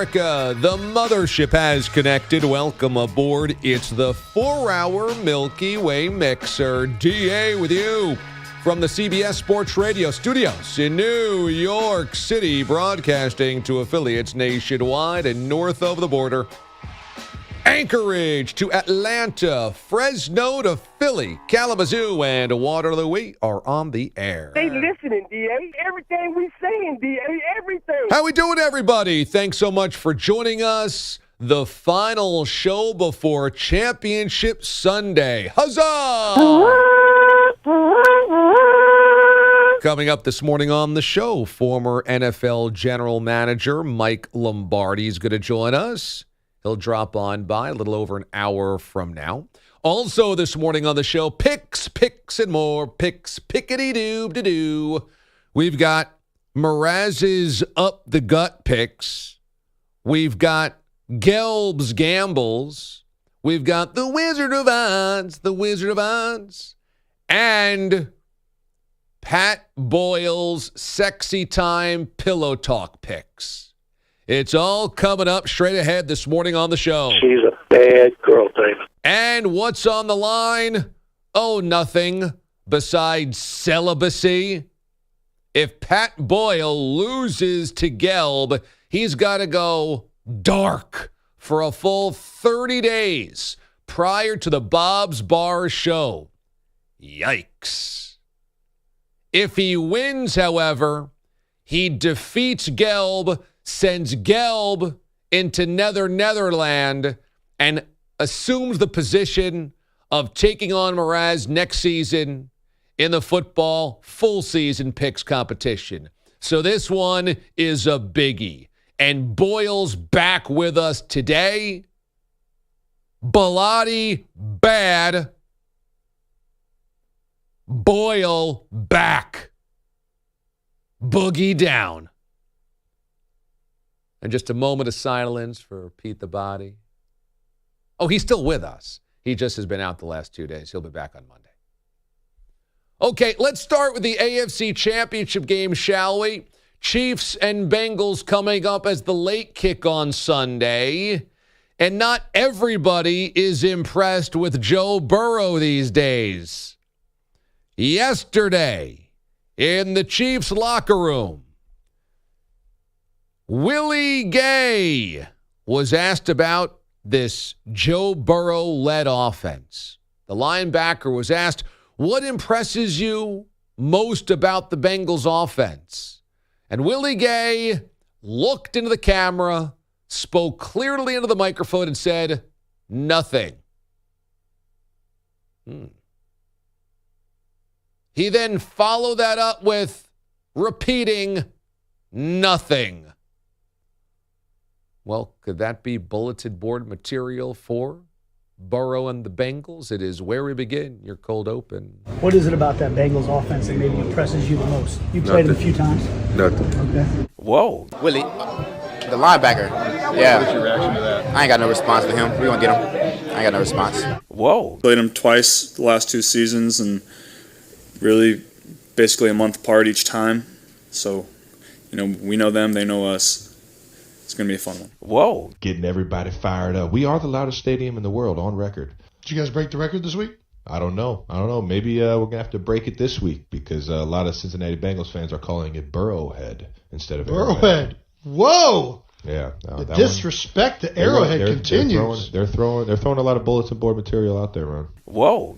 America, the mothership has connected. Welcome aboard. It's the 4-hour Milky Way Mixer. DA with you from the CBS Sports Radio studios in New York City, broadcasting to affiliates nationwide and north of the border. Anchorage to Atlanta, Fresno to Philly, Kalamazoo, and Waterloo. We are on the air. They listening, D.A. Everything we saying, D.A. Everything. How we doing, everybody? Thanks so much for joining us. The final show before Championship Sunday. Huzzah! Coming up this morning on the show, former NFL General Manager Mike Lombardi is going to join us. He'll drop on by a little over an hour from now. Also this morning on the show, picks, and more. Picks, pickety-doo-doo-doo. We've got Mraz's Up the Gut picks. We've got Gelb's Gambles. We've got the Wizard of Oz. And Pat Boyle's Sexy Time Pillow Talk picks. It's all coming up straight ahead this morning on the show. She's a bad girl, Damon. And what's on the line? Oh, nothing besides celibacy. If Pat Boyle loses to Gelb, he's got to go dark for a full 30 days prior to the Bob's Bar show. Yikes. If he wins, however, he defeats Gelb, sends Gelb into Netherland, and assumes the position of taking on Mraz next season in the football full season picks competition. So this one is a biggie. And Boyle's back with us today. Bilotti bad. Boyle back. Boogie down. And just a moment of silence for Pete the Body. Oh, he's still with us. He just has been out the last 2 days. He'll be back on Monday. Okay, let's start with the AFC Championship game, shall we? Chiefs and Bengals coming up as the late kick on Sunday. And not everybody is impressed with Joe Burrow these days. Yesterday, in the Chiefs locker room, Willie Gay was asked about this Joe Burrow-led offense. The linebacker was asked, what impresses you most about the Bengals offense? And Willie Gay looked into the camera, spoke clearly into the microphone, and said, nothing. He then followed that up with repeating, nothing. Well, could that be bulletin board material for Burrow and the Bengals? It is where we begin. Your cold open. What is it about that Bengals offense that maybe impresses you the most? You played them a few times. Nothing. Okay. Whoa. Willie, the linebacker. Yeah. What's your reaction to that? I ain't got no response for him. We gonna get him. I ain't got no response. Whoa. Played them twice the last 2 seasons and really basically a month apart each time. So, we know them, they know us. It's going to be a fun one. Whoa. Getting everybody fired up. We are the loudest stadium in the world on record. Did you guys break the record this week? I don't know. Maybe we're going to have to break it this week because a lot of Cincinnati Bengals fans are calling it Burrowhead instead of Arrowhead. Whoa. Yeah. The disrespect to Arrowhead continues. They're throwing a lot of bulletin board material out there, Ron. Whoa.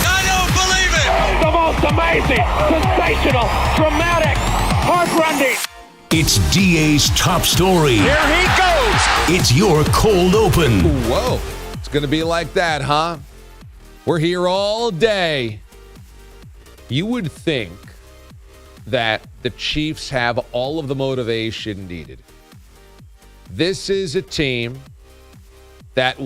I don't believe it! The most amazing, sensational, dramatic, heart-rending. It's DA's top story. Here he goes. It's your cold open. Whoa. It's going to be like that, huh? We're here all day. You would think that the Chiefs have all of the motivation needed. This is a team that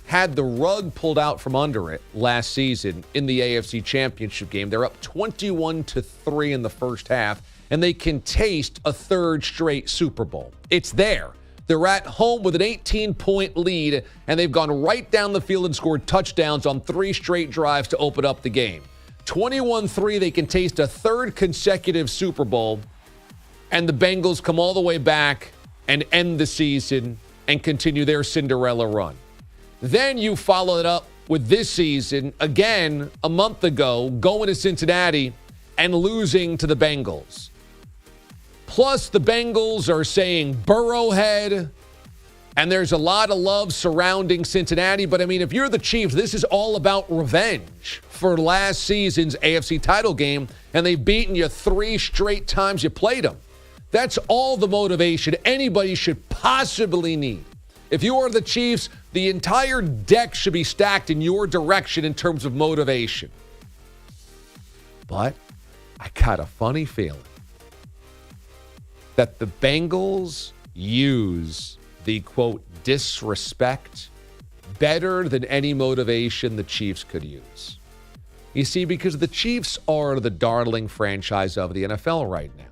had the rug pulled out from under it last season in the AFC Championship game. They're up 21-3 in the first half, and they can taste a third straight Super Bowl. It's there. They're at home with an 18-point lead, and they've gone right down the field and scored touchdowns on 3 straight drives to open up the game. 21-3, they can taste a third consecutive Super Bowl, and the Bengals come all the way back and end the season and continue their Cinderella run. Then you follow it up with this season, again, a month ago, going to Cincinnati and losing to the Bengals. Plus, the Bengals are saying Burrowhead, and there's a lot of love surrounding Cincinnati. But, I mean, if you're the Chiefs, this is all about revenge for last season's AFC title game, and they've beaten you 3 straight times you played them. That's all the motivation anybody should possibly need. If you are the Chiefs, the entire deck should be stacked in your direction in terms of motivation. But I got a funny feeling that the Bengals use the, quote, disrespect better than any motivation the Chiefs could use. You see, because the Chiefs are the darling franchise of the NFL right now.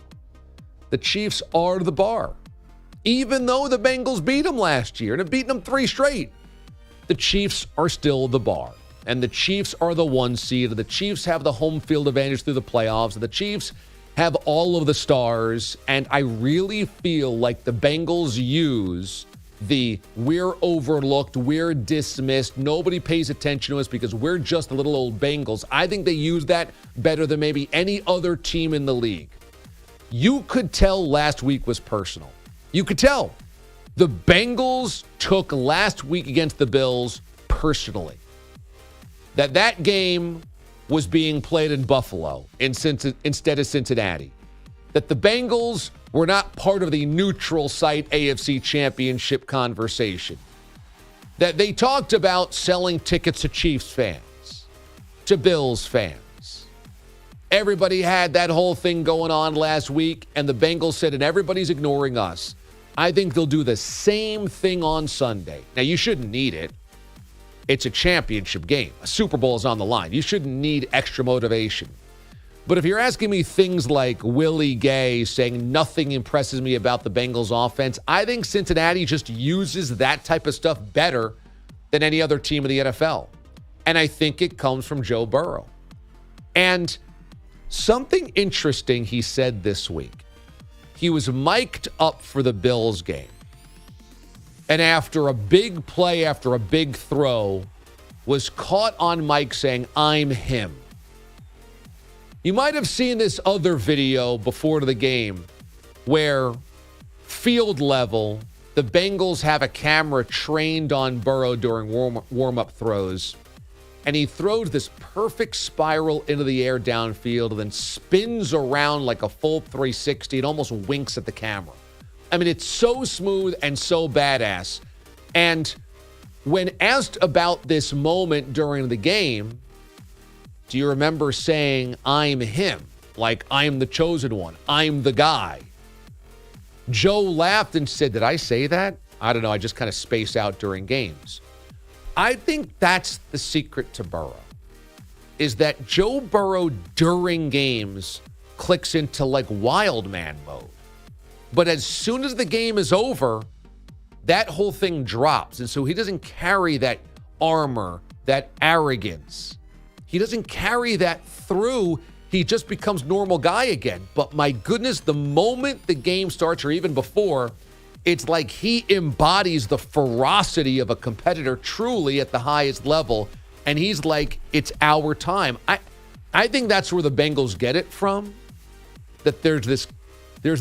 The Chiefs are the bar. Even though the Bengals beat them last year and have beaten them 3 straight, the Chiefs are still the bar. And the Chiefs are the 1 seed. The Chiefs have the home field advantage through the playoffs. The Chiefs have all of the stars. And I really feel like the Bengals use the we're overlooked, we're dismissed, nobody pays attention to us because we're just the little old Bengals. I think they use that better than maybe any other team in the league. You could tell last week was personal. You could tell. The Bengals took last week against the Bills personally. That game was being played in Buffalo instead of Cincinnati. That the Bengals were not part of the neutral site AFC Championship conversation. That they talked about selling tickets to Chiefs fans, to Bills fans. Everybody had that whole thing going on last week, and the Bengals said, and everybody's ignoring us. I think they'll do the same thing on Sunday. Now, you shouldn't need it. It's a championship game. A Super Bowl is on the line. You shouldn't need extra motivation. But if you're asking me things like Willie Gay saying nothing impresses me about the Bengals offense, I think Cincinnati just uses that type of stuff better than any other team in the NFL. And I think it comes from Joe Burrow. And something interesting he said this week. He was mic'd up for the Bills game. And after a big play, after a big throw, was caught on mic saying, "I'm him." You might have seen this other video before the game where field level, the Bengals have a camera trained on Burrow during warm-up throws. And he throws this perfect spiral into the air downfield and then spins around like a full 360 and almost winks at the camera. I mean, it's so smooth and so badass. And when asked about this moment during the game, do you remember saying, "I'm him"? Like, I'm the chosen one. I'm the guy. Joe laughed and said, "Did I say that? I don't know. I just kind of space out during games." I think that's the secret to Burrow, is that Joe Burrow during games clicks into like wild man mode. But as soon as the game is over, that whole thing drops. And so he doesn't carry that armor, that arrogance. He doesn't carry that through. He just becomes normal guy again. But my goodness, the moment the game starts or even before, it's like he embodies the ferocity of a competitor truly at the highest level. And he's like, it's our time. I think that's where the Bengals get it from, that there's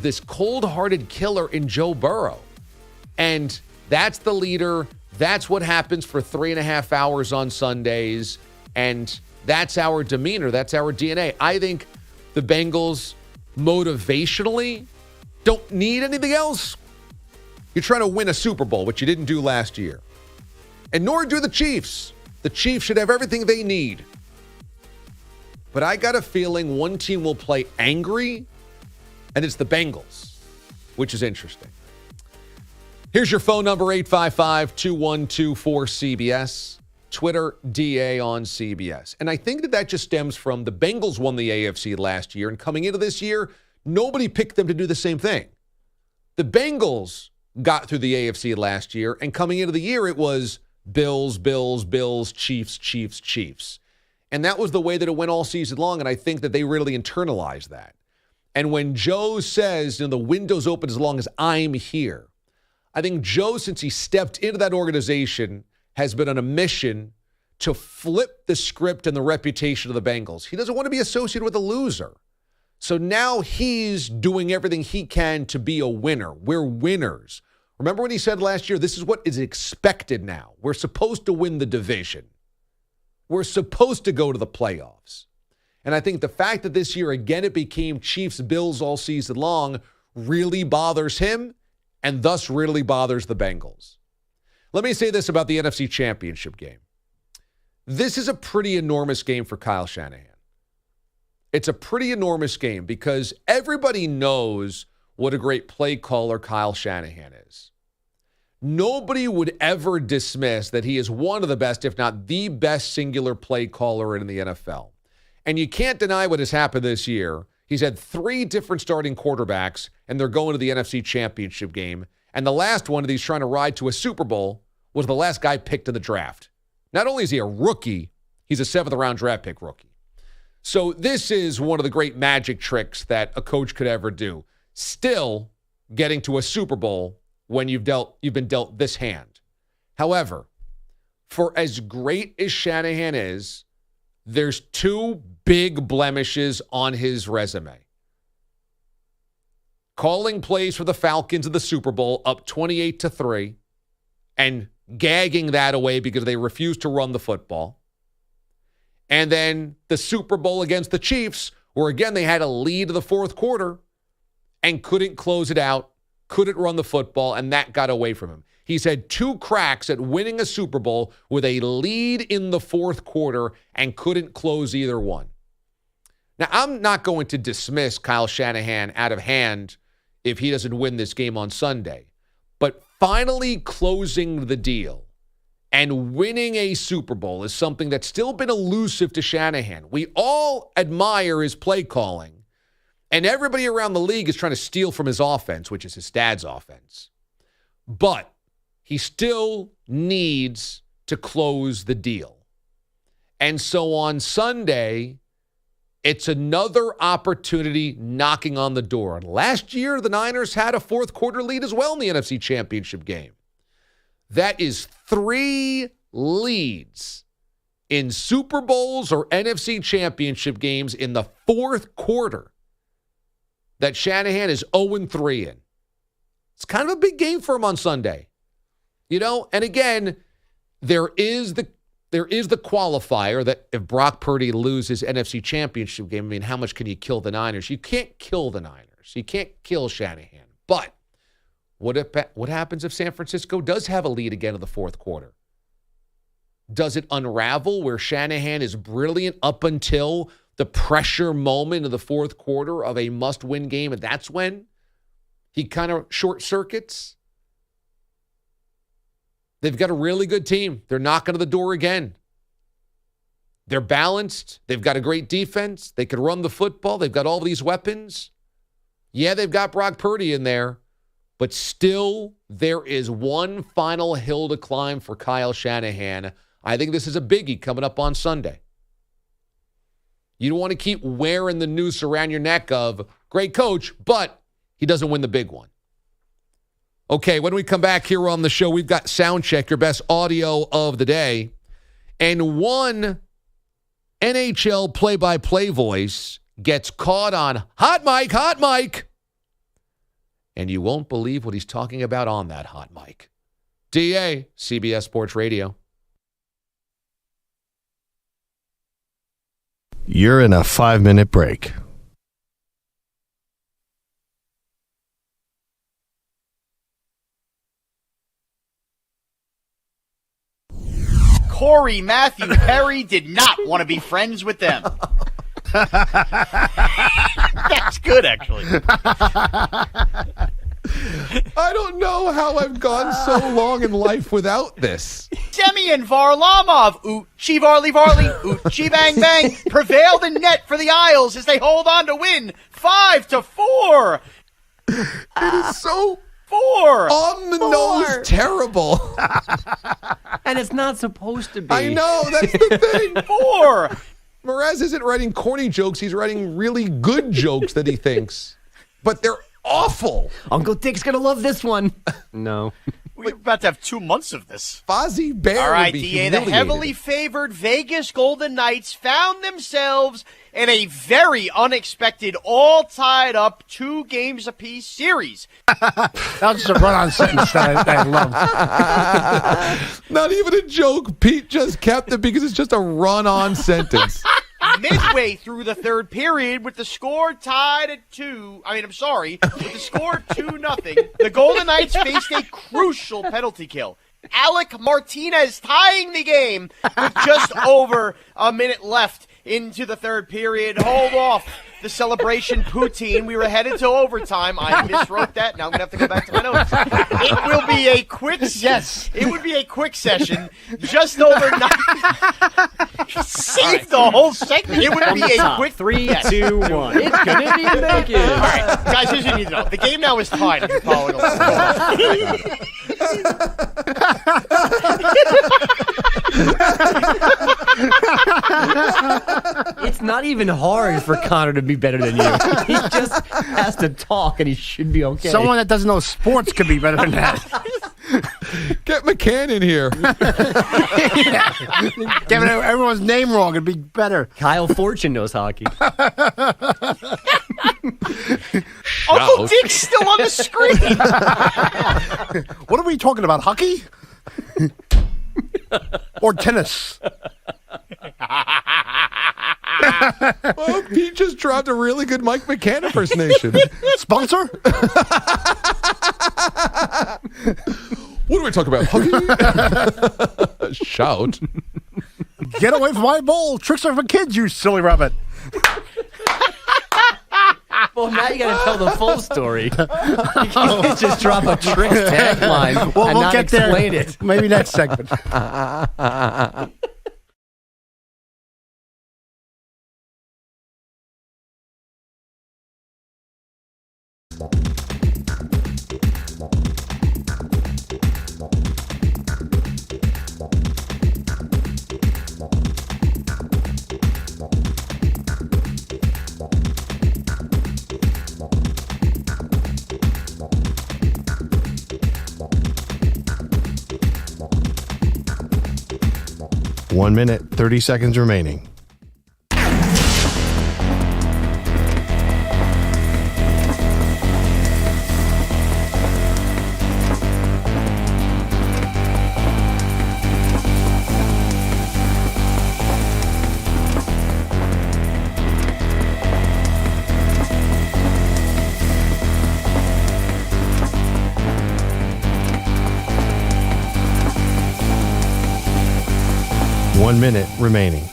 this cold-hearted killer in Joe Burrow. And that's the leader. That's what happens for 3.5 hours on Sundays. And that's our demeanor. That's our DNA. I think the Bengals motivationally don't need anything else. You're trying to win a Super Bowl, which you didn't do last year. And nor do the Chiefs. The Chiefs should have everything they need. But I got a feeling one team will play angry, and it's the Bengals, which is interesting. Here's your phone number, 855-2124-CBS. Twitter, DA on CBS. And I think that just stems from the Bengals won the AFC last year, and coming into this year, nobody picked them to do the same thing. The Bengals got through the AFC last year, and coming into the year, it was Bills, Bills, Bills, Chiefs, Chiefs, Chiefs. And that was the way that it went all season long, and I think that they really internalized that. And when Joe says, the window's open as long as I'm here, I think Joe, since he stepped into that organization, has been on a mission to flip the script and the reputation of the Bengals. He doesn't want to be associated with a loser. So now he's doing everything he can to be a winner. We're winners. Remember when he said last year, this is what is expected now. We're supposed to win the division. We're supposed to go to the playoffs. And I think the fact that this year, again, it became Chiefs-Bills all season long really bothers him and thus really bothers the Bengals. Let me say this about the NFC Championship game. This is a pretty enormous game for Kyle Shanahan. It's a pretty enormous game because everybody knows what a great play caller Kyle Shanahan is. Nobody would ever dismiss that he is one of the best, if not the best singular play caller in the NFL. And you can't deny what has happened this year. He's had 3 different starting quarterbacks, and they're going to the NFC Championship game. And the last one that he's trying to ride to a Super Bowl was the last guy picked in the draft. Not only is he a rookie, he's a 7th-round draft pick rookie. So this is one of the great magic tricks that a coach could ever do. Still getting to a Super Bowl when you've been dealt this hand. However, for as great as Shanahan is, there's 2 big blemishes on his resume. Calling plays for the Falcons in the Super Bowl up 28-3 and gagging that away because they refused to run the football. And then the Super Bowl against the Chiefs, where again they had a lead in the fourth quarter and couldn't close it out, couldn't run the football, and that got away from him. He's had 2 cracks at winning a Super Bowl with a lead in the fourth quarter and couldn't close either one. Now, I'm not going to dismiss Kyle Shanahan out of hand if he doesn't win this game on Sunday. But finally closing the deal and winning a Super Bowl is something that's still been elusive to Shanahan. We all admire his play calling, and everybody around the league is trying to steal from his offense, which is his dad's offense. But he still needs to close the deal. And so on Sunday, it's another opportunity knocking on the door. And last year, the Niners had a fourth quarter lead as well in the NFC Championship game. That is 3 leads in Super Bowls or NFC Championship games in the fourth quarter that Shanahan is 0-3 in. It's kind of a big game for him on Sunday. You know, and again, there is the qualifier that if Brock Purdy loses NFC Championship game, I mean, how much can you kill the Niners? You can't kill the Niners. You can't kill Shanahan. But what happens if San Francisco does have a lead again in the fourth quarter? Does it unravel where Shanahan is brilliant up until the pressure moment of the fourth quarter of a must-win game, and that's when he kind of short circuits? They've got a really good team. They're knocking on the door again. They're balanced. They've got a great defense. They could run the football. They've got all these weapons. Yeah, they've got Brock Purdy in there. But still, there is one final hill to climb for Kyle Shanahan. I think this is a biggie coming up on Sunday. You don't want to keep wearing the noose around your neck of, great coach, but he doesn't win the big one. Okay, when we come back here on the show, we've got Soundcheck, your best audio of the day. And one NHL play-by-play voice gets caught on hot mic. And you won't believe what he's talking about on that hot mic. DA, CBS Sports Radio. You're in a 5-minute break. Corey Matthew Perry did not want to be friends with them. That's good, actually. I don't know how I've gone so long in life without this. Semyon Varlamov, Uchi Varley, Uchi Bang Bang, prevailed in net for the Isles as they hold on to win 5-4. It is so 4 on the nose terrible. And it's not supposed to be. I know, that's the thing. 4. Mraz isn't writing corny jokes. He's writing really good jokes that he thinks. But they're awful. Uncle Dick's going to love this one. No. We're about to have 2 months of this. Fozzie Bear. All right, would be DA, the heavily favored Vegas Golden Knights found themselves in a very unexpected, all-tied up 2 games apiece series. That was just a run-on sentence that I love. Not even a joke. Pete just kept it because it's just a run-on sentence. Midway through the third period, with the score tied at 2, with the score 2-0, the Golden Knights faced a crucial penalty kill. Alec Martinez tying the game with just over a minute left into the third period. Hold off the celebration poutine. We were headed to overtime. I miswrote that. Now I'm going to have to go back to my notes. It will be a quick It would be a quick session. Just over 9. Save the whole segment. It would be a quick 3, 2, 1. It's Canadian bacon. All right, guys, here's what you need to know. The game now is tied if you're following along. It's not even hard for Connor to be better than you. He just has to talk, and he should be okay. Someone that doesn't know sports could be better than that. Get McCann in here. Giving everyone's name wrong would be better. Kyle Fortune knows hockey. Uncle Dick's still on the screen. What are we talking about? Hockey? Or tennis? Well, Pete just dropped a really good Mike McCann impersonation. Sponsor? What do we talk about? Hockey? Shout. Get away from my bowl. Tricks are for kids, you silly rabbit. Well, now you got to tell the full story. You can't just drop a trick tagline and we'll not get explain there. it. Maybe next segment. One minute, 30 seconds remaining. One minute remaining.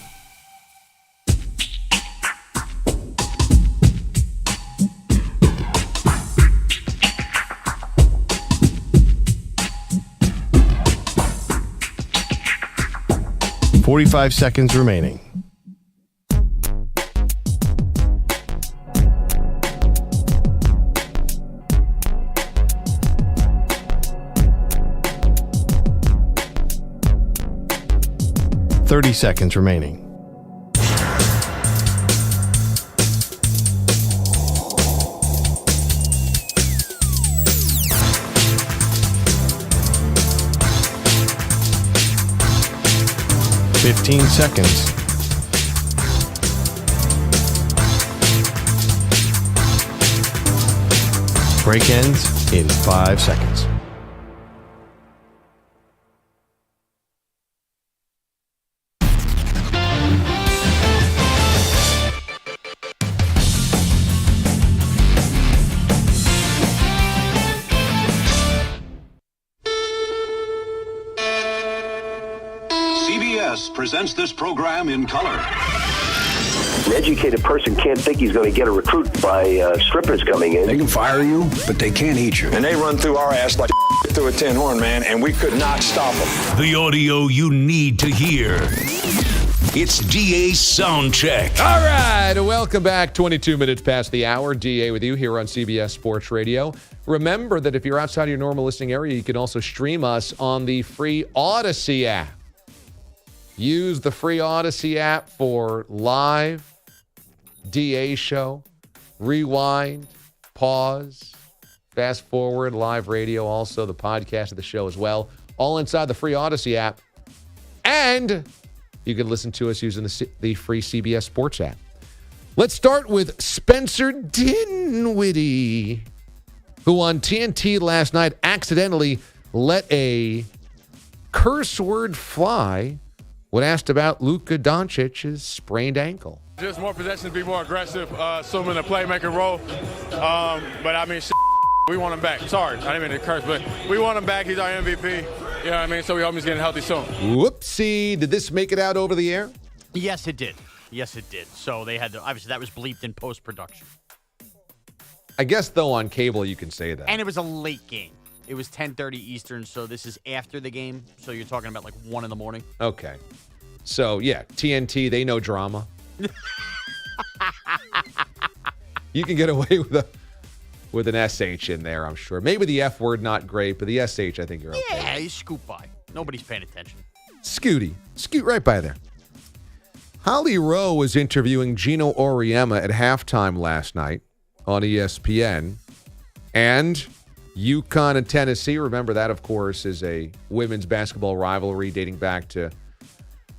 $45 seconds remaining. $30 seconds remaining. $15 seconds. Break ends in 5 seconds. CBS presents this program in color. An educated person can't think he's going to get a recruit by strippers coming in. They can fire you, but they can't eat you. And they run through our ass like through a tin horn, man, and we could not stop them. The audio you need to hear. It's DA's Sound Check. All right, welcome back. 22 minutes past the hour. DA with you here on CBS Sports Radio. Remember that if you're outside your normal listening area, you can also stream us on the free Odyssey app. Use the free Odyssey app for live DA show, rewind, pause, fast forward, live radio, also the podcast of the show as well. All inside the free Odyssey app. And you can listen to us using the free CBS Sports app. Let's start with Spencer Dinwiddie, who on TNT last night accidentally let a curse word fly when asked about Luka Doncic's sprained ankle. Just more possessions, be more aggressive, assuming a playmaker role. But I mean, we want him back. Sorry, I didn't mean to curse, but we want him back. He's our MVP. You know what I mean? So we hope he's getting healthy soon. Whoopsie. Did this make it out over the air? Yes, it did. Yes, it did. So they had to, obviously that was bleeped in post-production. I guess, though, on cable you can say that. And it was a late game. It was 10:30 Eastern, so this is after the game. So you're talking about like 1 in the morning. Okay. So, yeah, TNT, they know drama. You can get away with an SH in there, I'm sure. Maybe the F word, not great, but the SH, I think you're okay. Yeah, you scoot by. Nobody's paying attention. Scooty. Scoot right by there. Holly Rowe was interviewing Gino Auriemma at halftime last night on ESPN. And UConn and Tennessee, remember that, of course, is a women's basketball rivalry dating back to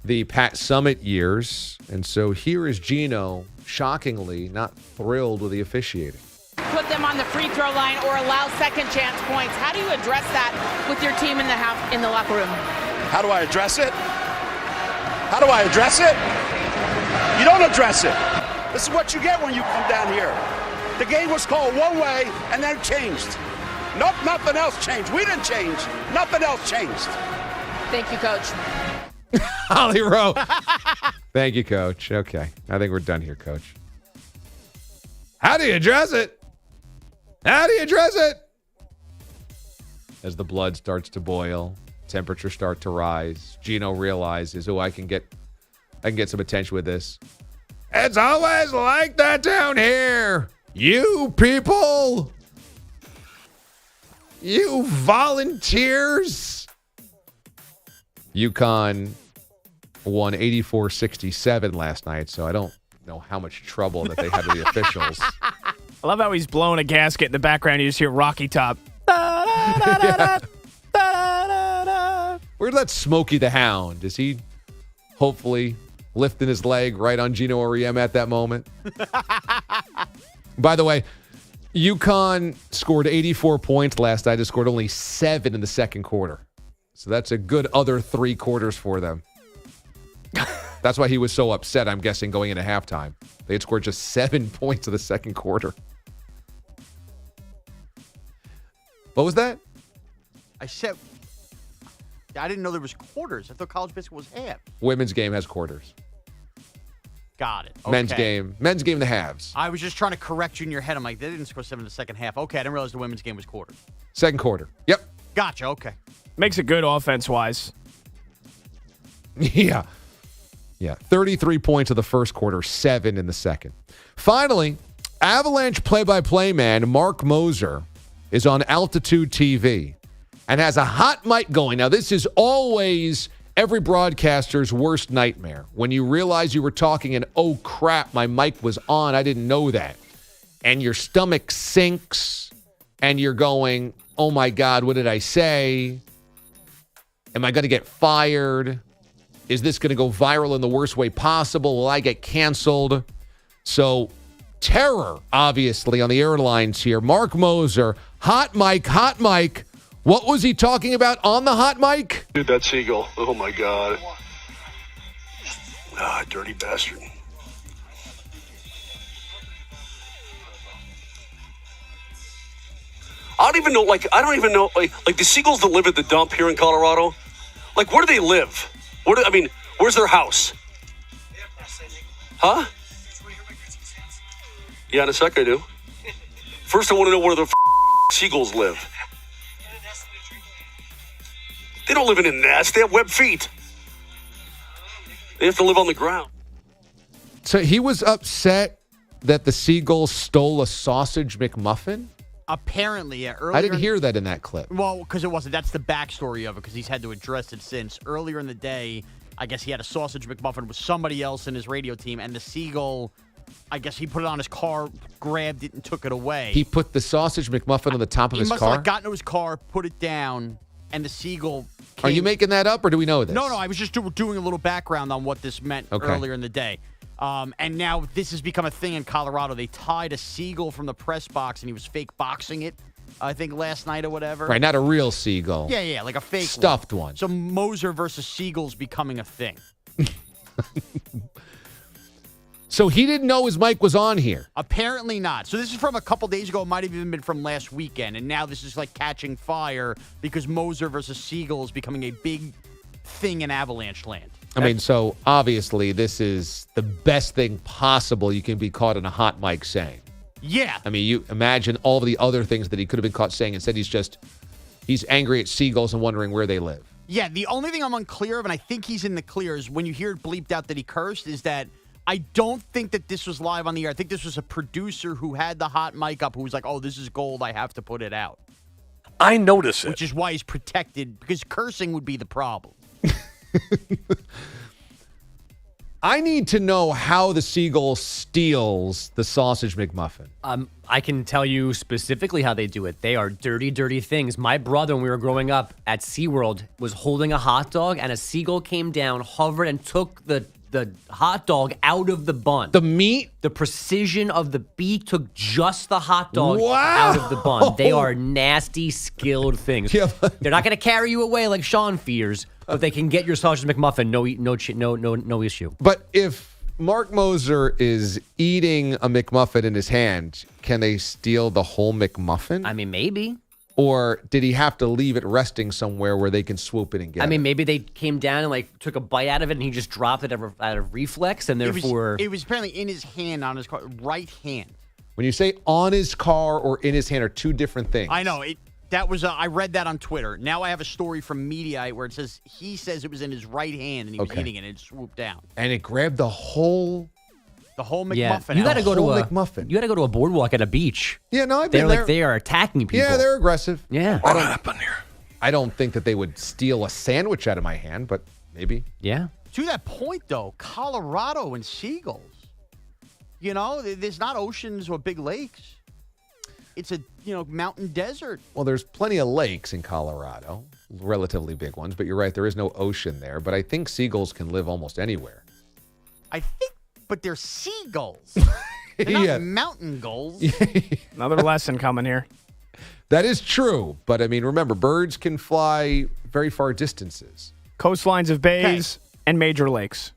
the Pat Summitt years. And so here is Gino, shockingly not thrilled with the officiating. Put them on the free throw line or allow second chance points. How do you address that with your team in the locker room? How do I address it? How do I address it? You don't address it. This is what you get when you come down here. The game was called one way and then it changed. Nothing else changed. We didn't change. Nothing else changed. Thank you, Coach. Holly Rowe. Thank you, Coach. Okay. I think we're done here, Coach. How do you address it? How do you address it? As the blood starts to boil, temperatures start to rise, Gino realizes, I can get some attention with this. It's always like that down here. You people. You volunteers. UConn won 84-67 last night, so I don't know how much trouble that they had with the officials. I love how he's blowing a gasket in the background. You just hear Rocky Top. Yeah. Where's that Smokey the Hound? Is he hopefully lifting his leg right on Gino Auriemma at that moment? By the way, UConn scored 84 points last night. They scored only 7 in the second quarter. So that's a good other 3 quarters for them. That's why he was so upset, I'm guessing, going into halftime. They had scored just 7 points in the second quarter. What was that? I said, I didn't know there was quarters. I thought college basketball was half. Women's game has quarters. Got it. Okay. Men's game the halves. I was just trying to correct you in your head. I'm like, they didn't score 7 in the second half. Okay, I didn't realize the women's game was quarters. Second quarter. Yep. Gotcha. Okay. Makes it good offense-wise. Yeah. 33 points in the first quarter, 7 in the second. Finally, Avalanche play-by-play man Mark Moser is on Altitude TV and has a hot mic going. Now, this is always every broadcaster's worst nightmare. When you realize you were talking and, oh, crap, my mic was on. I didn't know that. And your stomach sinks and you're going, oh, my God, what did I say? Am I going to get fired? Is this going to go viral in the worst way possible? Will I get canceled? So, terror, obviously, on the airlines here. Mark Moser, hot mic. What was he talking about on the hot mic? Dude, that seagull. Oh, my God. Ah, dirty bastard. I don't even know, like the seagulls that live at the dump here in Colorado, like, where do they live? Where's their house? Huh? Yeah, in a sec I do. First I want to know where the seagulls live. They don't live in a nest. They have webbed feet. They have to live on the ground. So he was upset that the seagulls stole a sausage McMuffin? Apparently, yeah. I didn't hear that in that clip. Well, because it wasn't. That's the backstory of it, because he's had to address it since. Earlier in the day, I guess he had a sausage McMuffin with somebody else in his radio team, and the seagull, I guess he put it on his car, grabbed it, and took it away. He put the sausage McMuffin on the top of his car? He must have gotten to his car, put it down, and the seagull came. Are you making that up, or do we know this? No, I was just doing a little background on what this meant earlier in the day. And now this has become a thing in Colorado. They tied a seagull from the press box, and he was fake boxing it, I think, last night or whatever. Right, not a real seagull. Yeah, like a fake stuffed one. So Moser versus seagulls becoming a thing. So he didn't know his mic was on here. Apparently not. So this is from a couple days ago. It might have even been from last weekend. And now this is like catching fire because Moser versus Seagull is becoming a big thing in Avalanche land. I mean, so obviously this is the best thing possible you can be caught in a hot mic saying. Yeah. I mean, you imagine all of the other things that he could have been caught saying. Instead, he's angry at seagulls and wondering where they live. Yeah, the only thing I'm unclear of, and I think he's in the clear, is when you hear it bleeped out that he cursed, is that I don't think that this was live on the air. I think this was a producer who had the hot mic up who was like, oh, this is gold. I have to put it out. I notice it. Which is why he's protected, because cursing would be the problem. I need to know how the seagull steals the sausage McMuffin. I can tell you specifically how they do it. They are dirty, dirty things. My brother, when we were growing up at SeaWorld, was holding a hot dog, and a seagull came down, hovered, and took the hot dog out of the bun. The meat? The precision of the beak took just the hot dog out of the bun. They are nasty, skilled things. Yeah, they're not going to carry you away like Sean fears, but they can get your sausage McMuffin, no issue. But if Mark Moser is eating a McMuffin in his hand, can they steal the whole McMuffin? I mean, maybe. Or did he have to leave it resting somewhere where they can swoop it and get it? I mean, maybe they came down and like took a bite out of it, and he just dropped it out of reflex, and therefore it was apparently in his hand, on his car, right hand. When you say on his car or in his hand are two different things. I know. That was I read that on Twitter. Now I have a story from Mediaite where he says it was in his right hand and he was eating it and it swooped down. And it grabbed the whole McMuffin. Yeah, you got to go to McMuffin. You got to go to a boardwalk at a beach. Yeah, no, I've been there. They are attacking people. Yeah, they're aggressive. Yeah. What happened here? I don't think that they would steal a sandwich out of my hand, but maybe. Yeah. To that point, though, Colorado and seagulls. You know, there's not oceans or big lakes. It's a mountain desert. Well, there's plenty of lakes in Colorado, relatively big ones, but you're right, there is no ocean there. But I think seagulls can live almost anywhere. But they're seagulls. They're not mountain gulls. Another lesson coming here. That is true. But, I mean, remember, birds can fly very far distances. Coastlines of bays and major lakes.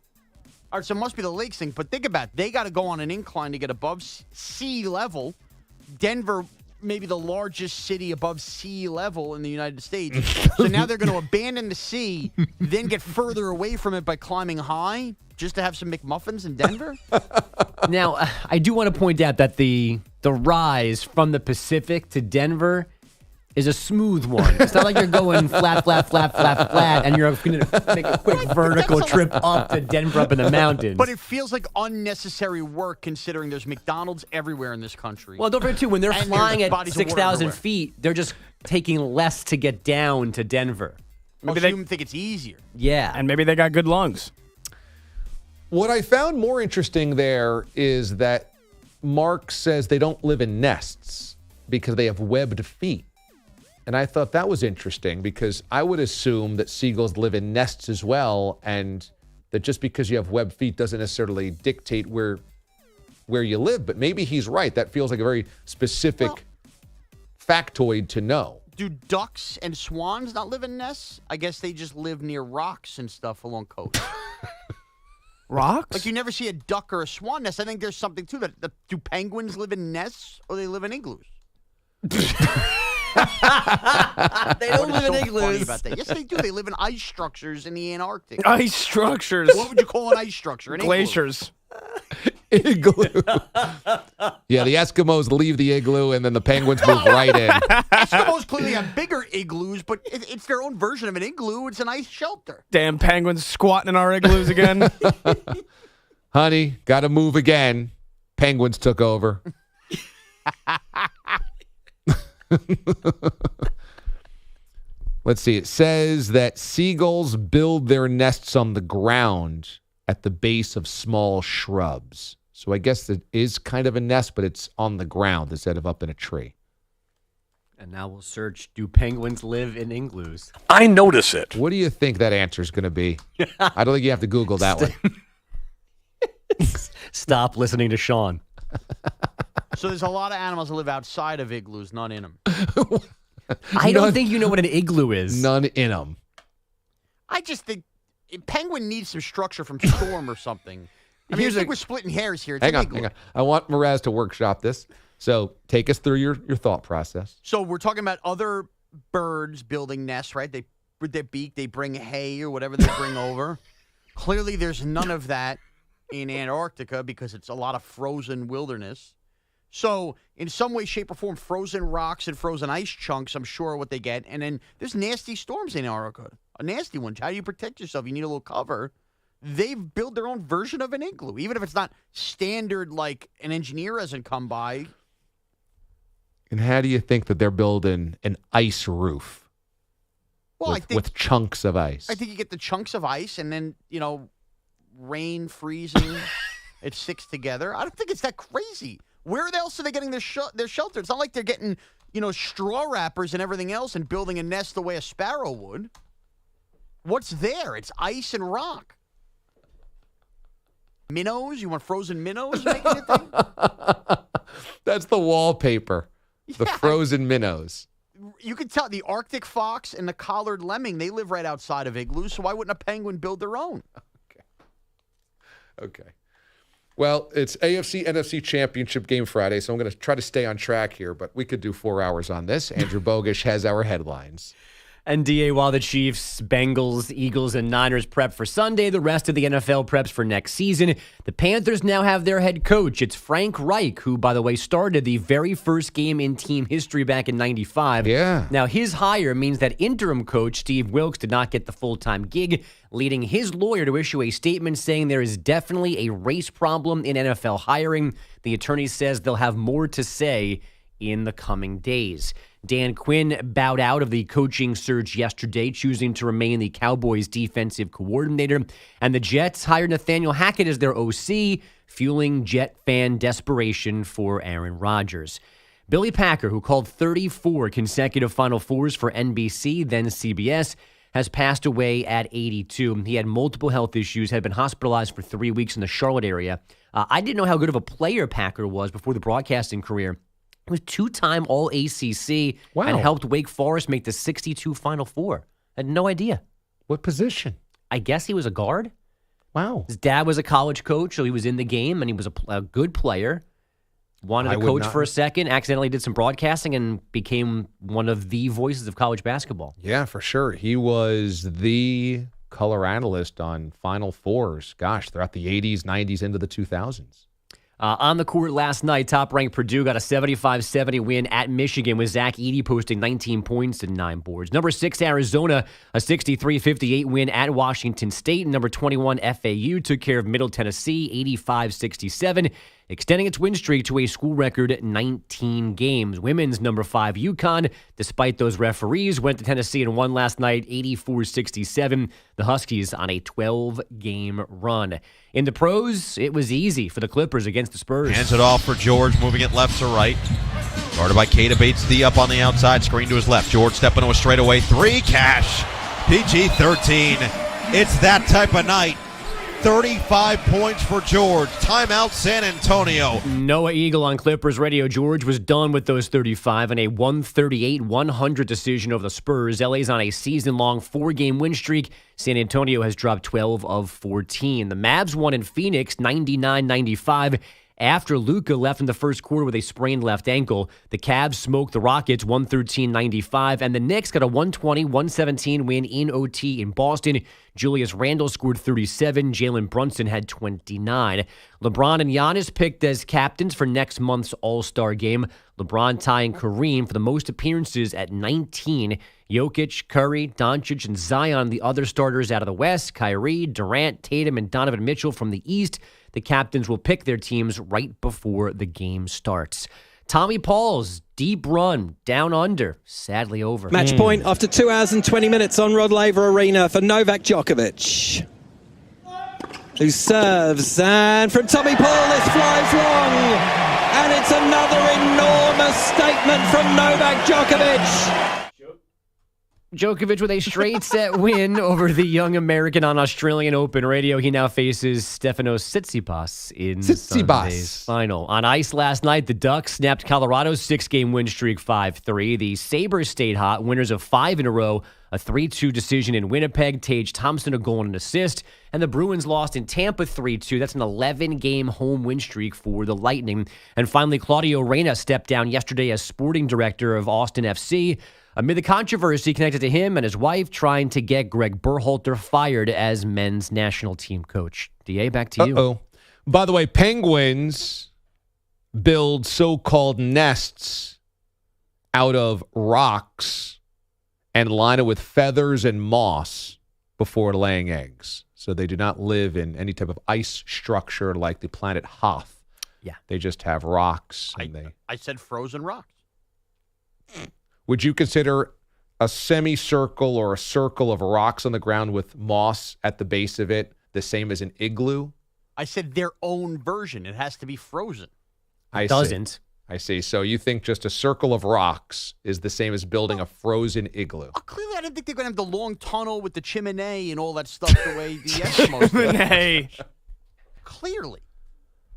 All right, so it must be the lakes thing. But think about it. They got to go on an incline to get above sea level. Denver, maybe the largest city above sea level in the United States. So now they're going to abandon the sea, then get further away from it by climbing high just to have some McMuffins in Denver? Now, I do want to point out that the rise from the Pacific to Denver is a smooth one. It's not like you're going flat, and you're going to make a quick vertical trip up to Denver up in the mountains. But it feels like unnecessary work considering there's McDonald's everywhere in this country. Well, don't forget, too, when they're flying at 6,000 feet, they're just taking less to get down to Denver. Maybe they think it's easier. Yeah. And maybe they got good lungs. What I found more interesting there is that Mark says they don't live in nests because they have webbed feet. And I thought that was interesting because I would assume that seagulls live in nests as well, and that just because you have webbed feet doesn't necessarily dictate where you live. But maybe he's right. That feels like a very specific factoid to know. Do ducks and swans not live in nests? I guess they just live near rocks and stuff along coast. Rocks? Like you never see a duck or a swan nest. I think there's something to that. Do penguins live in nests or they live in igloos? They don't live in igloos. Funny about that. Yes, they do. They live in ice structures in the Antarctic. Ice structures. What would you call an ice structure? An glaciers. Igloo. Yeah, the Eskimos leave the igloo and then the penguins move right in. Eskimos clearly have bigger igloos, but it's their own version of an igloo. It's an ice shelter. Damn penguins squatting in our igloos again. Honey, got to move again. Penguins took over. Let's see. It says that seagulls build their nests on the ground at the base of small shrubs. So I guess it is kind of a nest, but it's on the ground instead of up in a tree. And now we'll search, do penguins live in igloos? I notice it. What do you think that answer is going to be? I don't think you have to Google that one. Stop listening to Sean. So there's a lot of animals that live outside of igloos, none in them. I don't think you know what an igloo is. None in them. I just think a penguin needs some structure from storm or something. I mean, I think we're splitting hairs here. It's hang on. I want Mraz to workshop this. So take us through your thought process. So we're talking about other birds building nests, right? They with their beak, they bring hay or whatever they bring over. Clearly, there's none of that in Antarctica because it's a lot of frozen wilderness. So in some way, shape, or form, frozen rocks and frozen ice chunks, I'm sure, are what they get. And then there's nasty storms in Antarctica, a nasty one. How do you protect yourself? You need a little cover. They've built their own version of an igloo, even if it's not standard, like an engineer hasn't come by. And how do you think that they're building an ice roof with chunks of ice? I think you get the chunks of ice and then, rain freezing. It sticks together. I don't think it's that crazy. Where else are they getting their shelter? It's not like they're getting, straw wrappers and everything else and building a nest the way a sparrow would. What's there? It's ice and rock. Minnows? You want frozen minnows making a thing? That's the wallpaper. The frozen minnows. You could tell the Arctic fox and the collared lemming, they live right outside of igloos, so why wouldn't a penguin build their own? Okay. Well, it's AFC NFC Championship game Friday, so I'm going to try to stay on track here, but we could do 4 hours on this. Andrew Bogish has our headlines. And DA, while the Chiefs, Bengals, Eagles, and Niners prep for Sunday, the rest of the NFL preps for next season. The Panthers now have their head coach. It's Frank Reich, who, by the way, started the very first game in team history back in '95. Yeah. Now, his hire means that interim coach Steve Wilkes did not get the full-time gig, leading his lawyer to issue a statement saying there is definitely a race problem in NFL hiring. The attorney says they'll have more to say in the coming days. Dan Quinn bowed out of the coaching search yesterday, choosing to remain the Cowboys' defensive coordinator. And the Jets hired Nathaniel Hackett as their OC, fueling Jet fan desperation for Aaron Rodgers. Billy Packer, who called 34 consecutive Final Fours for NBC, then CBS, has passed away at 82. He had multiple health issues, had been hospitalized for 3 weeks in the Charlotte area. I didn't know how good of a player Packer was before the broadcasting career. He was 2-time All-ACC and helped Wake Forest make the 62 Final Four. I had no idea. What position? I guess he was a guard. Wow. His dad was a college coach, so he was in the game, and he was a good player. Wanted to coach for a second, accidentally did some broadcasting, and became one of the voices of college basketball. Yeah, for sure. He was the color analyst on Final Fours, throughout the 80s, 90s, into the 2000s. On the court last night, top-ranked Purdue got a 75-70 win at Michigan with Zach Edey posting 19 points and 9 boards. Number 6, Arizona, a 63-58 win at Washington State. Number 21, FAU, took care of Middle Tennessee, 85-67, extending its win streak to a school record 19 games. Women's number 5, UConn, despite those referees, went to Tennessee and won last night, 84-67. The Huskies on a 12-game run. In the pros, it was easy for the Clippers against the Spurs. Hands it off for George, moving it left to right. Guarded by Keita Bates-D up on the outside, screen to his left. George stepping to a straightaway three, cash. PG-13. It's that type of night. 35 points for George. Timeout San Antonio. Noah Eagle on Clippers Radio. George was done with those 35 in a 138-100 decision over the Spurs. LA's on a season-long 4-game win streak. San Antonio has dropped 12 of 14. The Mavs won in Phoenix 99-95. After Luka left in the first quarter with a sprained left ankle, the Cavs smoked the Rockets 113-95, and the Knicks got a 120-117 win in OT in Boston. Julius Randle scored 37. Jalen Brunson had 29. LeBron and Giannis picked as captains for next month's All-Star game. LeBron tying Kareem for the most appearances at 19. Jokic, Curry, Doncic, and Zion, the other starters out of the West. Kyrie, Durant, Tatum, and Donovan Mitchell from the East. The captains will pick their teams right before the game starts. Tommy Paul's deep run down under, sadly over. Match point after 2 hours and 20 minutes on Rod Laver Arena for Novak Djokovic, who serves, and from Tommy Paul this flies long, and it's another enormous statement from Novak Djokovic. Djokovic with a straight set win over the young American on Australian Open radio. He now faces Stefanos Tsitsipas in Sunday's final. On ice last night, the Ducks snapped Colorado's 6-game win streak 5-3. The Sabres stayed hot, winners of 5 in a row, a 3-2 decision in Winnipeg. Tage Thompson a goal and an assist. And the Bruins lost in Tampa 3-2. That's an 11-game home win streak for the Lightning. And finally, Claudio Reyna stepped down yesterday as sporting director of Austin FC. Amid the controversy connected to him and his wife trying to get Greg Berhalter fired as men's national team coach. DA, back to you. By the way, penguins build so-called nests out of rocks and line it with feathers and moss before laying eggs. So they do not live in any type of ice structure like the planet Hoth. Yeah. They just have rocks. I said frozen rocks. Would you consider a semicircle or a circle of rocks on the ground with moss at the base of it the same as an igloo? I said their own version. It has to be frozen. I see. So you think just a circle of rocks is the same as building a frozen igloo? Clearly, I didn't think they're going to have the long tunnel with the chimney and all that stuff the way the Eskimos do. Clearly.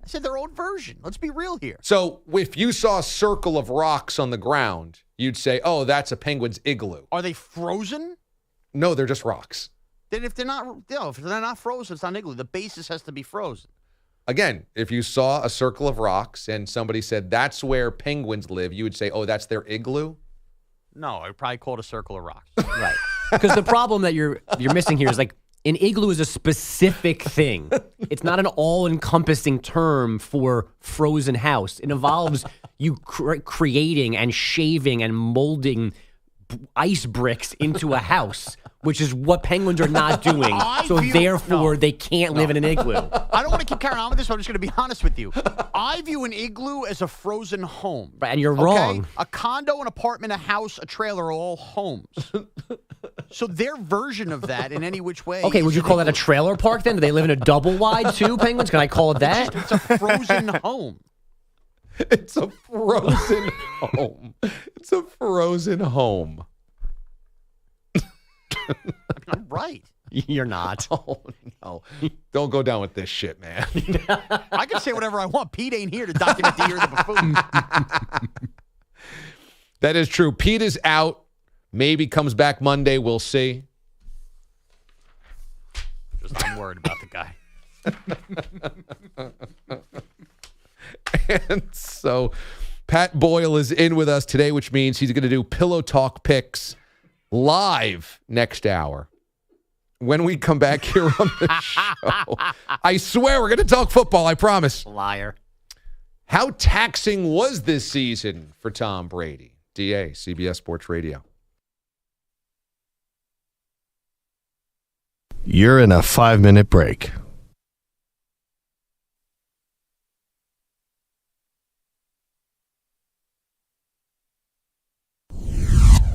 I said their own version. Let's be real here. So if you saw a circle of rocks on the ground, you'd say, oh, that's a penguin's igloo. Are they frozen? No, they're just rocks. Then if they're not frozen, it's not an igloo. The basis has to be frozen. Again, if you saw a circle of rocks and somebody said that's where penguins live, you would say, oh, that's their igloo? No, I would probably call it a circle of rocks. Right. Because the problem that you're missing here is like an igloo is a specific thing. It's not an all-encompassing term for frozen house. It involves you creating and shaving and molding ice bricks into a house, which is what penguins are not doing. Therefore, they can't live in an igloo. I don't want to keep carrying on with this, but I'm just going to be honest with you. I view an igloo as a frozen home. Right, and you're wrong. A condo, an apartment, a house, a trailer are all homes. So their version of that in any which way. Okay, would you call that a trailer park then? Do they live in a double wide too, penguins? Can I call it that? It's a frozen home. It's a frozen home. It's a frozen home. I'm right. You're not. Oh, no. Don't go down with this shit, man. I can say whatever I want. Pete ain't here to document the year of the buffoon. That is true. Pete is out. Maybe comes back Monday. We'll see. I'm worried about the guy. And so Pat Boyle is in with us today, which means he's going to do Pillow Talk picks live next hour. When we come back here on the show, I swear we're going to talk football, I promise. Liar. How taxing was this season for Tom Brady? DA, CBS Sports Radio. You're in a 5-minute break.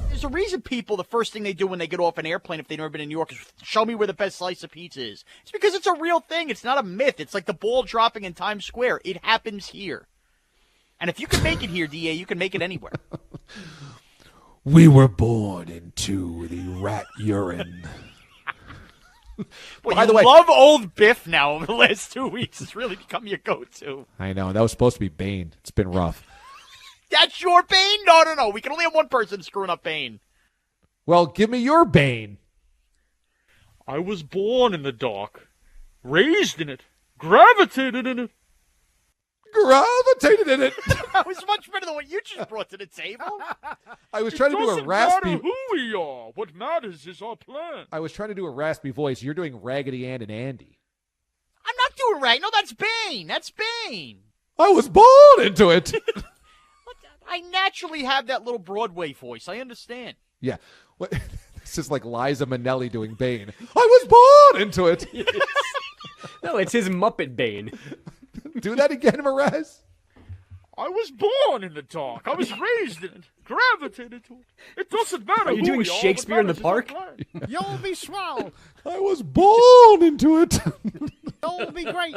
There's a reason people, the first thing they do when they get off an airplane, if they've never been in New York, is show me where the best slice of pizza is. It's because it's a real thing. It's not a myth. It's like the ball dropping in Times Square. It happens here. And if you can make it here, DA, you can make it anywhere. We were born into the rat urine. Well, you love Old Biff now over the last 2 weeks. It's really become your go-to. I know. That was supposed to be Bane. It's been rough. That's your Bane? No. We can only have one person screwing up Bane. Well, give me your Bane. I was born in the dark, raised in it, gravitated in it. Gravitated in it. That was much better than what you just brought to the table. I was trying to do a raspy. It doesn't matter who we are. What matters is our plan. I was trying to do a raspy voice. You're doing Raggedy Ann and Andy. I'm not doing right. No, that's Bane. That's Bane. I was born into it. I naturally have that little Broadway voice. I understand. Yeah. This is like Liza Minnelli doing Bane. I was born into it. No, it's his Muppet Bane. Do that again, Mraz. I was born in the dark. I was raised in it. Gravitated to it. It doesn't matter. Are you doing Shakespeare in the park? You'll be swell. I was born into it. You'll be great.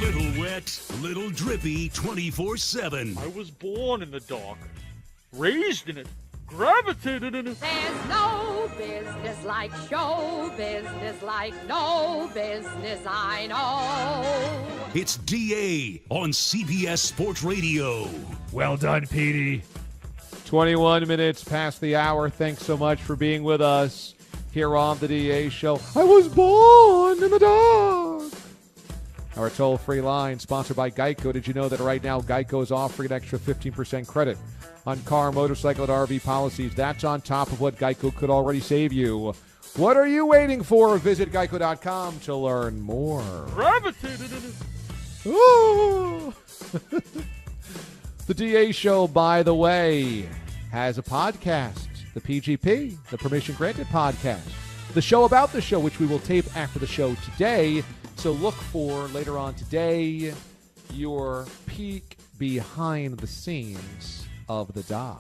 Little wet, little drippy, 24/7. I was born in the dark. Raised in it. Gravitated in it. There's no business like show business, like no business I know. It's DA on CBS Sports Radio. Well done, Petey. 21 minutes past the hour. Thanks so much for being with us here on the DA Show. I was born in the dark. Our toll-free line, sponsored by Geico. Did you know that right now Geico is offering an extra 15% credit on car, motorcycle, and RV policies? That's on top of what Geico could already save you. What are you waiting for? Visit geico.com to learn more. Gravitated in it. Ooh. The DA Show, by the way, has a podcast, the PGP, the Permission Granted podcast. The show about the show, which we will tape after the show today. So look for, later on today, your peek behind the scenes of the DA.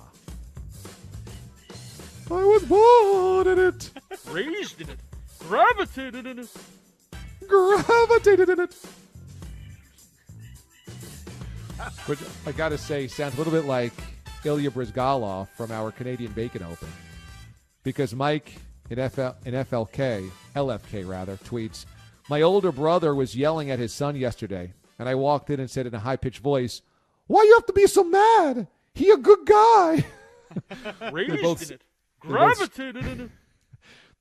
I was born in it. Raised in it. Gravitated in it. Gravitated in it. Which I got to say sounds a little bit like Ilya Bryzgalov from our Canadian Bacon Open. Because Mike in LFK tweets, my older brother was yelling at his son yesterday, and I walked in and said in a high-pitched voice, why you have to be so mad? He a good guy. Raised in it. Gravitated in it.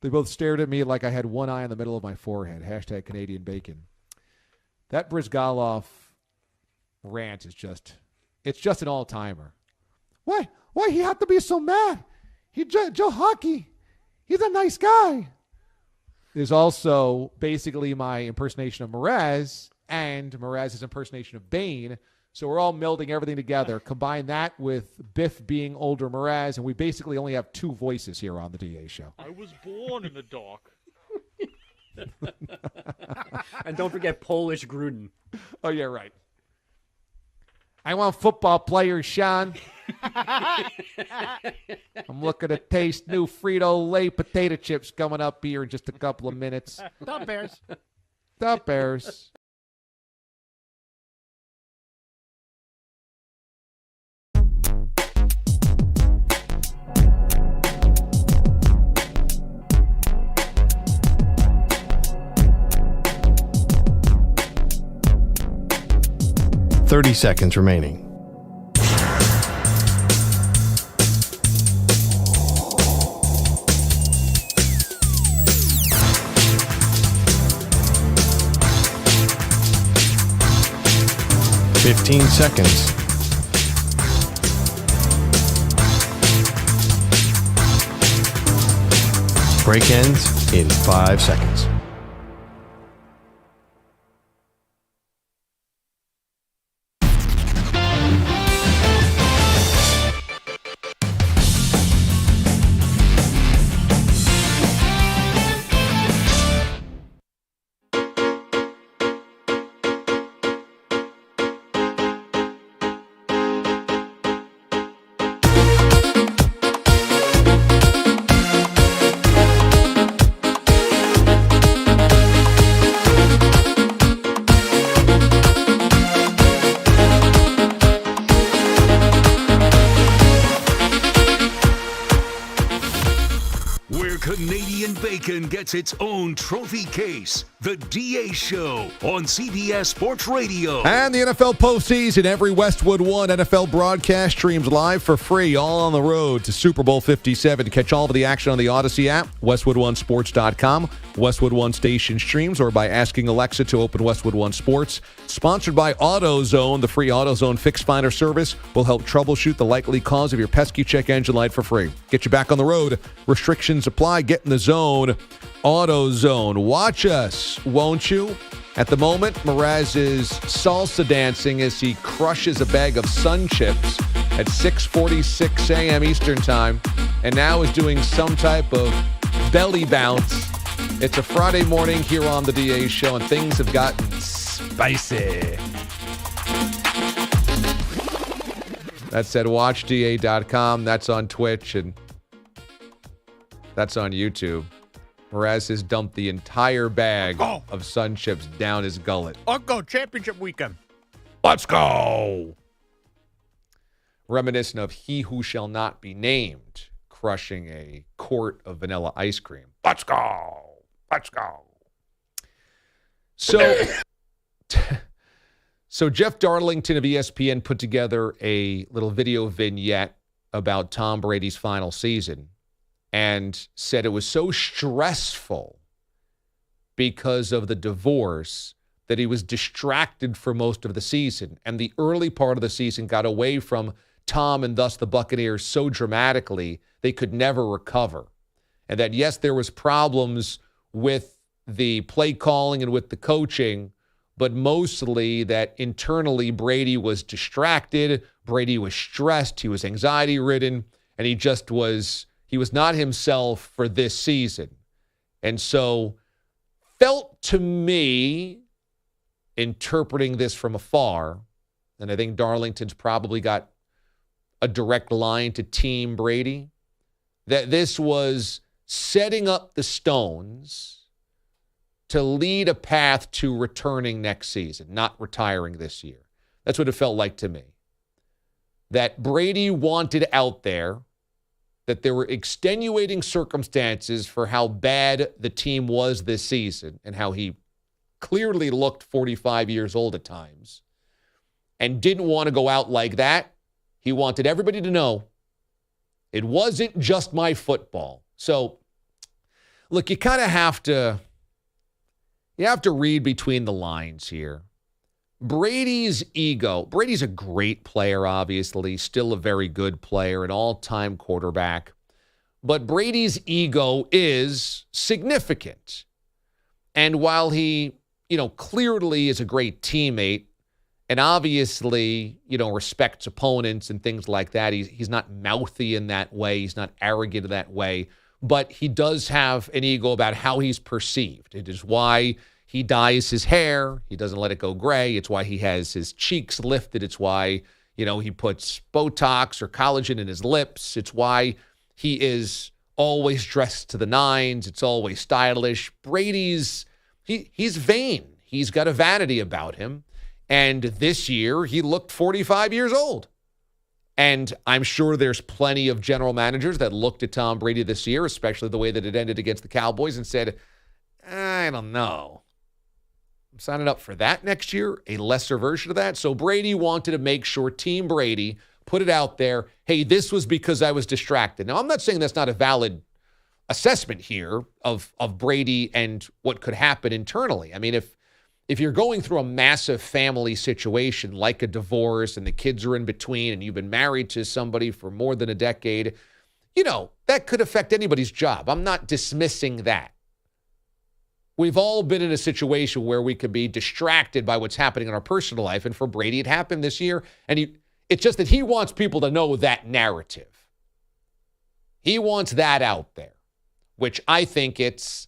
They both stared at me like I had one eye in the middle of my forehead. Hashtag Canadian Bacon. That Bryzgalov rant is just an all-timer. Why he have to be so mad? He Joe Hockey. He's a nice guy. There's also basically my impersonation of Mraz and Mraz's impersonation of Bane. So we're all melding everything together. Combine that with Biff being older Mraz, and we basically only have two voices here on the DA Show. I was born in the dark. And don't forget Polish Gruden. Oh, yeah, right. I want football players, Sean. I'm looking to taste new Frito-Lay potato chips coming up here in just a couple of minutes. The Bears. The Bears. $30 seconds remaining. $15 seconds. Break ends in 5 seconds. Gets its own trophy case. The DA Show on CBS Sports Radio. And the NFL postseason. Every Westwood One NFL broadcast streams live for free, all on the road to Super Bowl 57. Catch all of the action on the Odyssey app, WestwoodOneSports.com, Westwood One station streams, or by asking Alexa to open Westwood One Sports. Sponsored by AutoZone. The free AutoZone Fix Finder service will help troubleshoot the likely cause of your pesky check engine light for free. Get you back on the road. Restrictions apply. Get in the zone. AutoZone. Watch us, won't you? At the moment, Mraz is salsa dancing as he crushes a bag of Sun Chips at 6:46 a.m. Eastern Time, and now is doing some type of belly bounce It's a Friday morning here on the DA Show, and things have gotten spicy. That said, watchda.com. That's on Twitch, and that's on YouTube. Mraz has dumped the entire bag of Sun Chips down his gullet. Uncle, championship weekend. Let's go. Reminiscent of He Who Shall Not Be Named crushing a quart of vanilla ice cream. Let's go. Let's go. So Jeff Darlington of ESPN put together a little video vignette about Tom Brady's final season and said it was so stressful because of the divorce that he was distracted for most of the season. And the early part of the season got away from Tom and thus the Buccaneers so dramatically they could never recover. And that, yes, there was problems with the play calling and with the coaching, but mostly that internally Brady was distracted, Brady was stressed, he was anxiety-ridden, and he was not himself for this season. And so felt to me, interpreting this from afar, and I think Darlington's probably got a direct line to Team Brady, that this was setting up the stones to lead a path to returning next season, not retiring this year. That's what it felt like to me. That Brady wanted out there, that there were extenuating circumstances for how bad the team was this season and how he clearly looked 45 years old at times and didn't want to go out like that. He wanted everybody to know it wasn't just my football. So, look, you kind of have to read between the lines here. Brady's ego. Brady's a great player, obviously, still a very good player, an all-time quarterback. But Brady's ego is significant. And while he, clearly is a great teammate and obviously, respects opponents and things like that, he's not mouthy in that way. He's not arrogant in that way. But he does have an ego about how he's perceived. It is why he dyes his hair. He doesn't let it go gray. It's why he has his cheeks lifted. It's why, he puts Botox or collagen in his lips. It's why he is always dressed to the nines. It's always stylish. Brady's, he's vain. He's got a vanity about him. And this year, he looked 45 years old. And I'm sure there's plenty of general managers that looked at Tom Brady this year, especially the way that it ended against the Cowboys, and said, I don't know. I'm signing up for that next year, a lesser version of that. So Brady wanted to make sure Team Brady put it out there, hey, this was because I was distracted. Now, I'm not saying that's not a valid assessment here of Brady and what could happen internally. I mean, if you're going through a massive family situation like a divorce and the kids are in between and you've been married to somebody for more than a decade, that could affect anybody's job. I'm not dismissing that. We've all been in a situation where we could be distracted by what's happening in our personal life. And for Brady, it happened this year. And it's just that he wants people to know that narrative. He wants that out there, which I think it's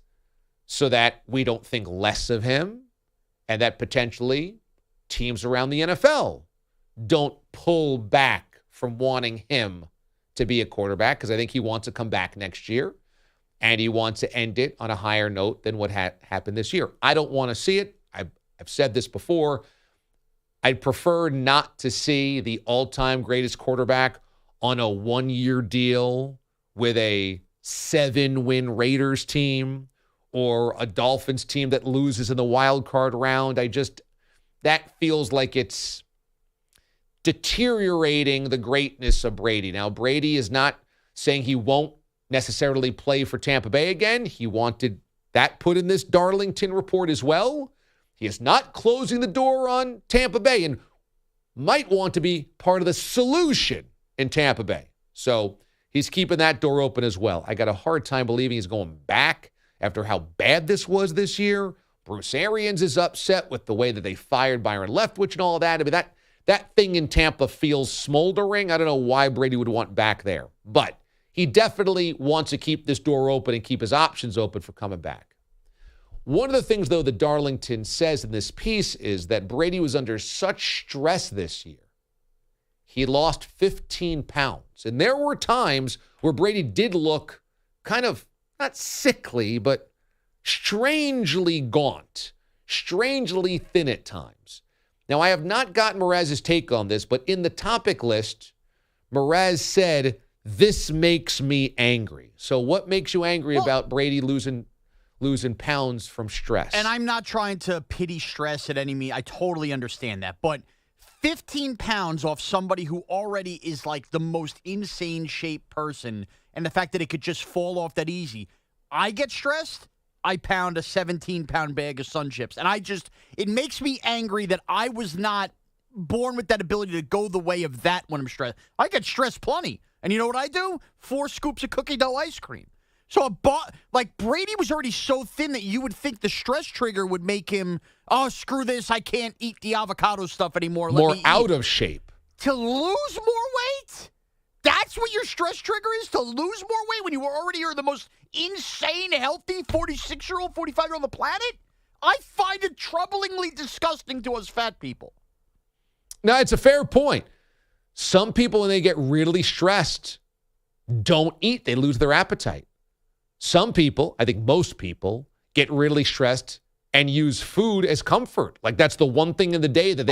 so that we don't think less of him. And that potentially teams around the NFL don't pull back from wanting him to be a quarterback, because I think he wants to come back next year and he wants to end it on a higher note than what happened this year. I don't want to see it. I've said this before. I'd prefer not to see the all-time greatest quarterback on a one-year deal with a 7-win Raiders team or a Dolphins team that loses in the wild card round. That feels like it's deteriorating the greatness of Brady. Now, Brady is not saying he won't necessarily play for Tampa Bay again. He wanted that put in this Darlington report as well. He is not closing the door on Tampa Bay and might want to be part of the solution in Tampa Bay. So he's keeping that door open as well. I got a hard time believing he's going back after how bad this was this year. Bruce Arians is upset with the way that they fired Byron Leftwich and all that. I mean, that thing in Tampa feels smoldering. I don't know why Brady would want back there. But he definitely wants to keep this door open and keep his options open for coming back. One of the things, though, that Darlington says in this piece is that Brady was under such stress this year. He lost 15 pounds. And there were times where Brady did look kind of, not sickly, but strangely gaunt, strangely thin at times. Now, I have not gotten Mraz's take on this, but in the topic list, Mraz said, "This makes me angry." So what makes you angry about Brady losing pounds from stress? And I'm not trying to pity stress at any means. I totally understand that. But 15 pounds off somebody who already is like the most insane shape person, and the fact that it could just fall off that easy. I get stressed, I pound a 17-pound bag of Sun Chips. And it makes me angry that I was not born with that ability to go the way of that when I'm stressed. I get stressed plenty. And you know what I do? 4 scoops of cookie dough ice cream. So Brady was already so thin that you would think the stress trigger would make him, oh, screw this, I can't eat the avocado stuff anymore. More out of shape. To lose more weight? That's what your stress trigger is? To lose more weight when you already are the most insane, healthy 46-year-old, 45-year-old on the planet? I find it troublingly disgusting to us fat people. Now, it's a fair point. Some people, when they get really stressed, don't eat. They lose their appetite. Some people, I think most people, get really stressed and use food as comfort. Like that's the one thing in the day that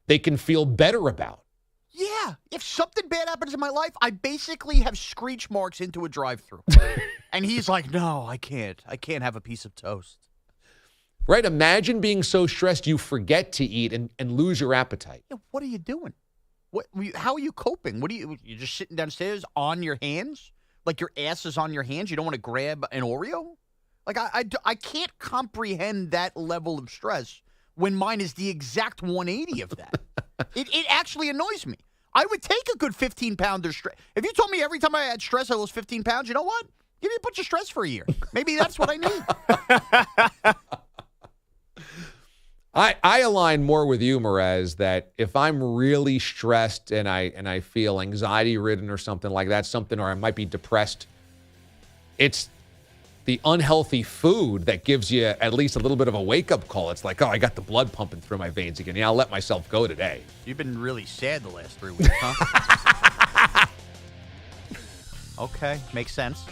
they can feel better about. Yeah. If something bad happens in my life, I basically have screech marks into a drive-thru. And he's like, no, I can't. I can't have a piece of toast. Right? Imagine being so stressed you forget to eat and lose your appetite. Yeah, what are you doing? How are you coping? You're just sitting downstairs on your hands? Like your ass is on your hands? You don't want to grab an Oreo? Like I can't comprehend that level of stress when mine is the exact 180 of that. It actually annoys me. I would take a good 15-pounder stress. If you told me every time I had stress I lost 15 pounds, you know what? Give me a bunch of stress for a year. Maybe that's what I need. I align more with you, Mraz, that if I'm really stressed and I feel anxiety-ridden or something like that, or I might be depressed, it's the unhealthy food that gives you at least a little bit of a wake-up call. It's like, oh, I got the blood pumping through my veins again. Yeah, I'll let myself go today. You've been really sad the last 3 weeks, huh? Okay, makes sense.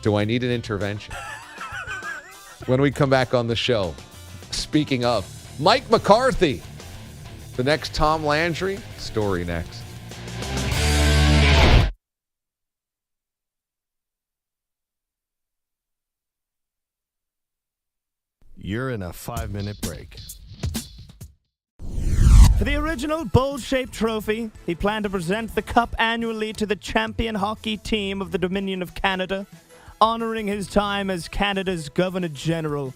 Do I need an intervention? When we come back on the show, speaking of, Mike McCarthy, the next Tom Landry, story next. You're in a 5-minute break. For the original bowl-shaped trophy, he planned to present the cup annually to the champion hockey team of the Dominion of Canada, honoring his time as Canada's Governor-General.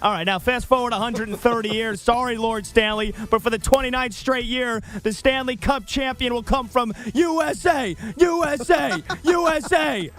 All right, now fast forward 130 years. Sorry, Lord Stanley, but for the 29th straight year, the Stanley Cup champion will come from USA, USA, USA.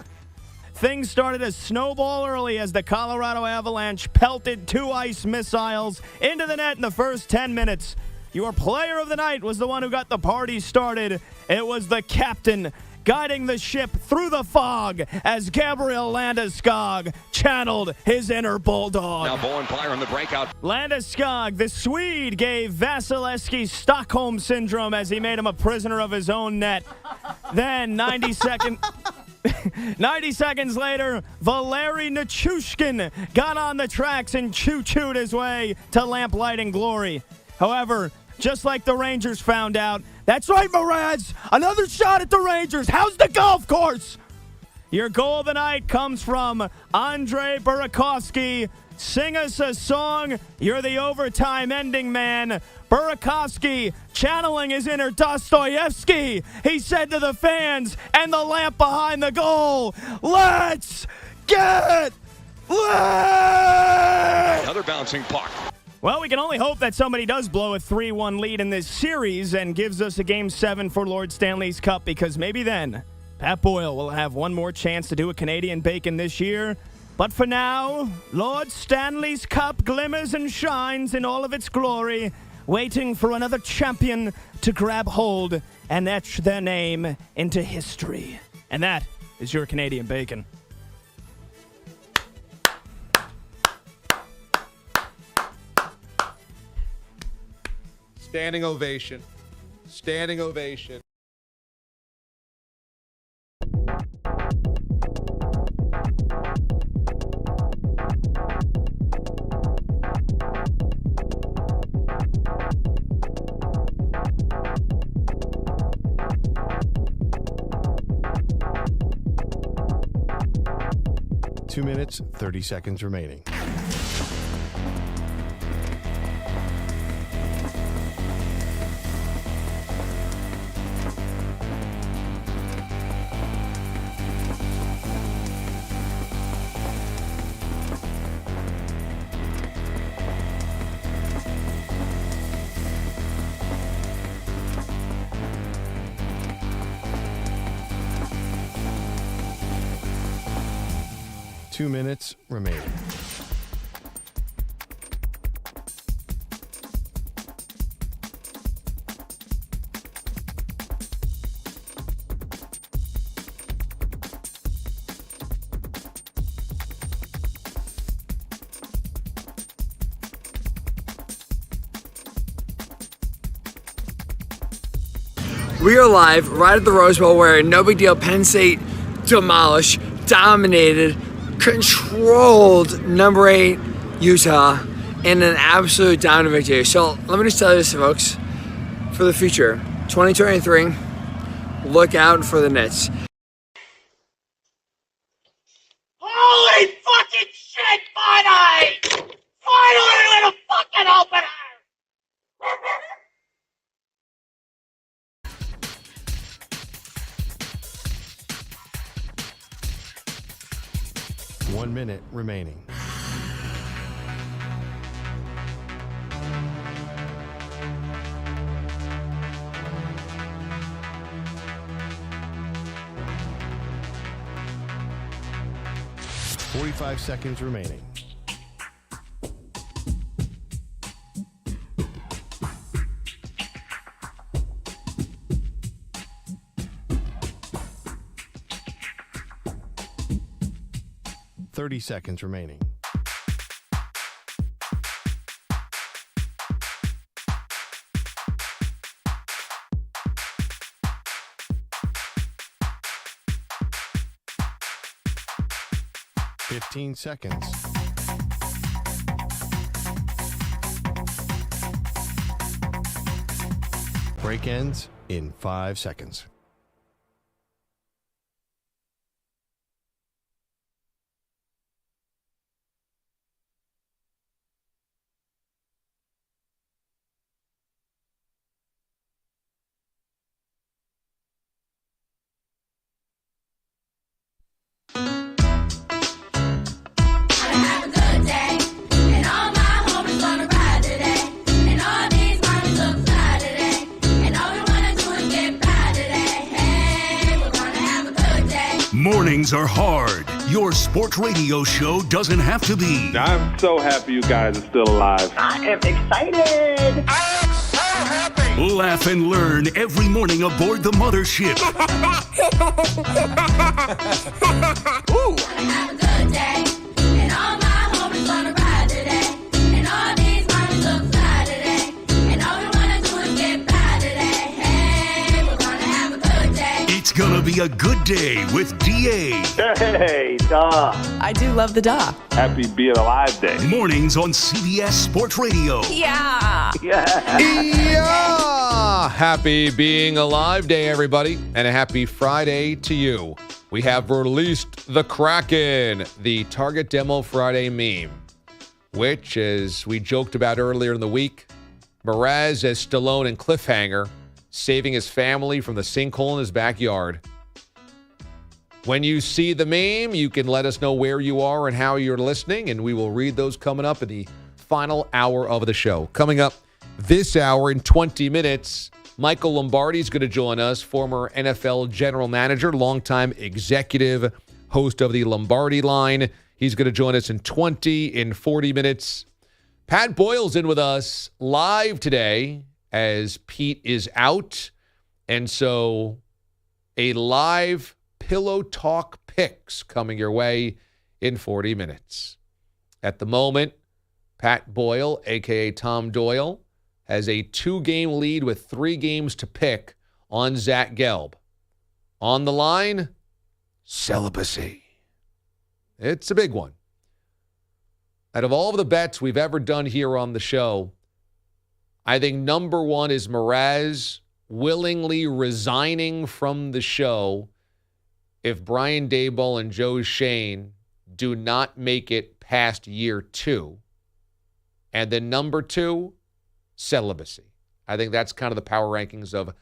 Things started to snowball early as the Colorado Avalanche pelted 2 ice missiles into the net in the first 10 minutes. Your player of the night was the one who got the party started. It was the captain, guiding the ship through the fog as Gabriel Landeskog channeled his inner bulldog. Now Bowenpire in the breakout. Landeskog, the Swede, gave Vasilevsky Stockholm Syndrome as he made him a prisoner of his own net. Then 90 seconds later, Valeri Nichushkin got on the tracks and choo-chooed his way to lamplighting glory. However, just like the Rangers found out, that's right, Mraz, another shot at the Rangers. How's the golf course? Your goal of the night comes from Andrei Burakovsky. Sing us a song. You're the overtime ending man. Burakovsky, channeling his inner Dostoevsky, he said to the fans and the lamp behind the goal, let's get lit! Another bouncing puck. Well, we can only hope that somebody does blow a 3-1 lead in this series and gives us a Game 7 for Lord Stanley's Cup, because maybe then Pat Boyle will have one more chance to do a Canadian Bacon this year. But for now, Lord Stanley's Cup glimmers and shines in all of its glory, waiting for another champion to grab hold and etch their name into history. And that is your Canadian Bacon. Standing ovation. Standing ovation. Two minutes, 30 seconds remaining. Two minutes remaining. We are live right at the Rose Bowl where no big deal, Penn State demolished, dominated, controlled number 8 Utah in an absolute dominant victory. So let me just tell you this, folks, for the future, 2023, look out for the Nets. Holy fucking shit, finally! Finally with a fucking opener! 1 minute remaining. $45 seconds remaining. $30 seconds remaining. $15 seconds. Break ends in 5 seconds. Mornings are hard. Your sports radio show doesn't have to be. I'm so happy you guys are still alive. I am excited! I am so happy! Laugh and learn every morning aboard the mothership. Ooh. Have a good day, and all my homies wanna ride today, and all these mommies look fly today, and all we wanna do is get by today. Hey, we're gonna have a good day. It's gonna be a good day with DA. Hey, duh. I do love the da. Happy Being Alive Day. Mornings on CBS Sports Radio. Yeah. Yeah! Happy Being Alive Day, everybody, and a happy Friday to you. We have released the Kraken, the Target Demo Friday meme, which, as we joked about earlier in the week, Mraz as Stallone in Cliffhanger, saving his family from the sinkhole in his backyard. When you see the meme, you can let us know where you are and how you're listening, and we will read those coming up in the final hour of the show. Coming up this hour in 20 minutes, Michael Lombardi is going to join us, former NFL general manager, longtime executive host of the Lombardi Line. He's going to join us in 40 minutes. Pat Boyle's in with us live today as Pete is out. And so a live Pillow Talk picks coming your way in 40 minutes. At the moment, Pat Boyle, a.k.a. Tom Doyle, has a 2-game lead with 3 games to pick on Zach Gelb. On the line, celibacy. It's a big one. Out of all of the bets we've ever done here on the show, I think number 1 is Mraz willingly resigning from the show if Brian Daboll and Joe Shane do not make it past year 2. And then number 2, celibacy. I think that's kind of the power rankings of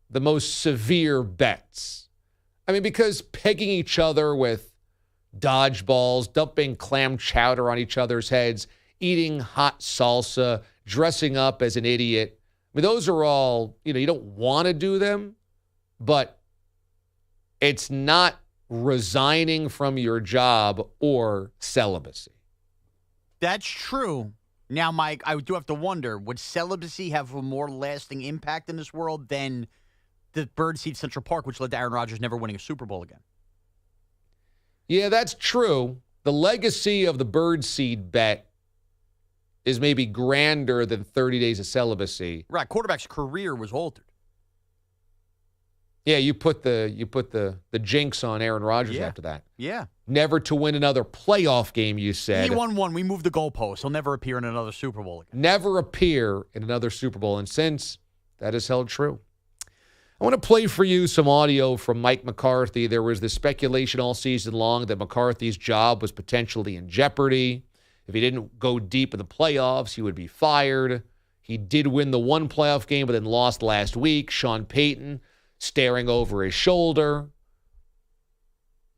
the most severe bets. I mean, because pegging each other with dodgeballs, dumping clam chowder on each other's heads, eating hot salsa, dressing up as an idiot. I mean, those are all, you don't want to do them, but it's not resigning from your job or celibacy. That's true. Now, Mike, I do have to wonder, would celibacy have a more lasting impact in this world than the Birdseed Central Park, which led to Aaron Rodgers never winning a Super Bowl again? Yeah, that's true. The legacy of the Birdseed bet is maybe grander than 30 days of celibacy. Right, quarterback's career was altered. Yeah, you put the jinx on Aaron Rodgers after that. Yeah. Never to win another playoff game, you said. He won one. We moved the goalpost. He'll never appear in another Super Bowl again. Never appear in another Super Bowl. And since, that has held true. I want to play for you some audio from Mike McCarthy. There was this speculation all season long that McCarthy's job was potentially in jeopardy. If he didn't go deep in the playoffs, he would be fired. He did win the one playoff game, but then lost last week. Sean Payton staring over his shoulder.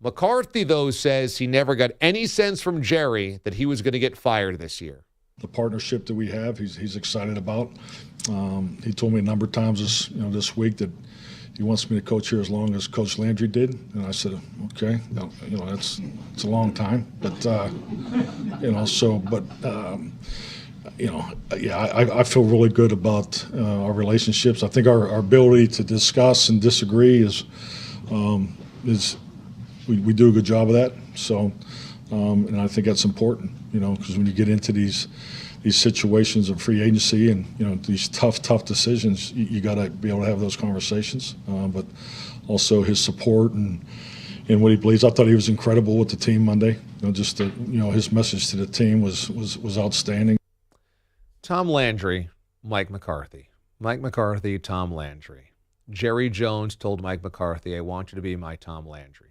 McCarthy, though, says he never got any sense from Jerry that he was going to get fired this year. The partnership that we have, he's excited about. He told me a number of times this week that he wants me to coach here as long as Coach Landry did, and I said, okay, it's a long time, but I feel really good about our relationships. I think our ability to discuss and disagree is we do a good job of that. So, and I think that's important, because when you get into these situations of free agency and these tough decisions, you got to be able to have those conversations. But also his support and what he believes. I thought he was incredible with the team Monday. His message to the team was outstanding. Tom Landry, Mike McCarthy. Mike McCarthy, Tom Landry. Jerry Jones told Mike McCarthy, I want you to be my Tom Landry.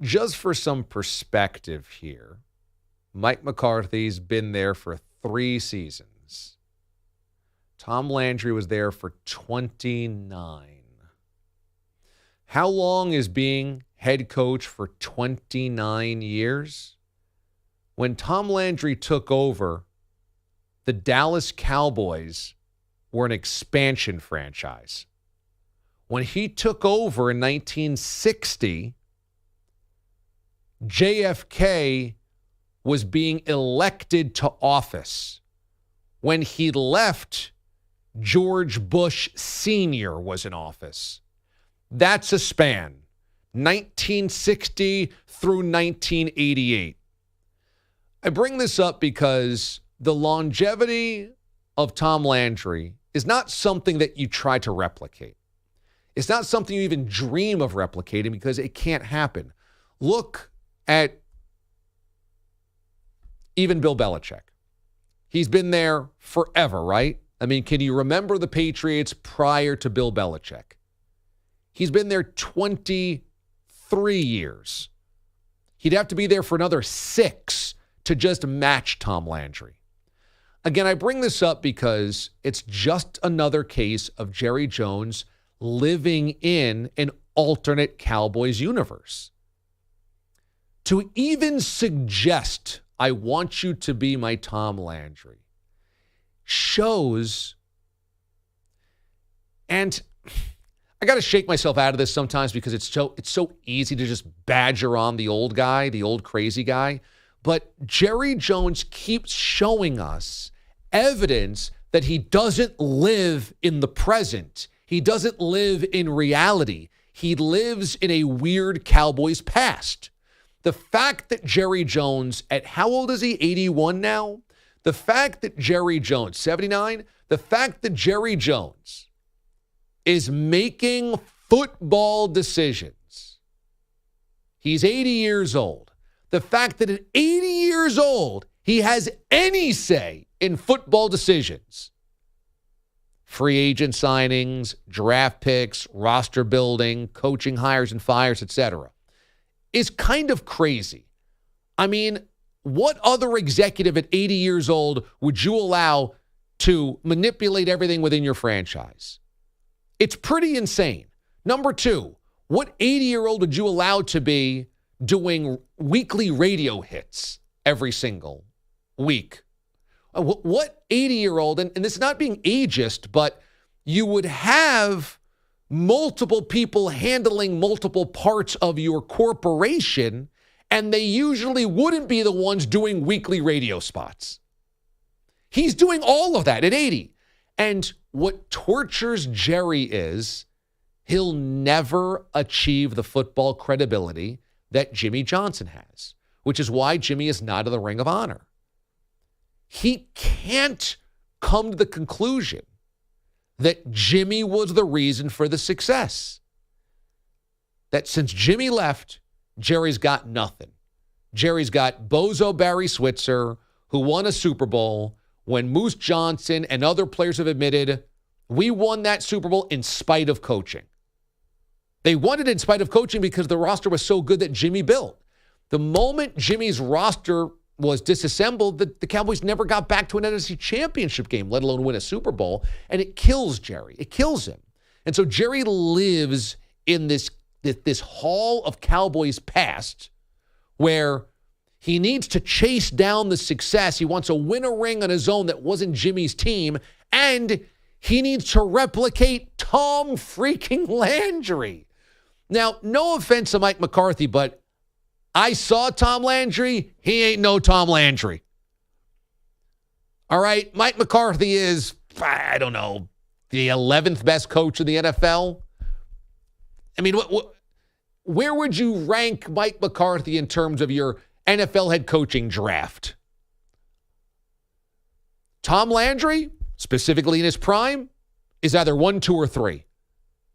Just for some perspective here, Mike McCarthy's been there for 3 seasons. Tom Landry was there for 29. How long is being head coach for 29 years? When Tom Landry took over, the Dallas Cowboys were an expansion franchise. When he took over in 1960, JFK was being elected to office. When he left, George Bush Sr. was in office. That's a span, 1960 through 1988. I bring this up because the longevity of Tom Landry is not something that you try to replicate. It's not something you even dream of replicating because it can't happen. Look at even Bill Belichick. He's been there forever, right? I mean, can you remember the Patriots prior to Bill Belichick? He's been there 23 years. He'd have to be there for another 6 to just match Tom Landry. Again, I bring this up because it's just another case of Jerry Jones living in an alternate Cowboys universe. To even suggest, I want you to be my Tom Landry, shows, and I got to shake myself out of this sometimes because it's so easy to just badger on the old guy, the old crazy guy. But Jerry Jones keeps showing us evidence that he doesn't live in the present. He doesn't live in reality. He lives in a weird Cowboys past. The fact that Jerry Jones, at how old is he? 81 now? The fact that Jerry Jones, 79, the fact that Jerry Jones is making football decisions. He's 80 years old. The fact that at 80 years old, he has any say in football decisions. Free agent signings, draft picks, roster building, coaching hires and fires, etc. is kind of crazy. I mean, what other executive at 80 years old would you allow to manipulate everything within your franchise? It's pretty insane. Number two, what 80-year-old would you allow to be doing weekly radio hits every single week? What 80-year-old, and this is not being ageist, but you would have multiple people handling multiple parts of your corporation, and they usually wouldn't be the ones doing weekly radio spots. He's doing all of that at 80. And what tortures Jerry is he'll never achieve the football credibility that Jimmy Johnson has, which is why Jimmy is not in the Ring of Honor. He can't come to the conclusion that Jimmy was the reason for the success. That since Jimmy left, Jerry's got nothing. Jerry's got Bozo Barry Switzer, who won a Super Bowl when Moose Johnson and other players have admitted, we won that Super Bowl in spite of coaching. They won it in spite of coaching because the roster was so good that Jimmy built. The moment Jimmy's roster was disassembled, the Cowboys never got back to an NFC championship game, let alone win a Super Bowl, and it kills Jerry. It kills him. And so Jerry lives in this hall of Cowboys past where he needs to chase down the success. He wants to win a ring on his own that wasn't Jimmy's team, and he needs to replicate Tom freaking Landry. Now, no offense to Mike McCarthy, but I saw Tom Landry. He ain't no Tom Landry. All right, Mike McCarthy is, I don't know, the 11th best coach in the NFL. I mean, where would you rank Mike McCarthy in terms of your NFL head coaching draft? Tom Landry, specifically in his prime, is either 1, 2, or 3.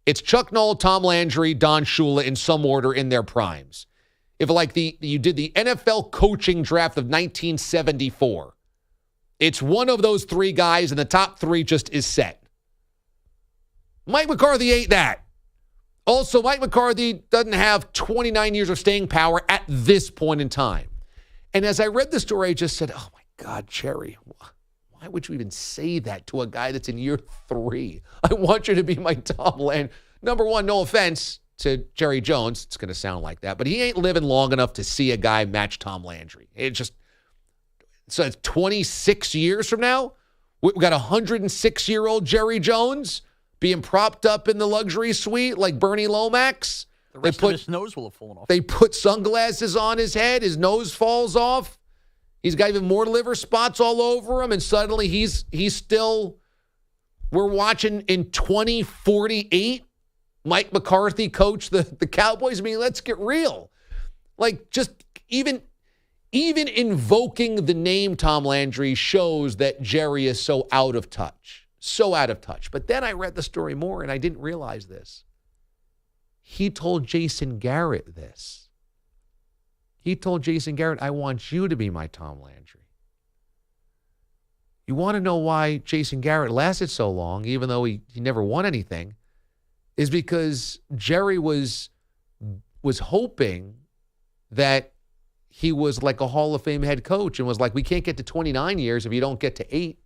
It's Chuck Noll, Tom Landry, Don Shula in some order in their primes. If you did the NFL coaching draft of 1974, it's one of those three guys, and the top three just is set. Mike McCarthy ain't that. Also, Mike McCarthy doesn't have 29 years of staying power at this point in time. And as I read the story, I just said, oh, my God, Jerry, why would you even say that to a guy that's in year 3? I want you to be my Tom Landry. Number one, no offense to Jerry Jones. It's going to sound like that. But he ain't living long enough to see a guy match Tom Landry. So it's 26 years from now. We've got a 106-year-old Jerry Jones being propped up in the luxury suite like Bernie Lomax. The rest of his nose will have fallen off. They put sunglasses on his head. His nose falls off. He's got even more liver spots all over him. And suddenly he's still, we're watching in 2048, Mike McCarthy coach the Cowboys. I mean, let's get real. Like, just even invoking the name Tom Landry shows that Jerry is so out of touch. So out of touch. But then I read the story more, and I didn't realize this. He told Jason Garrett this. He told Jason Garrett, I want you to be my Tom Landry. You want to know why Jason Garrett lasted so long, even though he never won anything, is because Jerry was hoping that he was like a Hall of Fame head coach and was like, we can't get to 29 years if you don't get to 8.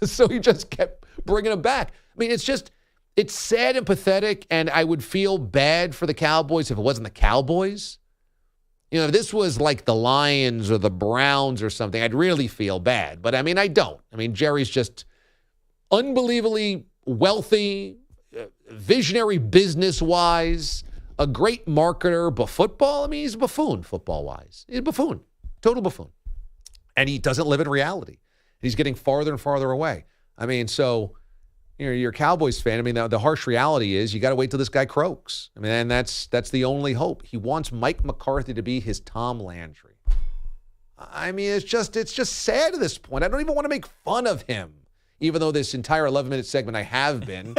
So he just kept bringing him back. I mean, it's sad and pathetic, and I would feel bad for the Cowboys if it wasn't the Cowboys. You know, if this was like the Lions or the Browns or something, I'd really feel bad. But, I mean, I don't. I mean, Jerry's just unbelievably wealthy, visionary business-wise, a great marketer, but football, I mean, he's a buffoon football-wise. He's a buffoon, total buffoon. And he doesn't live in reality. He's getting farther and farther away. I mean, so, you know, you're a Cowboys fan. I mean, the harsh reality is you got to wait till this guy croaks. I mean, and that's the only hope. He wants Mike McCarthy to be his Tom Landry. I mean, it's just sad at this point. I don't even want to make fun of him, even though this entire 11-minute segment I have been.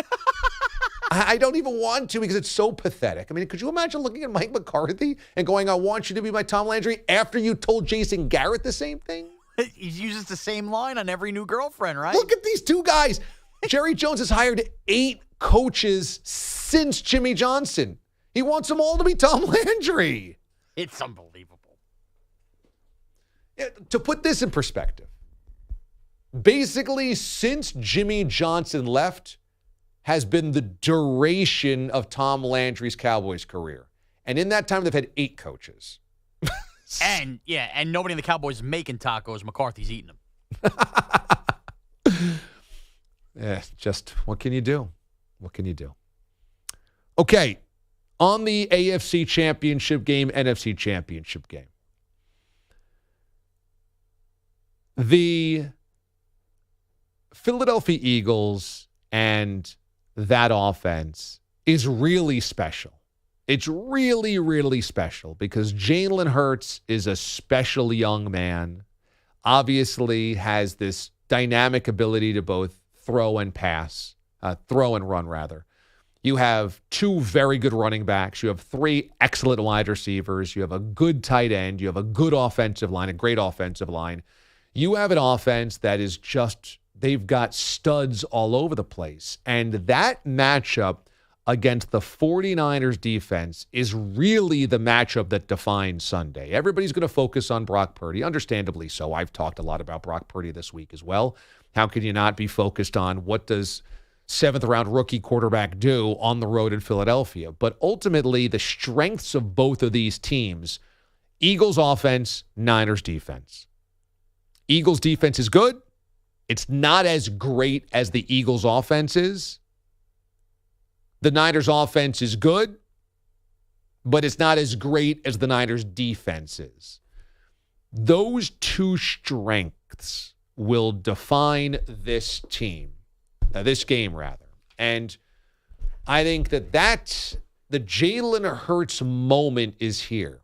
I don't even want to because it's so pathetic. I mean, could you imagine looking at Mike McCarthy and going, I want you to be my Tom Landry after you told Jason Garrett the same thing? He uses the same line on every new girlfriend, right? Look at these two guys. Jerry Jones has hired 8 coaches since Jimmy Johnson. He wants them all to be Tom Landry. It's unbelievable. To put this in perspective, basically since Jimmy Johnson left has been the duration of Tom Landry's Cowboys career. And in that time, they've had 8 coaches. And nobody in the Cowboys is making tacos. McCarthy's eating them. Yeah, just what can you do? What can you do? Okay, on the AFC Championship game, NFC Championship game. The Philadelphia Eagles and that offense is really special. It's really, really special because Jalen Hurts is a special young man, obviously has this dynamic ability to both throw and run, rather. You have 2 very good running backs. You have 3 excellent wide receivers. You have a good tight end. You have a good offensive line, a great offensive line. You have an offense that is just, they've got studs all over the place. And that matchup against the 49ers defense is really the matchup that defines Sunday. Everybody's going to focus on Brock Purdy, understandably so. I've talked a lot about Brock Purdy this week as well. How could you not be focused on what does 7th-round rookie quarterback do on the road in Philadelphia? But ultimately, the strengths of both of these teams, Eagles offense, Niners defense. Eagles defense is good. It's not as great as the Eagles offense is. The Niners offense is good, but it's not as great as the Niners defense is. Those 2 strengths will define this team, this game rather. And I think that the Jalen Hurts moment is here.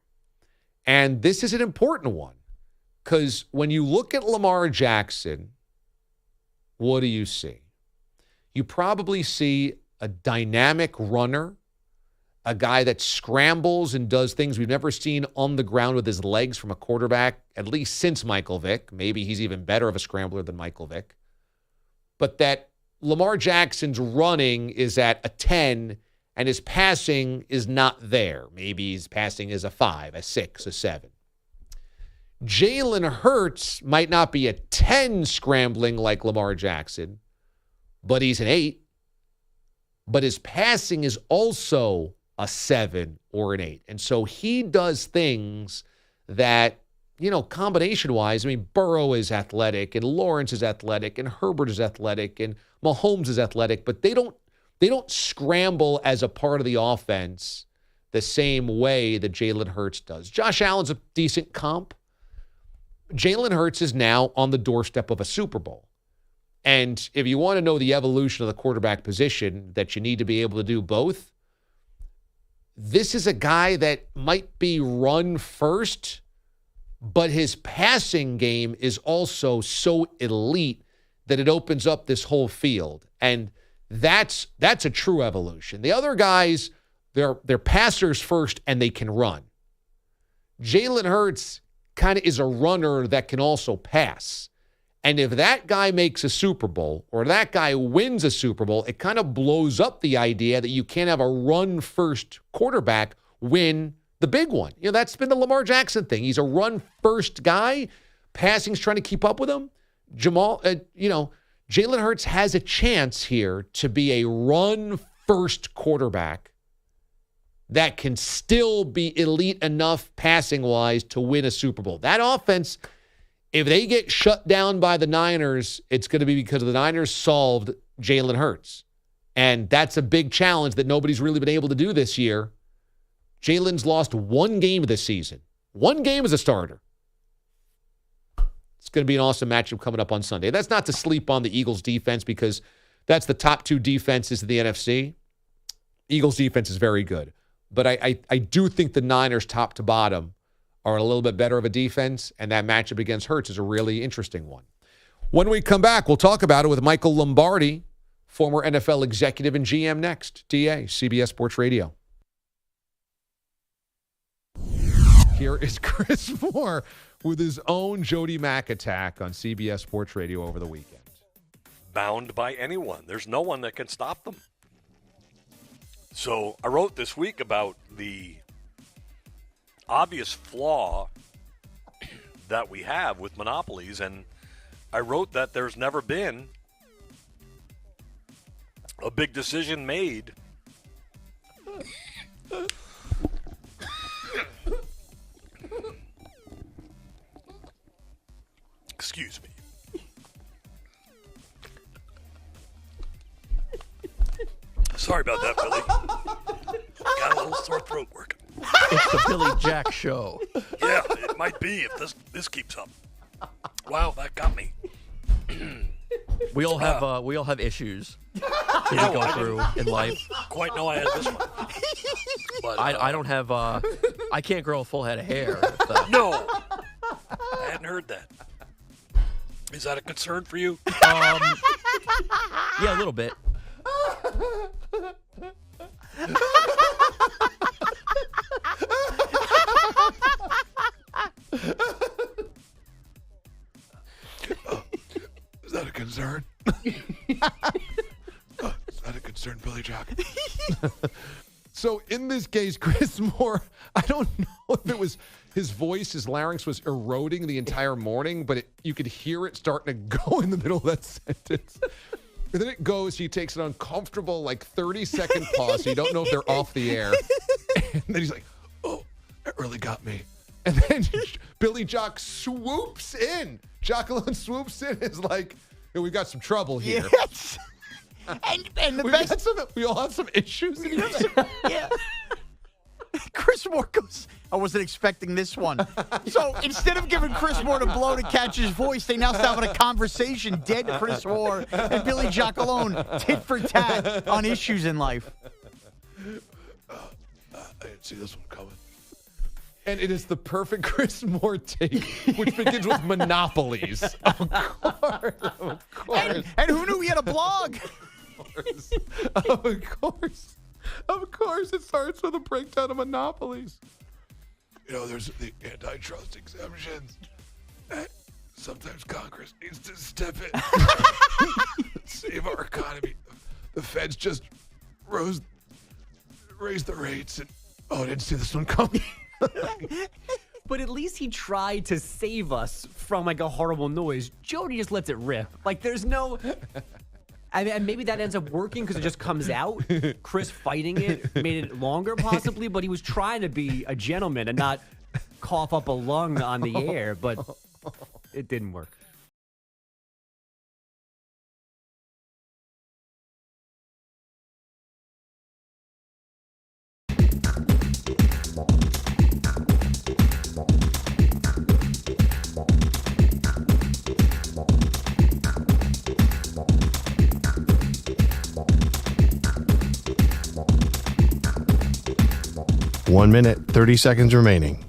And this is an important one because when you look at Lamar Jackson, what do you see? You probably see a dynamic runner, a guy that scrambles and does things we've never seen on the ground with his legs from a quarterback, at least since Michael Vick. Maybe he's even better of a scrambler than Michael Vick. But that Lamar Jackson's running is at a 10 and his passing is not there. Maybe his passing is a 5, a 6, a 7. Jalen Hurts might not be a 10 scrambling like Lamar Jackson, but he's an 8. But his passing is also a 7 or an 8. And so he does things that, combination-wise, I mean, Burrow is athletic, and Lawrence is athletic, and Herbert is athletic, and Mahomes is athletic, but they don't scramble as a part of the offense the same way that Jalen Hurts does. Josh Allen's a decent comp. Jalen Hurts is now on the doorstep of a Super Bowl. And if you want to know the evolution of the quarterback position, that you need to be able to do both, this is a guy that might be run first, but his passing game is also so elite that it opens up this whole field. And that's a true evolution. The other guys, they're passers first and they can run. Jalen Hurts kind of is a runner that can also pass. And if that guy makes a Super Bowl or that guy wins a Super Bowl, it kind of blows up the idea that you can't have a run-first quarterback win the big one. That's been the Lamar Jackson thing. He's a run-first guy. Passing's trying to keep up with him. Jalen Hurts has a chance here to be a run-first quarterback that can still be elite enough passing-wise to win a Super Bowl. That offense, if they get shut down by the Niners, it's going to be because the Niners solved Jalen Hurts. And that's a big challenge that nobody's really been able to do this year. Jalen's lost 1 game this season. 1 game as a starter. It's going to be an awesome matchup coming up on Sunday. That's not to sleep on the Eagles' defense because that's the top 2 defenses in the NFC. Eagles' defense is very good. But I do think the Niners, top to bottom, are a little bit better of a defense, and that matchup against Hurts is a really interesting one. When we come back, we'll talk about it with Michael Lombardi, former NFL executive and GM next. DA, CBS Sports Radio. Here is Chris Moore with his own Jody Mack attack on CBS Sports Radio over the weekend. Bound by anyone. There's no one that can stop them. So I wrote this week about the obvious flaw that we have with monopolies, and I wrote that there's never been a big decision made excuse me. Sorry about that, Billy. Got a little sore throat working. It's the Billy Jack Show. Yeah, it might be if this keeps up. Wow, that got me. We all have issues that we go through in life. Quite know I had this one. But, I don't have. I can't grow a full head of hair. No, I hadn't heard that. Is that a concern for you? Yeah, a little bit. Is that a concern? Is that a concern, Billy Jack? So in this case, Chris Moore, I don't know if it was his voice, his larynx was eroding the entire morning, but you could hear it starting to go in the middle of that sentence. And then it goes, he takes an uncomfortable, 30-second pause, so you don't know if they're off the air. And then he's like, oh, that really got me. And then Billy Jock swoops in. Jacqueline swoops in, is like, hey, we've got some trouble here. Yes. And the best. We all have some issues in here. Yeah. Chris Moore goes, I wasn't expecting this one. So instead of giving Chris Moore the blow to catch his voice, they now start having a conversation, dead Chris Moore and Billy Jock alone, tit for tat on issues in life. I didn't see this one coming. And it is the perfect Chris Moore take, which begins with monopolies. Of course. And who knew he had a blog? Of course, it starts with a breakdown of monopolies. You know, there's the antitrust exemptions. Sometimes Congress needs to step in, save our economy. The Feds just raised the rates, and I didn't see this one coming. But at least he tried to save us from a horrible noise. Jody just lets it rip. There's no. And maybe that ends up working because it just comes out. Chris fighting it made it longer, possibly, but he was trying to be a gentleman and not cough up a lung on the air, but it didn't work. One minute, 30 seconds remaining.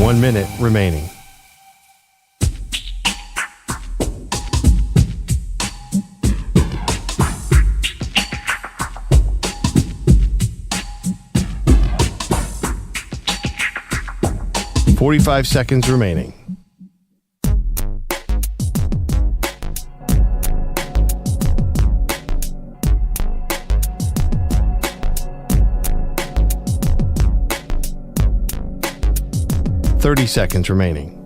One minute remaining. .45 seconds remaining. .30 seconds remaining.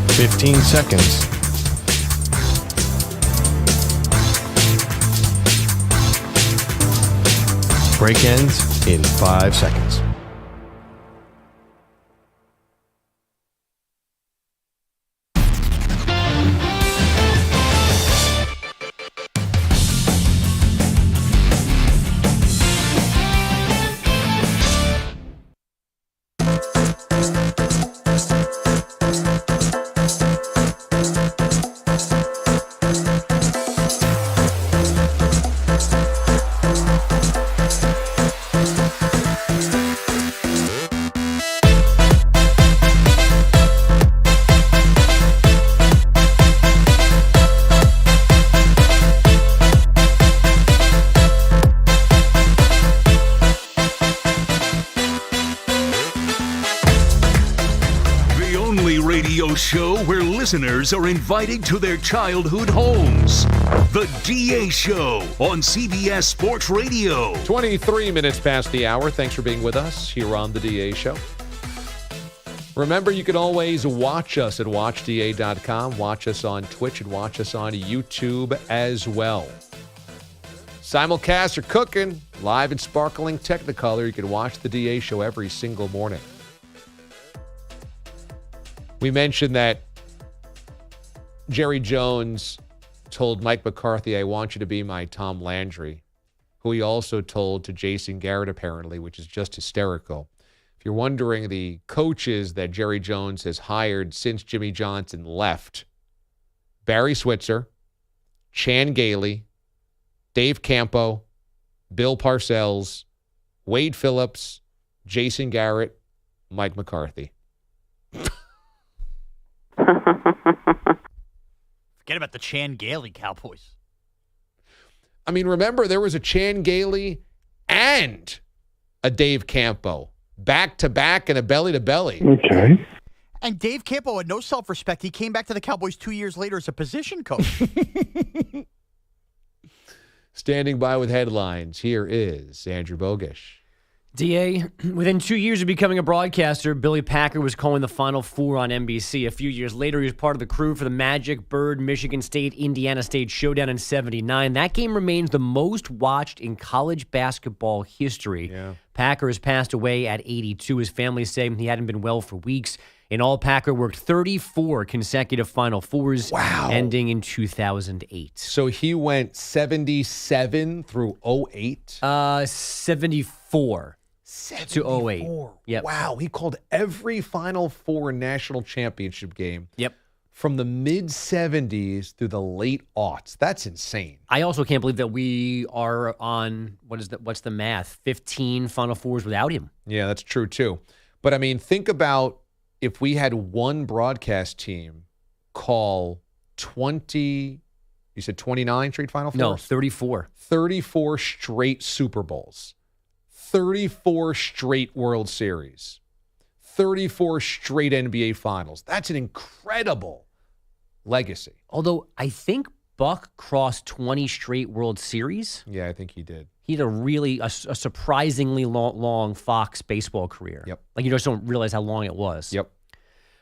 .15 seconds. Break ends in 5 seconds. Show where listeners are invited to their childhood homes. The DA Show on CBS Sports Radio. 23 minutes past the hour. Thanks for being with us here on the DA Show. Remember, you can always watch us at watchda.com, watch us on Twitch, and watch us on YouTube as well. Simulcasts are cooking, live and sparkling Technicolor. You can watch the DA Show every single morning. We mentioned that Jerry Jones told Mike McCarthy, I want you to be my Tom Landry, who he also told to Jason Garrett, apparently, which is just hysterical. If you're wondering, the coaches that Jerry Jones has hired since Jimmy Johnson left, Barry Switzer, Chan Gailey, Dave Campo, Bill Parcells, Wade Phillips, Jason Garrett, Mike McCarthy. Forget about the Chan Gailey Cowboys. I mean, remember, there was a Chan Gailey and a Dave Campo, back-to-back and a belly-to-belly. Okay. And Dave Campo had no self-respect. He came back to the Cowboys 2 years later as a position coach. Standing by with headlines, here is Andrew Bogish. DA, within 2 years of becoming a broadcaster, Billy Packer was calling the Final Four on NBC. A few years later, he was part of the crew for the Magic, Bird, Michigan State, Indiana State showdown in '79. That game remains the most watched in college basketball history. Yeah. Packer has passed away at 82. His family say he hadn't been well for weeks. In all, Packer worked 34 consecutive Final Fours, ending in 2008. So he went 77 through 08? 74. To 08. Yep. Wow, he called every Final Four national championship game. Yep. From the mid-70s through the late aughts. That's insane. I also can't believe that we are on, what's the math, 15 Final Fours without him. Yeah, that's true too. But I mean, think about if we had one broadcast team call 20, you said 29 straight Final Fours? No, 34. 34 straight Super Bowls. 34 straight World Series, 34 straight NBA Finals. That's an incredible legacy. Although I think Buck crossed 20 straight World Series. Yeah, I think he did. He had a surprisingly long Fox baseball career. Yep. Like, you just don't realize how long it was. Yep.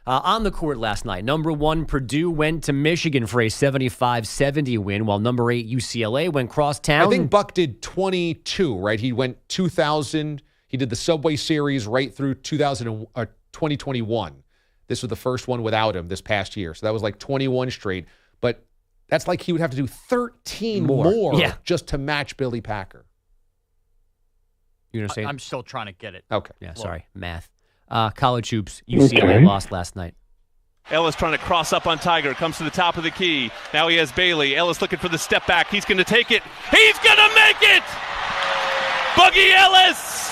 On the court last night, number 1 Purdue went to Michigan for a 75-70 win, while number 8 UCLA went crosstown. I think Buck did 22, right? He went 2000. He did the Subway Series right through 2021. This was the first one without him this past year. So that was like 21 straight. But that's like he would have to do 13 more just to match Billy Packer. You understand? I'm still trying to get it. Okay. Yeah, sorry. Math. College hoops. UCLA lost last night. Ellis trying to cross up on Tiger. Comes to the top of the key. Now he has Bailey. Ellis looking for the step back. He's going to take it. He's going to make it! Boogie Ellis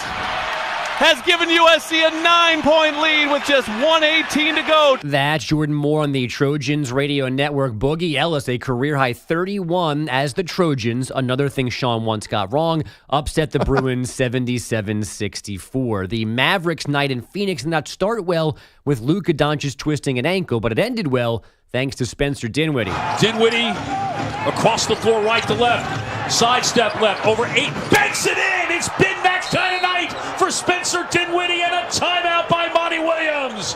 has given USC a 9-point lead with just 1:18 to go. That's Jordan Moore on the Trojans Radio Network. Boogie Ellis, a career-high 31 as the Trojans. Another thing Sean once got wrong, upset the Bruins 77-64. The Mavericks night in Phoenix did not start well with Luka Doncic twisting an ankle, but it ended well thanks to Spencer Dinwiddie. Dinwiddie across the floor, right to left. Sidestep left, over 8, banks it in. It's been that kind of night for Spencer Dinwiddie, and a timeout by Monty Williams.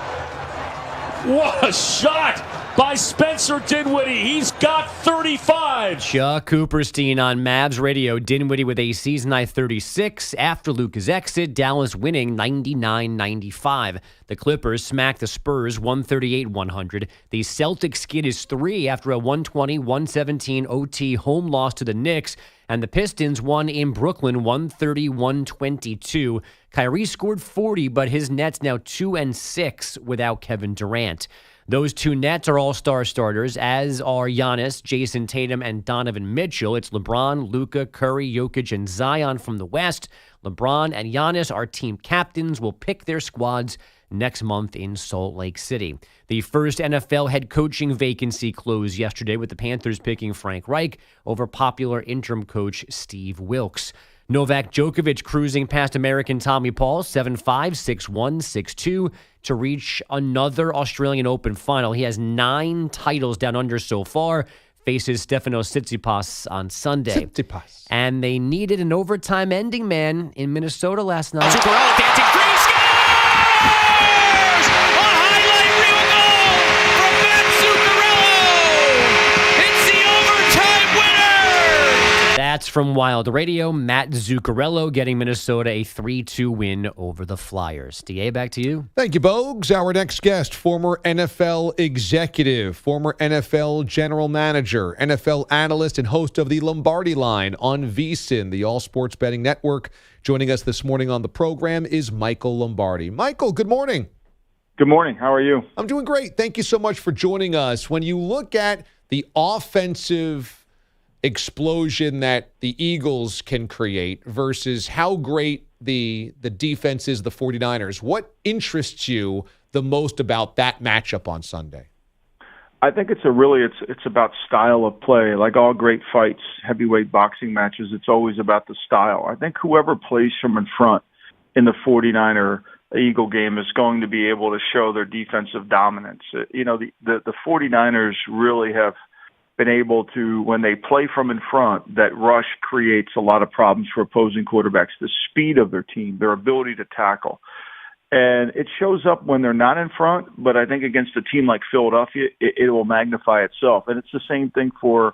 What a shot by Spencer Dinwiddie. He's got 35. Chuck Cooperstein on Mavs Radio. Dinwiddie with a season-high 36. After Luka's exit, Dallas winning 99-95. The Clippers smacked the Spurs 138-100. The Celtics skid his 3 after a 120-117 OT home loss to the Knicks. And the Pistons won in Brooklyn 130-122. Kyrie scored 40, but his Nets now 2-6 without Kevin Durant. Those two Nets are all-star starters, as are Giannis, Jason Tatum, and Donovan Mitchell. It's LeBron, Luka, Curry, Jokic, and Zion from the West. LeBron and Giannis are team captains. Will pick their squads next month in Salt Lake City. The first NFL head coaching vacancy closed yesterday with the Panthers picking Frank Reich over popular interim coach Steve Wilkes. Novak Djokovic cruising past American Tommy Paul 7-5, 6-1, 6-2 to reach another Australian Open final. He has 9 titles down under so far. Faces Stefanos Tsitsipas on Sunday. Tsitsipas. And they needed an overtime ending, man, in Minnesota last night. Zuccarello dancing free, scores! A highlight reel goal from Matt Zuccarello! It's the overtime winner! That's from Wild Radio. Matt Zuccarello getting Minnesota a 3-2 win over the Flyers. DA, back to you. Thank you, Bogues. Our next guest, former NFL executive, former NFL general manager, NFL analyst, and host of the Lombardi Line on VSiN, the All Sports Betting Network. Joining us this morning on the program is Michael Lombardi. Michael, good morning. Good morning. How are you? I'm doing great. Thank you so much for joining us. When you look at the offensive explosion that the Eagles can create versus how great the defense is, the 49ers, what interests you the most about that matchup on Sunday? I think it's about style of play. Like all great fights, heavyweight boxing matches, it's always about the style. I think whoever plays from in front in the 49er Eagle game is going to be able to show their defensive dominance. You know, the 49ers really have been able to, when they play from in front, that rush creates a lot of problems for opposing quarterbacks. The speed of their team, their ability to tackle. And it shows up when they're not in front, but I think against a team like Philadelphia, it will magnify itself. And it's the same thing for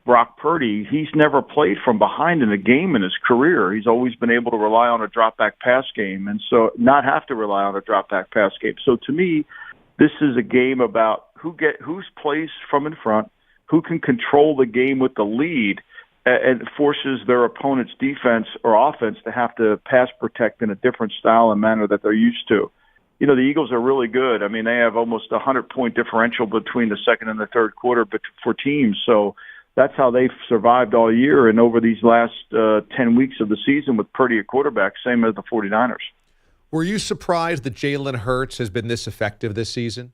Brock Purdy. He's never played from behind in a game in his career. He's always been able to rely on a drop-back pass game, and so not have to rely on a drop-back pass game. So to me, this is a game about who plays from in front, who can control the game with the lead, and forces their opponent's defense or offense to have to pass protect in a different style and manner that they're used to. You know, the Eagles are really good. I mean, they have almost a 100-point differential between the second and the third quarter for teams. So that's how they've survived all year and over these last 10 weeks of the season with Purdy at quarterback, same as the 49ers. Were you surprised that Jalen Hurts has been this effective this season?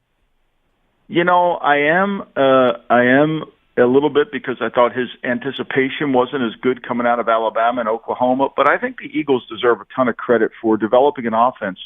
You know, I am a little bit because I thought his anticipation wasn't as good coming out of Alabama and Oklahoma, but I think the Eagles deserve a ton of credit for developing an offense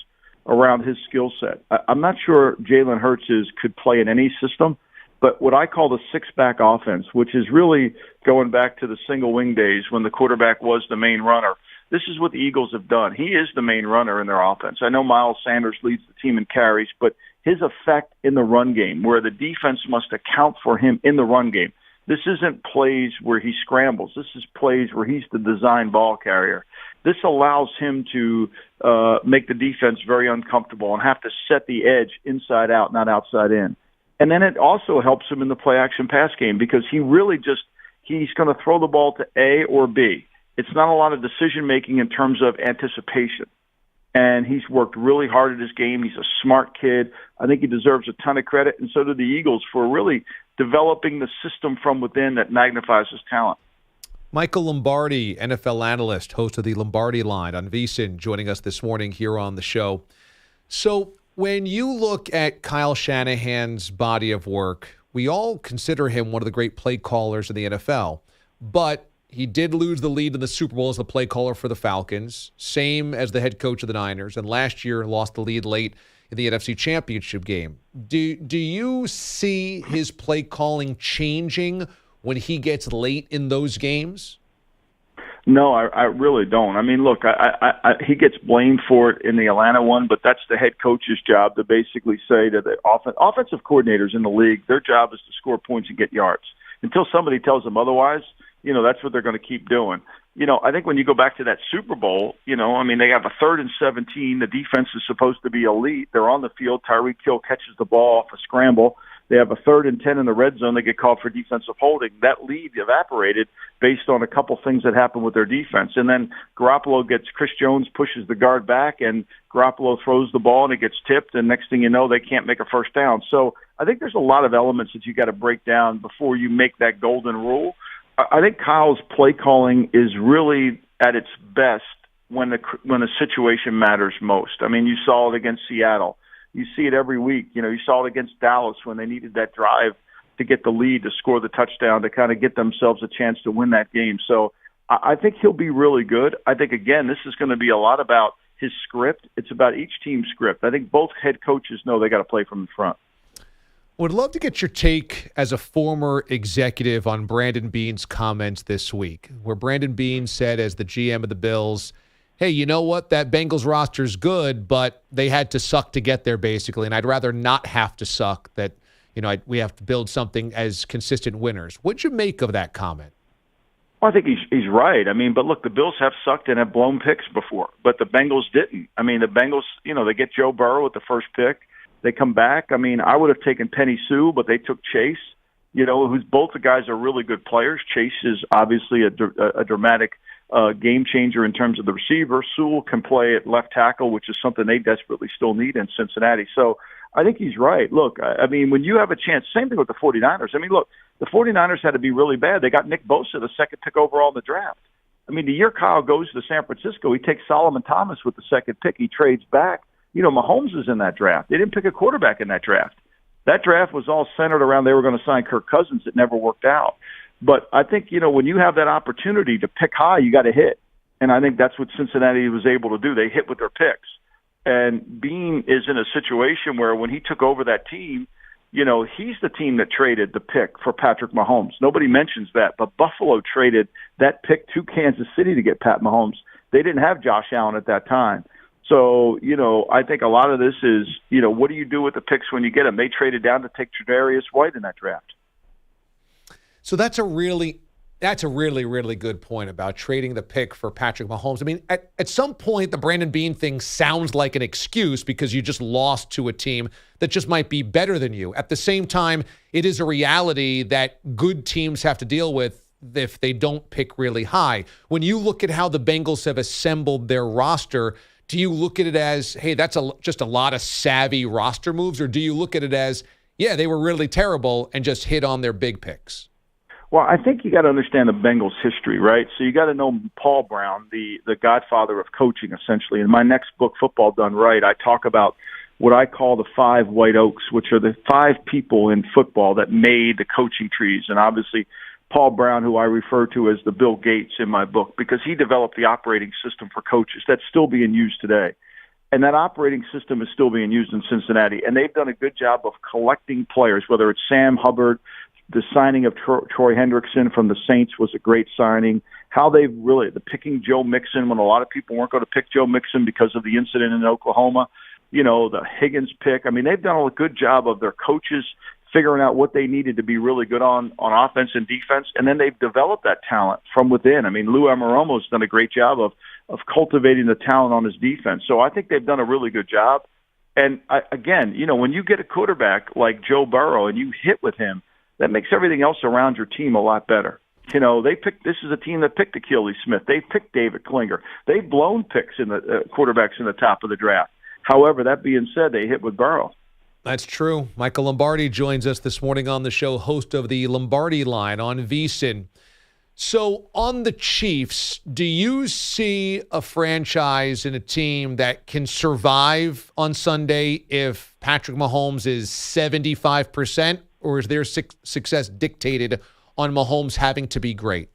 around his skill set. I'm not sure Jalen Hurts could play in any system, but what I call the six-back offense, which is really going back to the single wing days when the quarterback was the main runner. This is what the Eagles have done. He is the main runner in their offense. I know Miles Sanders leads the team in carries, but his effect in the run game, where the defense must account for him in the run game. This isn't plays where he scrambles. This is plays where he's the design ball carrier. This allows him to make the defense very uncomfortable and have to set the edge inside out, not outside in. And then it also helps him in the play-action pass game because he's going to throw the ball to A or B. It's not a lot of decision-making in terms of anticipation. And he's worked really hard at his game. He's a smart kid. I think he deserves a ton of credit, and so do the Eagles for really developing the system from within that magnifies his talent. Michael Lombardi, NFL analyst, host of the Lombardi Line on VSiN, joining us this morning here on the show. So when you look at Kyle Shanahan's body of work, we all consider him one of the great play callers in the NFL, but he did lose the lead in the Super Bowl as the play caller for the Falcons, same as the head coach of the Niners, and last year lost the lead late in the NFC Championship game. Do you see his play calling changing when he gets late in those games? No, I really don't. I mean, look, he gets blamed for it in the Atlanta one, but that's the head coach's job to basically say to the offensive coordinators in the league, their job is to score points and get yards. Until somebody tells them otherwise, that's what they're going to keep doing. I think when you go back to that Super Bowl, I mean, they have a 3rd and 17. The defense is supposed to be elite. They're on the field. Tyreek Hill catches the ball off a scramble. They have a 3rd and 10 in the red zone. They get called for defensive holding. That lead evaporated based on a couple things that happened with their defense. And then Chris Jones pushes the guard back, and Garoppolo throws the ball, and it gets tipped, and next thing you know, they can't make a first down. So I think there's a lot of elements that you got to break down before you make that golden rule. I think Kyle's play calling is really at its best when the situation matters most. I mean, you saw it against Seattle. You see it every week. You saw it against Dallas when they needed that drive to get the lead, to score the touchdown, to kind of get themselves a chance to win that game. So I think he'll be really good. I think, again, this is going to be a lot about his script. It's about each team's script. I think both head coaches know they got to play from the front. Would love to get your take as a former executive on Brandon Beane's comments this week, where Brandon Beane said, as the GM of the Bills, hey, you know what? That Bengals roster's good, but they had to suck to get there, basically, and I'd rather not have to suck, that we have to build something as consistent winners. What'd you make of that comment? Well, I think he's right. I mean, but look, the Bills have sucked and have blown picks before, but the Bengals didn't. I mean, the Bengals, they get Joe Burrow with the first pick. They come back. I mean, I would have taken Penny Sue, but they took Chase, who's both the guys are really good players. Chase is obviously a dramatic game changer in terms of the receiver. Sewell can play at left tackle, which is something they desperately still need in Cincinnati. So I think he's right. Look, I mean, when you have a chance, same thing with the 49ers. I mean, look, the 49ers had to be really bad. They got Nick Bosa, the 2nd pick overall in the draft. I mean, the year Kyle goes to San Francisco, he takes Solomon Thomas with the 2nd pick. He trades back. Mahomes was in that draft. They didn't pick a quarterback in that draft. That draft was all centered around they were going to sign Kirk Cousins. It never worked out. But I think, when you have that opportunity to pick high, you got to hit. And I think that's what Cincinnati was able to do. They hit with their picks. And Beane is in a situation where when he took over that team, he's the team that traded the pick for Patrick Mahomes. Nobody mentions that, but Buffalo traded that pick to Kansas City to get Pat Mahomes. They didn't have Josh Allen at that time. So, I think a lot of this is, what do you do with the picks when you get them? They traded down to take Tre'Davious White in that draft. So that's a really, really good point about trading the pick for Patrick Mahomes. I mean, at some point, the Brandon Beane thing sounds like an excuse because you just lost to a team that just might be better than you. At the same time, it is a reality that good teams have to deal with if they don't pick really high. When you look at how the Bengals have assembled their roster, do you look at it as, hey, that's just a lot of savvy roster moves, or do you look at it as, yeah, they were really terrible and just hit on their big picks? Well, I think you got to understand the Bengals' history, right? So you got to know Paul Brown, the godfather of coaching, essentially. In my next book, Football Done Right, I talk about what I call the 5 white oaks, which are the 5 people in football that made the coaching trees. And obviously, Paul Brown, who I refer to as the Bill Gates in my book, because he developed the operating system for coaches that's still being used today. And that operating system is still being used in Cincinnati. And they've done a good job of collecting players, whether it's Sam Hubbard, the signing of Troy Hendrickson from the Saints was a great signing. How they've really, the picking Joe Mixon when a lot of people weren't going to pick Joe Mixon because of the incident in Oklahoma, the Higgins pick. I mean, they've done a good job of their coaches figuring out what they needed to be really good on offense and defense, and then they've developed that talent from within. I mean, Lou Anarumo's done a great job of cultivating the talent on his defense. So I think they've done a really good job. And again, when you get a quarterback like Joe Burrow and you hit with him, that makes everything else around your team a lot better. This is a team that picked Achilles Smith. They picked David Klinger. They've blown picks in the quarterbacks in the top of the draft. However, that being said, they hit with Burrow. That's true. Michael Lombardi joins us this morning on the show, host of the Lombardi Line on VSiN. So on the Chiefs, do you see a franchise and a team that can survive on Sunday if Patrick Mahomes is 75%, or is their success dictated on Mahomes having to be great?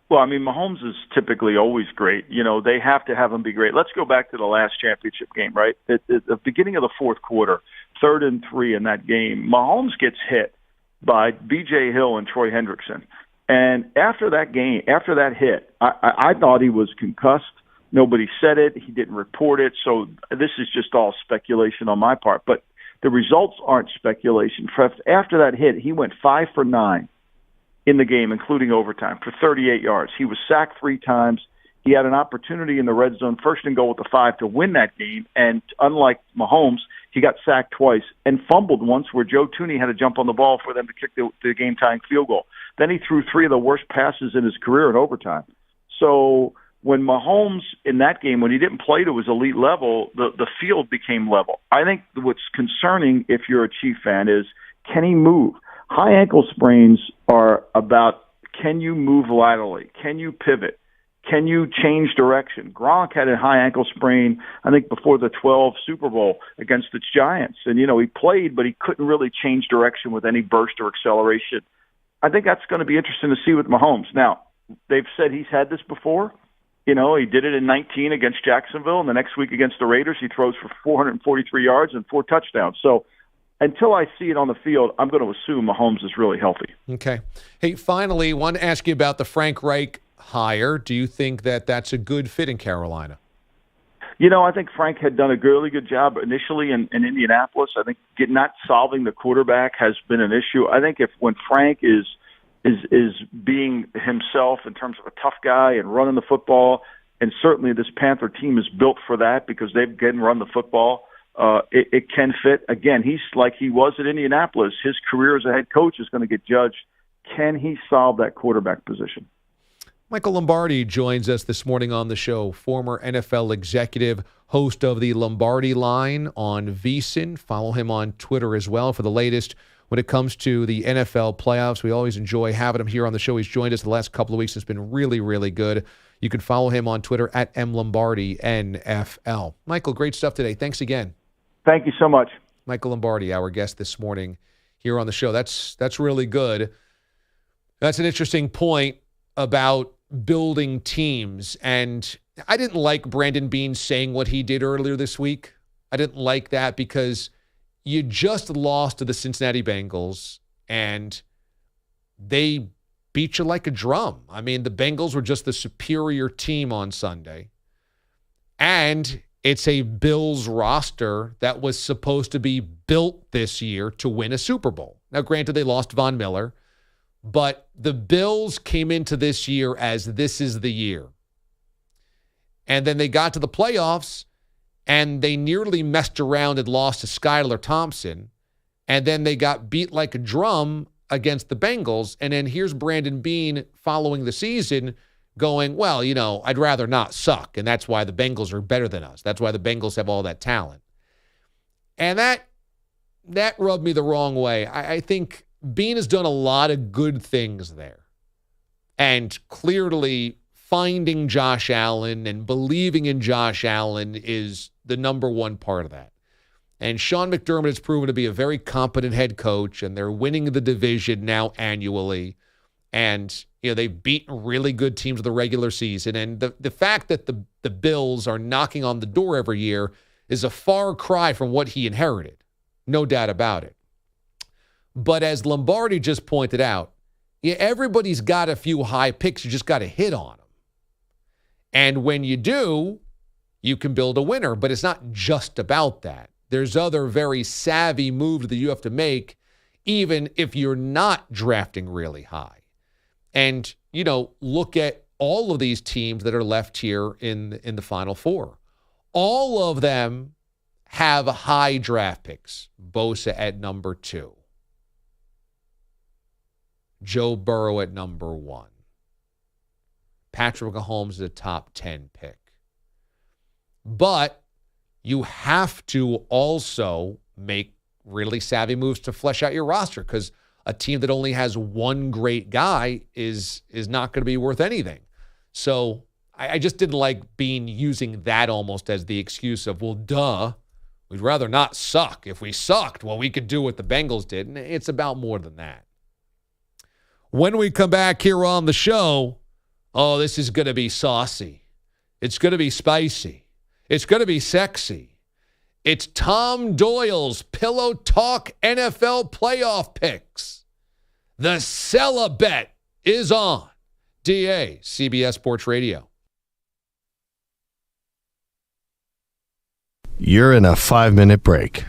Well, I mean, Mahomes is typically always great. They have to have him be great. Let's go back to the last championship game, right? At the beginning of the fourth quarter, 3rd and 3 in that game, Mahomes gets hit by B.J. Hill and Troy Hendrickson. And after that game, after that hit, I thought he was concussed. Nobody said it. He didn't report it. So this is just all speculation on my part. But the results aren't speculation. After that hit, he went 5 for 9 in the game, including overtime, for 38 yards. He was sacked 3 times. He had an opportunity in the red zone, first and goal with the 5, to win that game. And unlike Mahomes, he got sacked twice and fumbled once where Joe Tooney had to jump on the ball for them to kick the game-tying field goal. Then he threw 3 of the worst passes in his career in overtime. So when Mahomes, in that game, when he didn't play to his elite level, the field became level. I think what's concerning, if you're a Chief fan, is can he move? High ankle sprains are about, can you move laterally? Can you pivot? Can you change direction? Gronk had a high ankle sprain, I think, before the 12 Super Bowl against the Giants. And, he played, but he couldn't really change direction with any burst or acceleration. I think that's going to be interesting to see with Mahomes. Now, they've said he's had this before. He did it in 19 against Jacksonville, and the next week against the Raiders, he throws for 443 yards and 4 touchdowns. So until I see it on the field, I'm going to assume Mahomes is really healthy. Okay. Hey, finally, want to ask you about the Frank Reich hire. Do you think that that's a good fit in Carolina? I think Frank had done a really good job initially in Indianapolis. I think not solving the quarterback has been an issue. I think when Frank is being himself in terms of a tough guy and running the football, and certainly this Panther team is built for that because they can run the football, it can fit. Again, he's like he was at Indianapolis. His career as a head coach is going to get judged. Can he solve that quarterback position? Michael Lombardi joins us this morning on the show, former NFL executive, host of the Lombardi Line on VSiN. Follow him on Twitter as well for the latest when it comes to the NFL playoffs. We always enjoy having him here on the show. He's joined us the last couple of weeks. It's been really, really good. You can follow him on Twitter at @MLombardiNFL. Michael, great stuff today. Thanks again. Thank you so much. Michael Lombardi, our guest this morning here on the show. That's really good. That's an interesting point about building teams. And I didn't like Brandon Beane saying what he did earlier this week. I didn't like that because you just lost to the Cincinnati Bengals and they beat you like a drum. I mean, the Bengals were just the superior team on Sunday. And it's a Bills roster that was supposed to be built this year to win a Super Bowl. Now, granted, they lost Von Miller, but the Bills came into this year as this is the year. And then they got to the playoffs, and they nearly messed around and lost to Skylar Thompson. And then they got beat like a drum against the Bengals. And then here's Brandon Beane following the season going, well, I'd rather not suck. And that's why the Bengals are better than us. That's why the Bengals have all that talent. And that rubbed me the wrong way. I think Beane has done a lot of good things there. And clearly finding Josh Allen and believing in Josh Allen is the number one part of that. And Sean McDermott has proven to be a very competent head coach, and they're winning the division now annually. And, they've beaten really good teams of the regular season. And the fact that the Bills are knocking on the door every year is a far cry from what he inherited. No doubt about it. But as Lombardi just pointed out, everybody's got a few high picks. You just got to hit on them. And when you do, you can build a winner. But it's not just about that. There's other very savvy moves that you have to make, even if you're not drafting really high. And, look at all of these teams that are left here in the Final Four. All of them have high draft picks. Bosa at number 2. Joe Burrow at number 1. Patrick Mahomes is a top 10 pick. But you have to also make really savvy moves to flesh out your roster because a team that only has one great guy is not going to be worth anything. So I just didn't like Beane using that almost as the excuse of, well, duh, we'd rather not suck. If we sucked, well, we could do what the Bengals did. And it's about more than that. When we come back here on the show, this is going to be saucy. It's going to be spicy. It's going to be sexy. It's Tom Doyle's Pillow Talk NFL playoff picks. The Sell-A-Bet is on. DA, CBS Sports Radio. You're in a 5-minute break.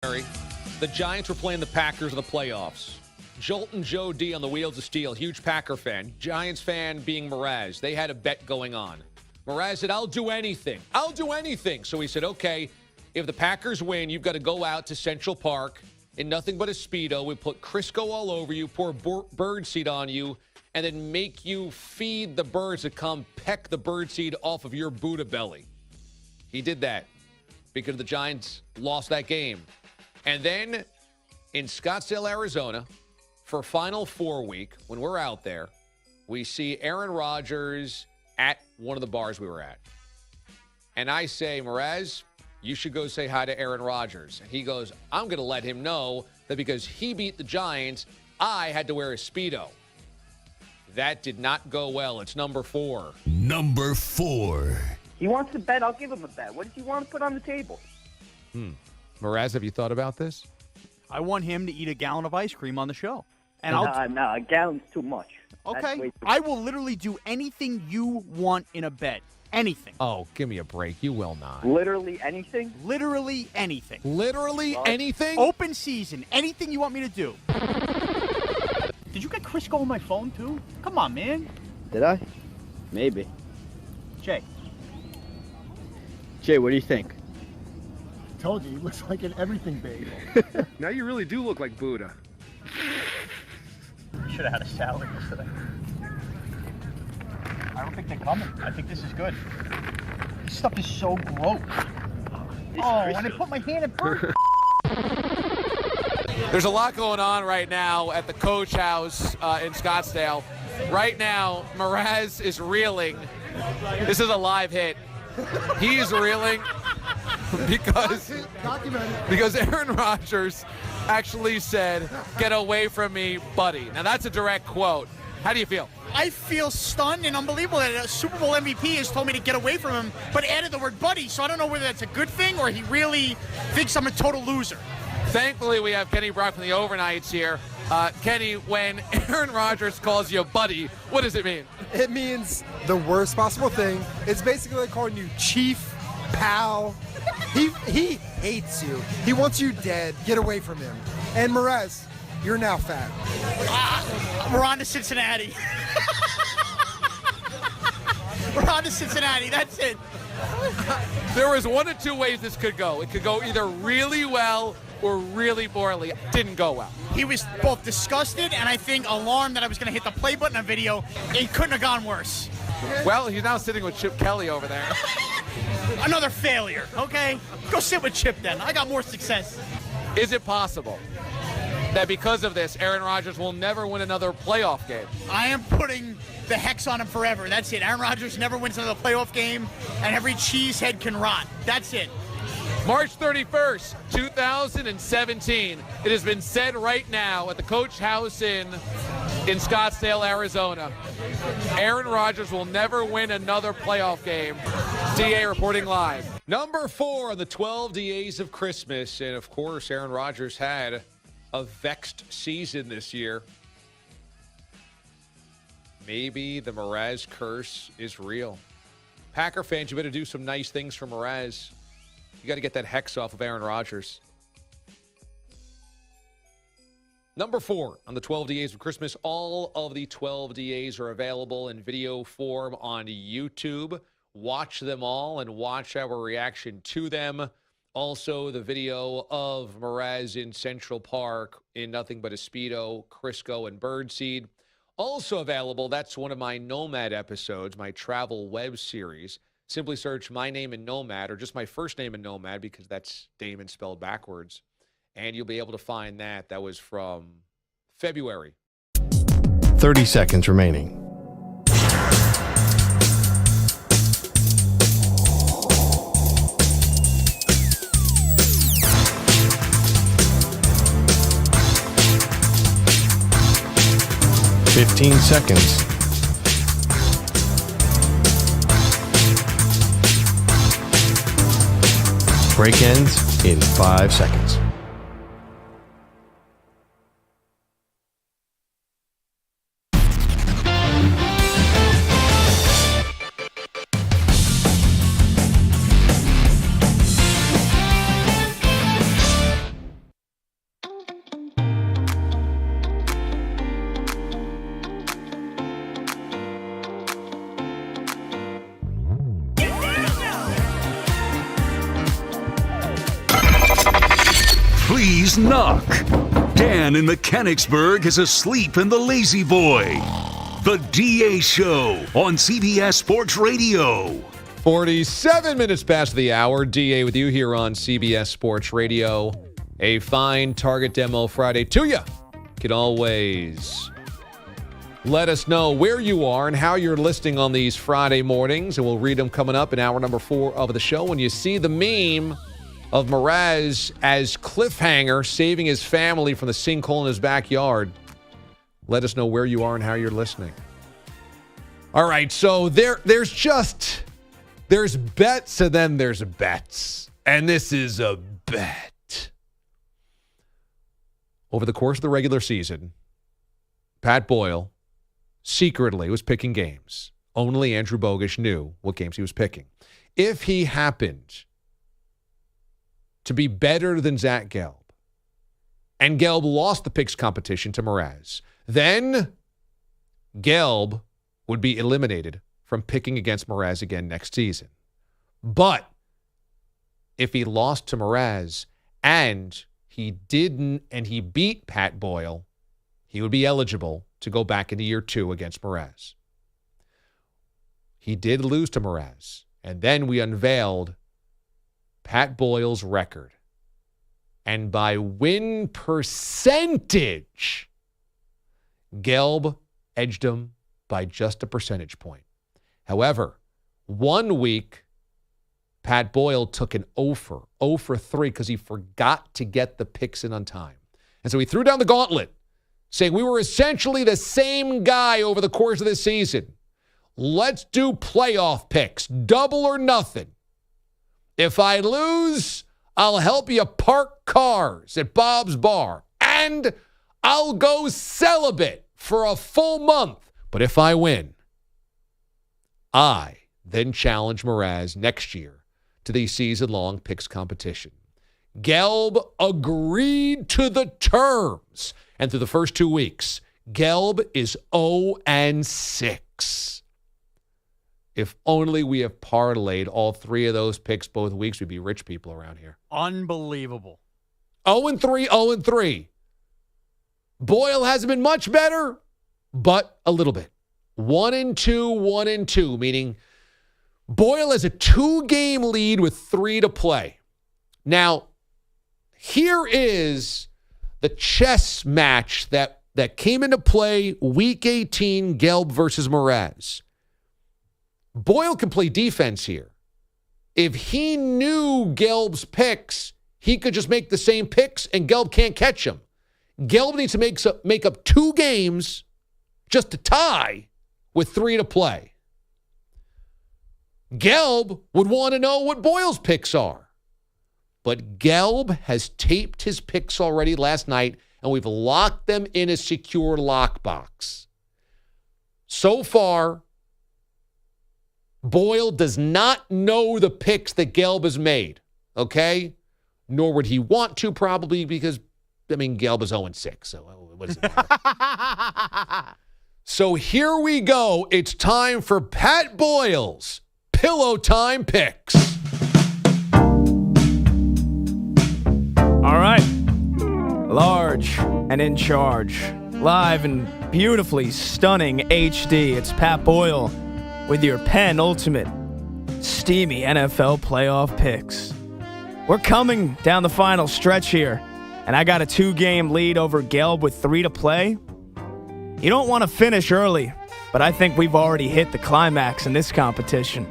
The Giants were playing the Packers in the playoffs. Jolt and Joe D on the Wheels of Steel, huge Packer fan. Giants fan being Mraz. They had a bet going on. Mraz said, I'll do anything. I'll do anything. So he said, okay, if the Packers win, you've got to go out to Central Park in nothing but a Speedo. We put Crisco all over you, pour bird seed on you, and then make you feed the birds that come peck the bird seed off of your Buddha belly. He did that because the Giants lost that game. And then in Scottsdale, Arizona, for Final Four week, when we're out there, we see Aaron Rodgers at one of the bars we were at. And I say, Mraz, you should go say hi to Aaron Rodgers. And he goes, I'm going to let him know that because he beat the Giants, I had to wear a Speedo. That did not go well. It's number 4. Number 4. He wants a bet. I'll give him a bet. What does he want to put on the table? Mraz, have you thought about this? I want him to eat a gallon of ice cream on the show. And No, a gallon's too much. Okay. I will literally do anything you want in a bet. Anything. Oh, give me a break. You will not. Literally anything? Literally anything. Literally anything? Open season. Anything you want me to do. Did you get Crisco on my phone, too? Come on, man. Did I? Maybe. Jay, what do you think? Told you, he looks like an everything bagel. Now you really do look like Buddha. should have had a salad yesterday. I don't think they're coming. I think this is good. This stuff is so gross. When I put my hand in first. There's a lot going on right now at the Coach House in Scottsdale. Right now, Mraz is reeling. This is a live hit. He's reeling because Aaron Rodgers actually said, "Get away from me, buddy." Now, that's a direct quote. How do you feel? I feel stunned and unbelievable that a Super Bowl MVP has told me to get away from him, but added the word buddy, so I don't know whether that's a good thing or he really thinks I'm a total loser. Thankfully, we have Kenny Brock from the Overnights here. Kenny, when Aaron Rodgers calls you a buddy, what does it mean? It means the worst possible thing. It's basically like calling you chief, pal. He hates you. He wants you dead. Get away from him. And Mraz, you're now fat. We're on to Cincinnati. We're on to Cincinnati. That's it. There was one of two ways this could go. It could go either really well or really poorly. Didn't go well. He was both disgusted and I think alarmed that I was going to hit the play button on video. It couldn't have gone worse. Well, he's now sitting with Chip Kelly over there. Another failure, okay? Go sit with Chip then. I got more success. Is it possible that because of this, Aaron Rodgers will never win another playoff game? I am putting the hex on him forever. That's it. Aaron Rodgers never wins another playoff game, and every cheesehead can rot. That's it. March 31st, 2017. It has been said right now at the Coach House in Scottsdale, Arizona. Aaron Rodgers will never win another playoff game. DA reporting live. Number 4 on the 12 DAs of Christmas. And, of course, Aaron Rodgers had a vexed season this year. Maybe the Mraz curse is real. Packer fans, you better do some nice things for Mraz. You got to get that hex off of Aaron Rodgers. Number 4 on the 12 DAs of Christmas. All of the 12 DAs are available in video form on YouTube. Watch them all and watch our reaction to them. Also, the video of Mraz in Central Park in nothing but a Speedo, Crisco, and Birdseed. Also available, that's one of my Nomad episodes, my travel web series. Simply search my name in Nomad, or just my first name in Nomad, because that's Damon spelled backwards. And you'll be able to find that. That was from February. 30 seconds remaining. $15 seconds. Break ends in 5 seconds. Snooze knock. Dan in Mechanicsburg is asleep in the lazy boy. The DA Show on CBS Sports Radio. 47 minutes past the hour. DA with you here on CBS Sports Radio. A fine Target Demo Friday to you. You can always let us know where you are and how you're listening on these Friday mornings, and we'll read them coming up in hour number 4 of the show. When you see the meme of Mraz as cliffhanger saving his family from the sinkhole in his backyard, let us know where you are and how you're listening. All right, so there's bets and then there's bets, and this is a bet. Over the course of the regular season, Pat Boyle secretly was picking games. Only Andrew Bogish knew what games he was picking. If he happened to be better than Zach Gelb, and Gelb lost the picks competition to Mraz, then Gelb would be eliminated from picking against Mraz again next season. But if he lost to Mraz and he beat Pat Boyle, he would be eligible to go back into year 2 against Mraz. He did lose to Mraz, and then we unveiled Pat Boyle's record. And by win percentage, Gelb edged him by just a percentage point. However, 1 week, Pat Boyle took an 0 for 3 because he forgot to get the picks in on time. And so he threw down the gauntlet, saying we were essentially the same guy over the course of this season. Let's do playoff picks, double or nothing. If I lose, I'll help you park cars at Bob's Bar, and I'll go celibate for a full month. But if I win, I then challenge Mraz next year to the season-long picks competition. Gelb agreed to the terms. And through the first 2 weeks, Gelb is 0-6. If only we have parlayed all 3 of those picks both weeks, we'd be rich people around here. Unbelievable. 0-3, 0-3. Boyle hasn't been much better, but a little bit. 1-2, 1-2, meaning Boyle has a 2-game lead with 3 to play. Now, here is the chess match that came into play week 18, Gelb versus Mraz. Boyle can play defense here. If he knew Gelb's picks, he could just make the same picks and Gelb can't catch him. Gelb needs to make up 2 games just to tie with 3 to play. Gelb would want to know what Boyle's picks are. But Gelb has taped his picks already last night, and we've locked them in a secure lockbox. So far, Boyle does not know the picks that Gelb has made, okay? Nor would he want to, probably, because, Gelb is 0-6, so what does it matter? So here we go. It's time for Pat Boyle's Pillow Time Picks. All right. Large and in charge. Live and beautifully stunning HD. It's Pat Boyle with your penultimate steamy NFL playoff picks. We're coming down the final stretch here, and I got a 2-game lead over Gelb with 3 to play. You don't want to finish early, but I think we've already hit the climax in this competition.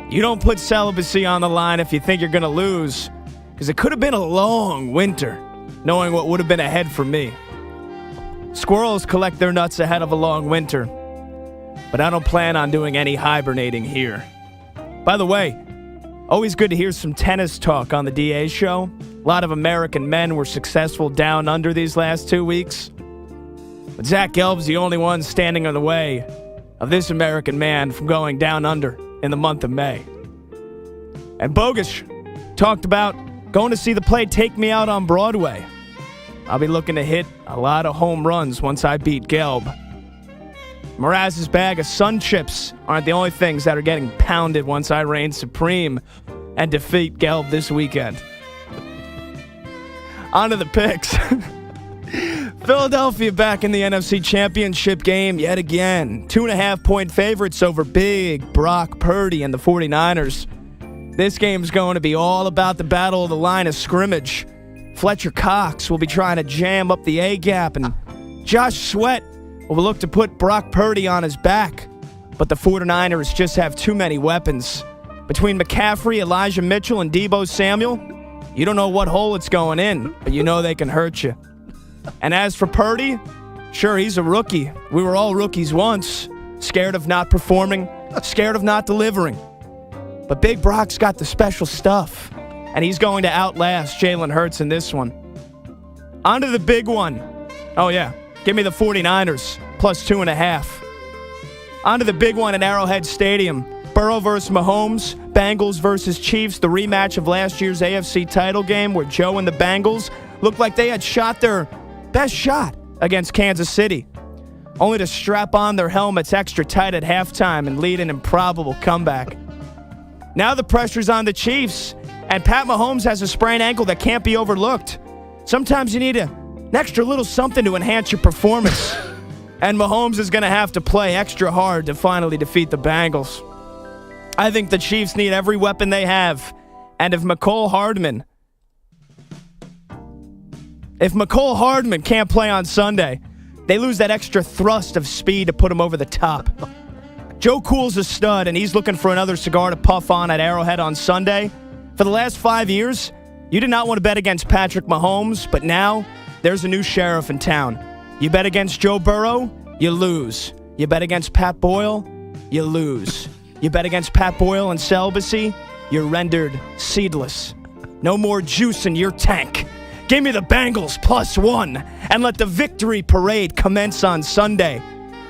You don't put celibacy on the line if you think you're going to lose, because it could have been a long winter, knowing what would have been ahead for me. Squirrels collect their nuts ahead of a long winter, but I don't plan on doing any hibernating here. By the way, always good to hear some tennis talk on the DA show. A lot of American men were successful down under these last 2 weeks. But Zach Gelb's the only one standing in the way of this American man from going down under in the month of May. And Bogish talked about going to see the play Take Me Out on Broadway. I'll be looking to hit a lot of home runs once I beat Gelb. Mraz's bag of Sun Chips aren't the only things that are getting pounded once I reign supreme and defeat Gelb this weekend. On to the picks. Philadelphia back in the NFC Championship game yet again. 2.5-point favorites over big Brock Purdy and the 49ers. This game's going to be all about the battle of the line of scrimmage. Fletcher Cox will be trying to jam up the A-gap, and Josh Sweat will look to put Brock Purdy on his back. But the 49ers just have too many weapons. Between McCaffrey, Elijah Mitchell, and Deebo Samuel, you don't know what hole it's going in, but you know they can hurt you. And as for Purdy, sure, he's a rookie. We were all rookies once. Scared of not performing, scared of not delivering. But Big Brock's got the special stuff, and he's going to outlast Jalen Hurts in this one. On to the big one. Oh, yeah. Give me the 49ers, plus 2.5. On to the big one at Arrowhead Stadium. Burrow versus Mahomes, Bengals versus Chiefs, the rematch of last year's AFC title game where Joe and the Bengals looked like they had shot their best shot against Kansas City, only to strap on their helmets extra tight at halftime and lead an improbable comeback. Now the pressure's on the Chiefs, and Pat Mahomes has a sprained ankle that can't be overlooked. Sometimes you need an extra little something to enhance your performance. And Mahomes is going to have to play extra hard to finally defeat the Bengals. I think the Chiefs need every weapon they have. And if McCole Hardman can't play on Sunday, they lose that extra thrust of speed to put him over the top. Joe Cool's a stud, and he's looking for another cigar to puff on at Arrowhead on Sunday. For the last 5 years, you did not want to bet against Patrick Mahomes, but now there's a new sheriff in town. You bet against Joe Burrow, you lose. You bet against Pat Boyle, you lose. You bet against Pat Boyle and celibacy, you're rendered seedless. No more juice in your tank. Give me the Bengals plus 1 and let the victory parade commence on Sunday.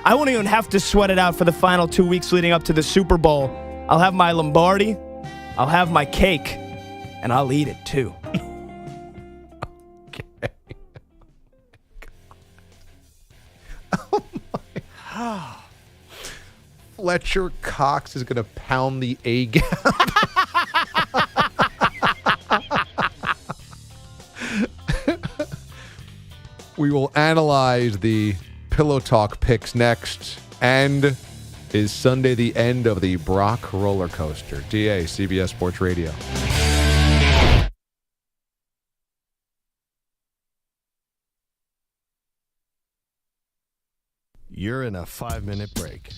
I won't even have to sweat it out for the final 2 weeks leading up to the Super Bowl. I'll have my Lombardi, I'll have my cake, and I'll eat it too. Fletcher Cox is going to pound the A-gap. We will analyze the Pillow Talk picks next. And is Sunday the end of the Brock roller coaster? DA, CBS Sports Radio. You're in a 5-minute break.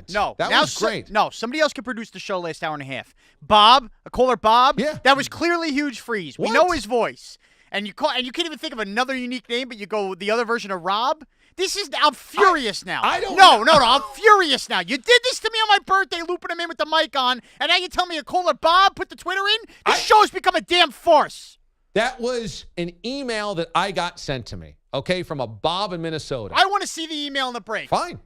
No, That now was great. No, somebody else could produce the show last hour and a half. Bob, a caller Bob. Yeah. That was clearly Huge Freeze. We What? know his voice. And you can't even think of another unique name, but you go with the other version of Rob. I'm furious now. I don't No, know. I'm furious now. You did this to me on my birthday, looping him in with the mic on, and now you tell me a caller Bob put the Twitter in? This show's become a damn farce. That was an email that I got sent to me, okay, from a Bob in Minnesota. I want to see the email in the break. Fine.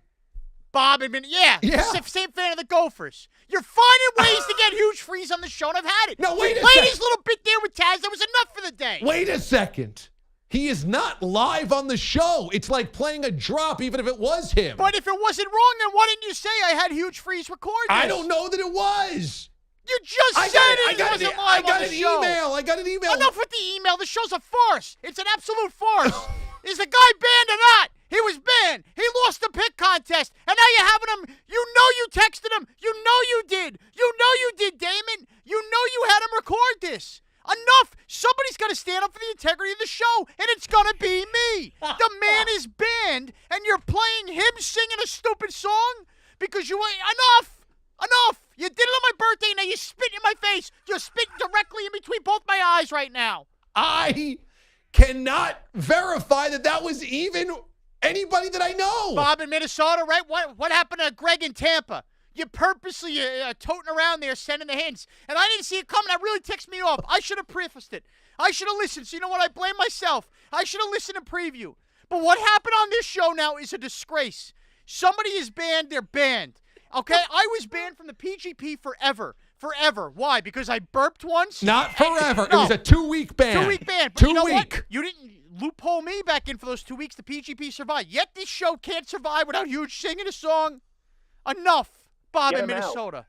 Bob had been, yeah. Same fan of the Gophers. You're finding ways to get Huge Freeze on the show, and I've had it. No, wait a Played second. his little bit there with Taz. That was enough for the day. Wait a second. He is not live on the show. It's like playing a drop, even if it was him. But if it wasn't wrong, then why didn't you say I had Huge Freeze record this? I don't know that it was. You just said it wasn't live on the show. I got an email. Enough with the email. The show's a farce. It's an absolute farce. Is the guy banned or not? He was banned. He lost the pick contest. And now you're having him. You know you texted him. You know you did. You know you did, Damon. You know you had him record this. Enough. Somebody's got to stand up for the integrity of the show, and it's going to be me. The man is banned, and you're playing him singing a stupid song because you ain't. Enough. You did it on my birthday, and now you're spitting in my face. You're spitting directly in between both my eyes right now. I cannot verify that was even anybody that I know. Bob in Minnesota, right? What happened to Greg in Tampa? You purposely toting around there, sending the hints. And I didn't see it coming. That really ticks me off. I should have prefaced it. I should have listened. So you know what? I blame myself. I should have listened and preview. But what happened on this show now is a disgrace. Somebody is banned. They're banned. Okay? I was banned from the PGP forever Forever. Why? Because I burped once? Not forever. No. It was a 2-week ban. 2-week ban. But 2 you know week. what? You didn't loophole me back in for those 2 weeks. The PGP survived. Yet this show can't survive without Huge singing a song. Enough, Bob in Minnesota.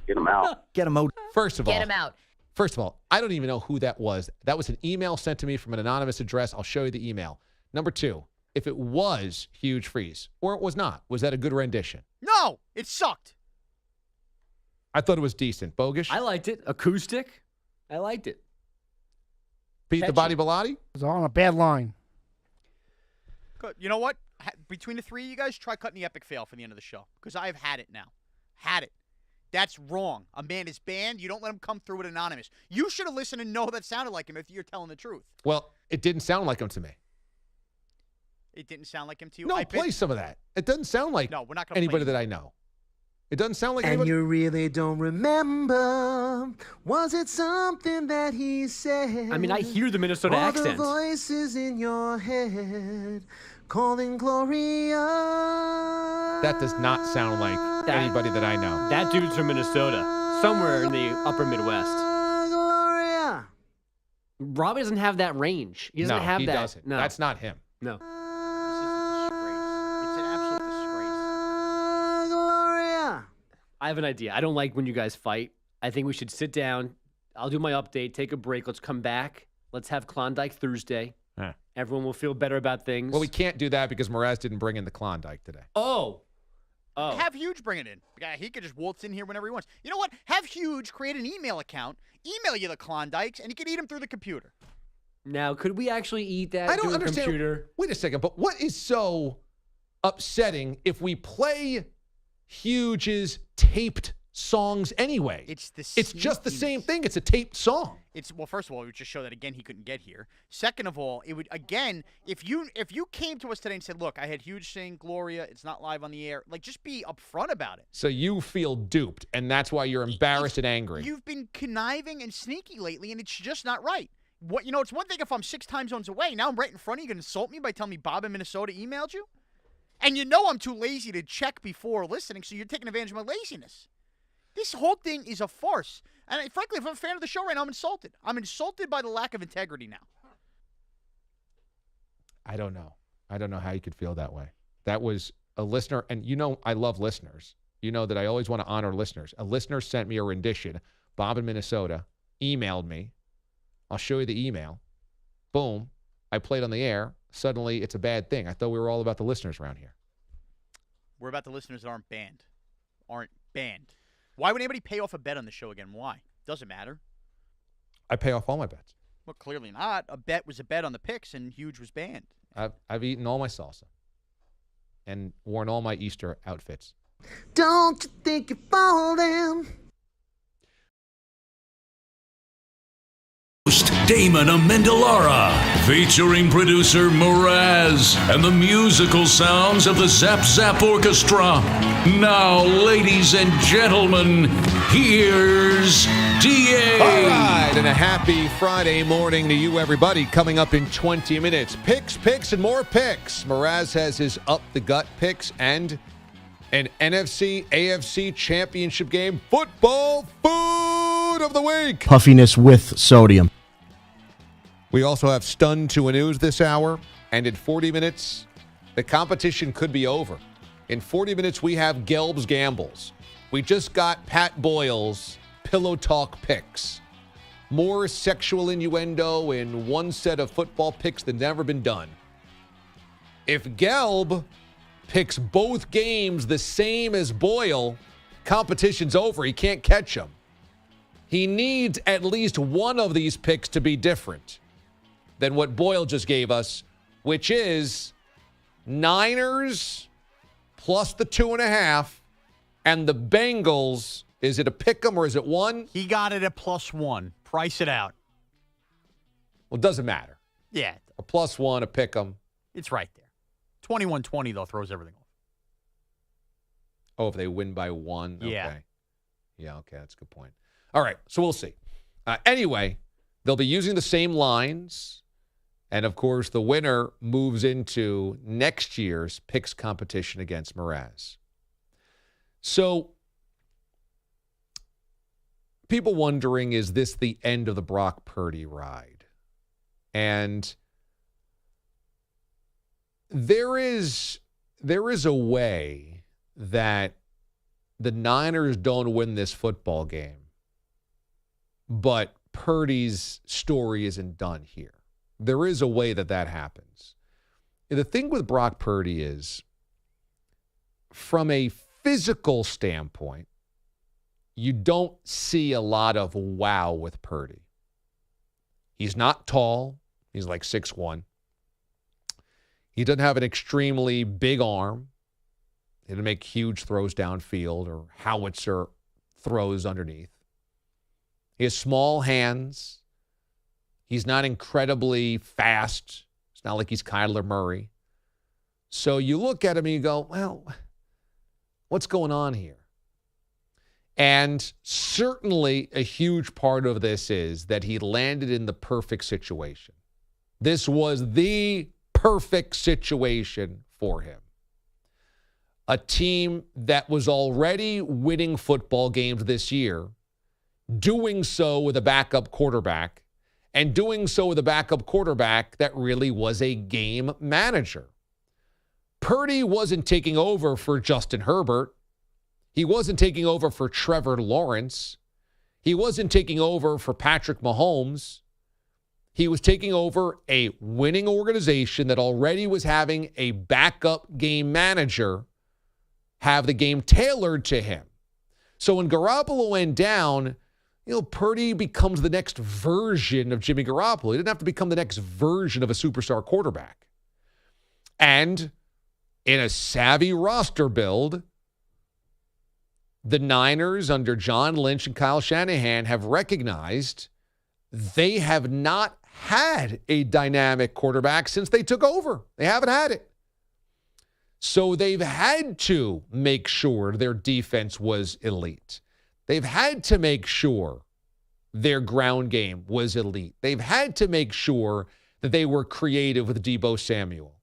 Get him out. Get him out. First of all. Get him out. First of all, I don't even know who that was. That was an email sent to me from an anonymous address. I'll show you the email. Number 2, if it was Huge Freeze or it was not, was that a good rendition? No, it sucked. I thought it was decent. Bogish? I liked it. Acoustic. I liked it. Pete the Body Bilotti? It was on a bad line. Good. You know what? Between the three of you guys, try cutting the epic fail for the end of the show. Because I've had it now. Had it. That's wrong. A man is banned. You don't let him come through with anonymous. You should have listened and know that sounded like him if you're telling the truth. Well, it didn't sound like him to me. It didn't sound like him to you? No, play some of that. It doesn't sound like No, we're not gonna anybody play that I know. It doesn't sound like And anybody. you really don't remember? Was it something that he said? I mean, I hear the Minnesota All accent. the voices in your head calling Gloria. That does not sound like anybody that I know. That dude's from Minnesota, somewhere in the upper Midwest. Gloria. Robbie doesn't have that range. He doesn't have he that. doesn't. No. That's not him. No. It's an absolute disgrace. Gloria. I have an idea. I don't like when you guys fight. I think we should sit down. I'll do my update, take a break. Let's come back. Let's have Klondike Thursday. Huh. Everyone will feel better about things. Well, we can't do that because Mraz didn't bring in the Klondike today. Oh. Have Huge bring it in. Yeah, he could just waltz in here whenever he wants. You know what? Have Huge create an email account, email you the Klondikes, and you can eat them through the computer. Now, could we actually eat that I through don't a understand. computer? Wait a second, but what is so upsetting if we play Huge's taped songs anyway? It's just the same thing. It's a taped song. Well, first of all, it would just show that again he couldn't get here. Second of all, it would again if you came to us today and said, "Look, I had Huge sing Gloria. It's not live on the air." Like, just be upfront about it. So you feel duped, and that's why you're embarrassed and angry. You've been conniving and sneaky lately, and it's just not right. It's one thing if I'm 6 time zones away. Now I'm right in front of you. You're going to insult me by telling me Bob in Minnesota emailed you? And you know I'm too lazy to check before listening, so you're taking advantage of my laziness. This whole thing is a farce. And frankly, if I'm a fan of the show right now, I'm insulted. I'm insulted by the lack of integrity now. I don't know. I don't know how you could feel that way. That was a listener, and you know I love listeners. You know that I always want to honor listeners. A listener sent me a rendition. Bob in Minnesota emailed me. I'll show you the email. Boom. I played on the air. Suddenly, it's a bad thing. I thought we were all about the listeners around here. We're about the listeners that aren't banned. Why would anybody pay off a bet on the show again? Why? Doesn't matter. I pay off all my bets. Well, clearly not. A bet was a bet on the picks, and Huge was banned. I've eaten all my salsa and worn all my Easter outfits. Don't you think you're falling? Damon Amendolara, featuring producer Mraz and the musical sounds of the Zap Zap Orchestra. Now, ladies and gentlemen, here's DA. All right, and a happy Friday morning to you, everybody. Coming up in 20 minutes, picks, and more picks. Mraz has his up-the-gut picks and an NFC, AFC championship game football food of the week. Puffiness with sodium. We also have Stunned to a News this hour, and in 40 minutes, the competition could be over. In 40 minutes, we have Gelb's Gambles. We just got Pat Boyle's Pillow Talk picks. More sexual innuendo in one set of football picks than ever been done. If Gelb picks both games the same as Boyle, competition's over. He can't catch him. He needs at least one of these picks to be different than what Boyle just gave us, which is Niners plus the 2.5 and the Bengals. Is it a pick 'em or is it one? He got it at +1. Price it out. Well, it doesn't matter. Yeah. A +1, a pick 'em. It's right there. 21-20, though, throws everything off. Oh, if they win by 1? Yeah. Okay. Yeah, okay, that's a good point. All right, so we'll see. Anyway, they'll be using the same lines. And, of course, the winner moves into next year's picks competition against Mraz. So people wondering, is this the end of the Brock Purdy ride? And there is a way that the Niners don't win this football game, but Purdy's story isn't done here. There is a way that happens. The thing with Brock Purdy is, from a physical standpoint, you don't see a lot of wow with Purdy. He's not tall. He's like 6'1". He doesn't have an extremely big arm. He doesn't make huge throws downfield or howitzer throws underneath. He has small hands. He's not incredibly fast. It's not like he's Kyler Murray. So you look at him and you go, well, what's going on here? And certainly a huge part of this is that he landed in the perfect situation. This was the perfect situation for him. A team that was already winning football games this year, doing so with a backup quarterback, and doing so with a backup quarterback that really was a game manager. Purdy wasn't taking over for Justin Herbert. He wasn't taking over for Trevor Lawrence. He wasn't taking over for Patrick Mahomes. He was taking over a winning organization that already was having a backup game manager have the game tailored to him. So when Garoppolo went down, Purdy becomes the next version of Jimmy Garoppolo. He didn't have to become the next version of a superstar quarterback. And in a savvy roster build, the Niners under John Lynch and Kyle Shanahan have recognized they have not had a dynamic quarterback since they took over. They haven't had it. So they've had to make sure their defense was elite. They've had to make sure their ground game was elite. They've had to make sure that they were creative with Deebo Samuel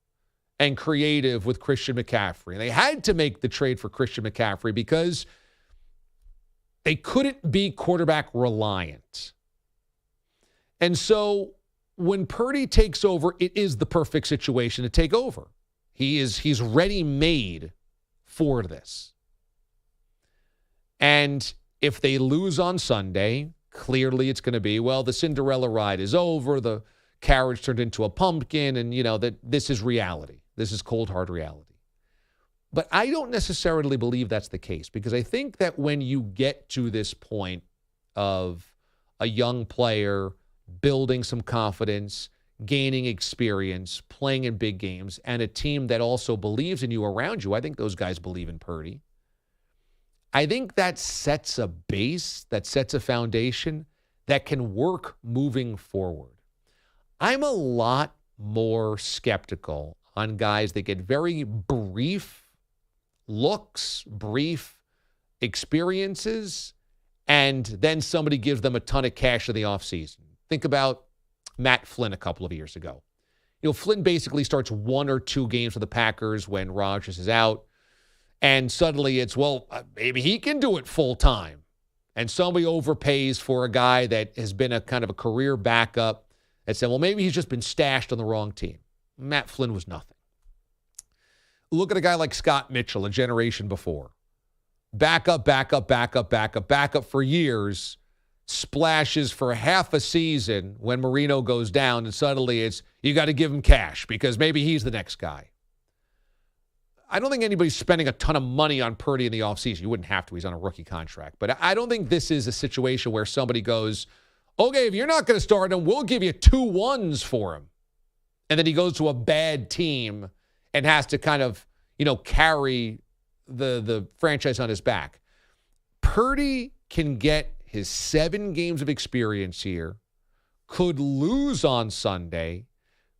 and creative with Christian McCaffrey. They had to make the trade for Christian McCaffrey because they couldn't be quarterback reliant. And so when Purdy takes over, it is the perfect situation to take over. He's ready-made for this. And if they lose on Sunday, clearly it's going to be, well, the Cinderella ride is over, the carriage turned into a pumpkin, and, that this is reality. This is cold, hard reality. But I don't necessarily believe that's the case, because I think that when you get to this point of a young player building some confidence, gaining experience, playing in big games, and a team that also believes in you around you, I think those guys believe in Purdy. I think that sets a base, that sets a foundation that can work moving forward. I'm a lot more skeptical on guys that get very brief looks, brief experiences, and then somebody gives them a ton of cash in the offseason. Think about Matt Flynn a couple of years ago. Flynn basically starts 1 or 2 games for the Packers when Rodgers is out. And suddenly it's, maybe he can do it full time. And somebody overpays for a guy that has been a kind of a career backup and said, maybe he's just been stashed on the wrong team. Matt Flynn was nothing. Look at a guy like Scott Mitchell, a generation before. Backup for years. Splashes for half a season when Marino goes down, and suddenly it's, you got to give him cash because maybe he's the next guy. I don't think anybody's spending a ton of money on Purdy in the offseason. You wouldn't have to. He's on a rookie contract. But I don't think this is a situation where somebody goes, okay, if you're not going to start him, we'll give you 2 1s for him. And then he goes to a bad team and has to kind of, carry the franchise on his back. Purdy can get his 7 games of experience here, could lose on Sunday,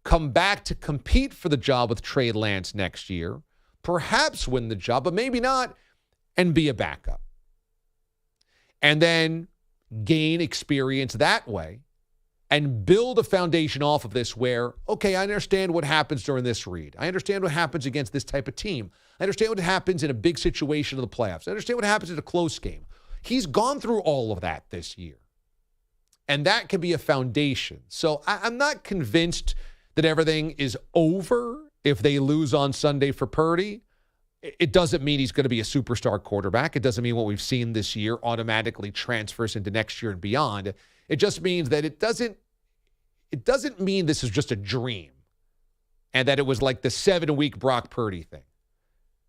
come back to compete for the job with Trey Lance next year, perhaps win the job, but maybe not, and be a backup. And then gain experience that way and build a foundation off of this where, okay, I understand what happens during this read. I understand what happens against this type of team. I understand what happens in a big situation of the playoffs. I understand what happens in a close game. He's gone through all of that this year. And that can be a foundation. So I'm not convinced that everything is over if they lose on Sunday for Purdy. It doesn't mean he's going to be a superstar quarterback. It doesn't mean what we've seen this year automatically transfers into next year and beyond. It just means that it doesn't mean this is just a dream and that it was like the 7-week Brock Purdy thing.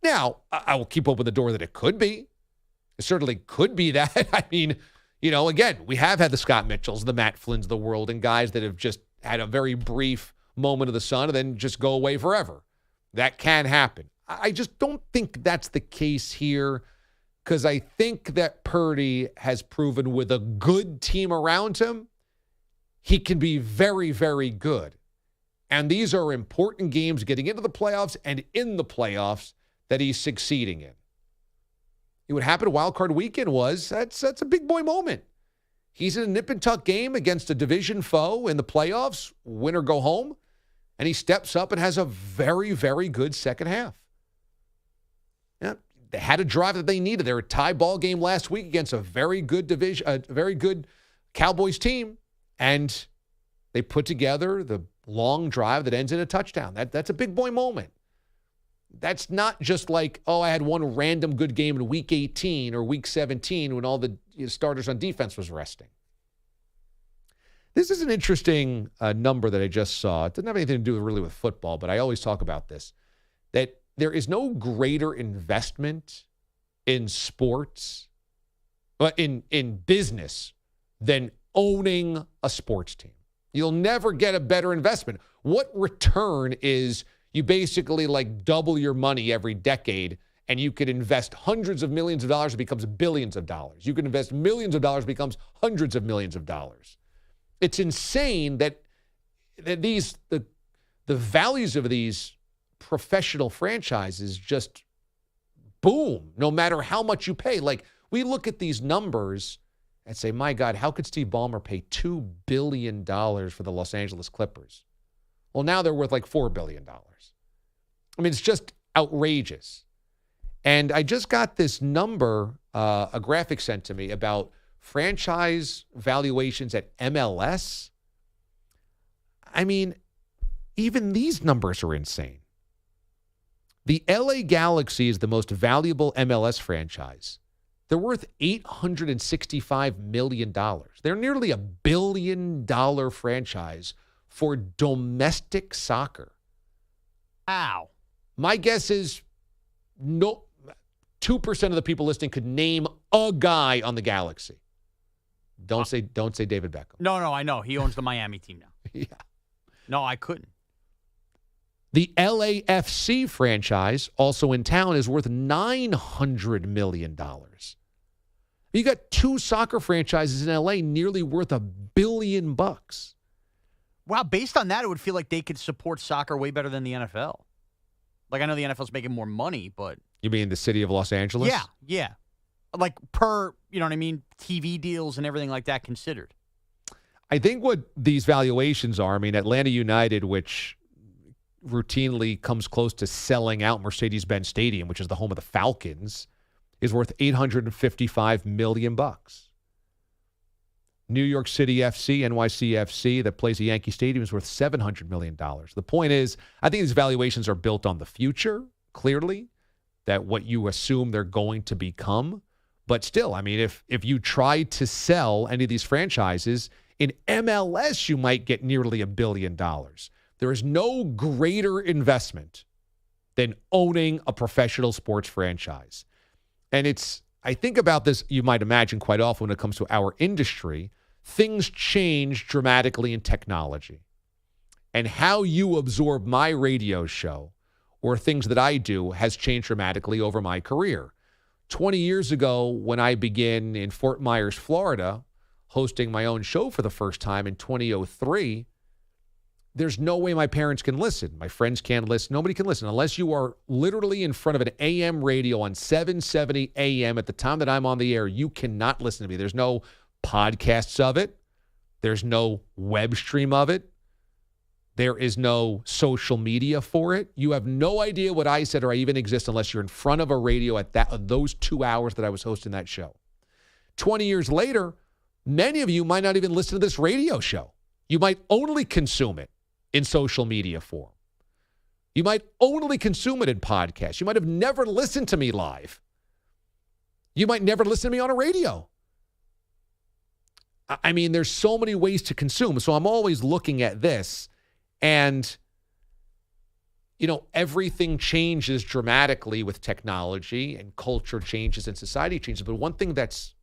Now, I will keep open the door that it could be. It certainly could be that. I mean, again, we have had the Scott Mitchells, the Matt Flynn's of the world, and guys that have just had a very brief moment of the sun and then just go away forever. That can happen. I just don't think that's the case here because I think that Purdy has proven with a good team around him, he can be very, very good. And these are important games getting into the playoffs and in the playoffs that he's succeeding in. What happened Wild Card Weekend was that's a big boy moment. He's in a nip and tuck game against a division foe in the playoffs, win or go home, and he steps up and has a very, very good second half. Yeah, they had a drive that they needed. They were a tie ball game last week against a very good Cowboys team, and they put together the long drive that ends in a touchdown. That's a big boy moment. That's not just like, I had one random good game in week 18 or week 17 when all the starters on defense was resting. This is an interesting number that I just saw. It doesn't have anything to do really with football, but I always talk about this, that there is no greater investment in sports, but in business than owning a sports team. You'll never get a better investment. What return is you basically double your money every decade, and you could invest hundreds of millions of dollars, it becomes billions of dollars. You can invest millions of dollars, it becomes hundreds of millions of dollars. It's insane that the values of these professional franchises just boom, no matter how much you pay. We look at these numbers and say, my God, how could Steve Ballmer pay $2 billion for the Los Angeles Clippers? Well, now they're worth $4 billion. I mean, it's just outrageous. And I just got this number, a graphic sent to me about franchise valuations at MLS. I mean, even these numbers are insane. The LA Galaxy is the most valuable MLS franchise. They're worth $865 million. They're nearly $1 billion franchise for domestic soccer. Ow. My guess is 2% of the people listening could name a guy on the Galaxy. Don't say David Beckham. No, I know. He owns the Miami team now. Yeah. No, I couldn't. The LAFC franchise, also in town, is worth $900 million. You got two soccer franchises in LA nearly worth $1 billion. Wow, based on that, it would feel like they could support soccer way better than the NFL. I know the NFL's making more money, but... You mean the city of Los Angeles? Yeah. Per, TV deals and everything like that considered. I think what these valuations are, Atlanta United, which routinely comes close to selling out Mercedes-Benz Stadium, which is the home of the Falcons, is worth $855 million. New York City FC, NYCFC, that plays at Yankee Stadium, is worth $700 million. The point is, I think these valuations are built on the future, clearly, that what you assume they're going to become. But still, if you try to sell any of these franchises, in MLS, you might get nearly $1 billion. There is no greater investment than owning a professional sports franchise. And I think about this, you might imagine, quite often when it comes to our industry, things change dramatically in technology. And how you absorb my radio show or things that I do has changed dramatically over my career. 20 years ago, when I began in Fort Myers, Florida, hosting my own show for the first time in 2003, there's no way my parents can listen. My friends can't listen. Nobody can listen unless you are literally in front of an AM radio on 770 AM at the time that I'm on the air. You cannot listen to me. There's no podcasts of it. There's no web stream of it. There is no social media for it. You have no idea what I said or I even exist unless you're in front of a radio at those 2 hours that I was hosting that show. 20 years later, many of you might not even listen to this radio show. You might only consume it in social media form. You might only consume it in podcasts. You might have never listened to me live. You might never listen to me on a radio. I mean, there's so many ways to consume. So I'm always looking at this, and everything changes dramatically with technology, and culture changes and society changes. But one thing that's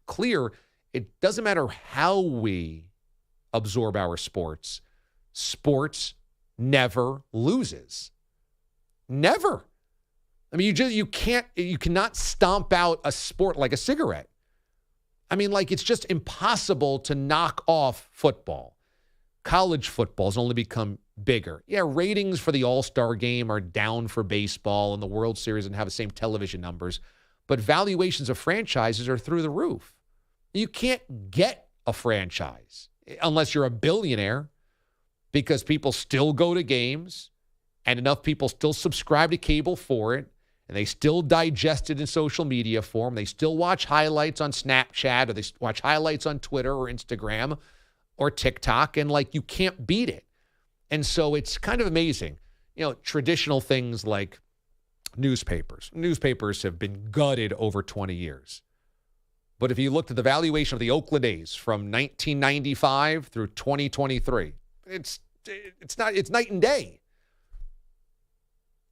clear, it doesn't matter how we absorb our sports never loses. Never. I mean, you cannot stomp out a sport like a cigarette. I mean, it's just impossible to knock off football. College football has only become bigger. Yeah, ratings for the All-Star game are down for baseball, and the World Series and have the same television numbers, but valuations of franchises are through the roof. You can't get a franchise unless you're a billionaire, because people still go to games and enough people still subscribe to cable for it, and they still digest it in social media form. They still watch highlights on Snapchat, or they watch highlights on Twitter or Instagram or TikTok, and you can't beat it. And so it's kind of amazing. Traditional things like newspapers. Newspapers have been gutted over 20 years. But if you looked at the valuation of the Oakland A's from 1995 through 2023, it's night and day.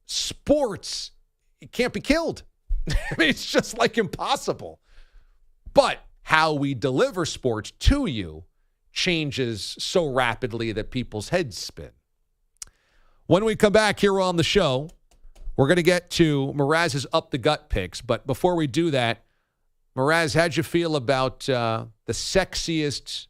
Sports, it can't be killed. I mean, it's just impossible. But how we deliver sports to you changes so rapidly that people's heads spin. When we come back here on the show, we're going to get to Mraz's Up the Gut picks. But before we do that, Mraz, how'd you feel about the sexiest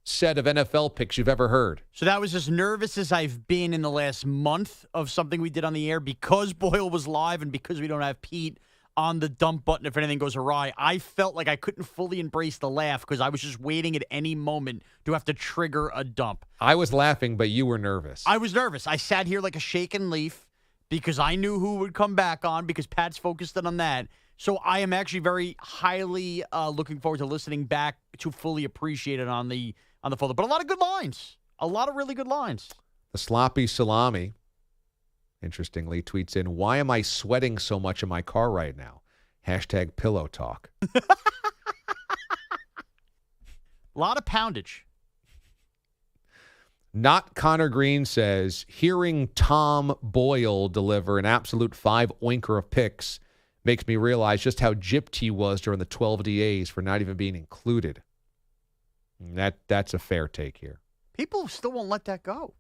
set of NFL picks you've ever heard? So that was as nervous as I've been in the last month of something we did on the air, because Boyle was live and because we don't have Pete on the dump button if anything goes awry. I felt like I couldn't fully embrace the laugh because I was just waiting at any moment to have to trigger a dump. I was laughing, but you were nervous. I was nervous. I sat here like a shaken leaf because I knew who would come back on, because Pat's focused in on that. So I am actually very highly looking forward to listening back to fully appreciate it on the folder. But a lot of good lines. A lot of really good lines. The Sloppy Salami, interestingly, tweets in, "Why am I sweating so much in my car right now? Hashtag pillow talk." A lot of poundage. Not Connor Green says, hearing Tom Boyle deliver an absolute 5-oinker of picks makes me realize just how gypped he was during the 12 DAs for not even being included. That's a fair take here. People still won't let that go.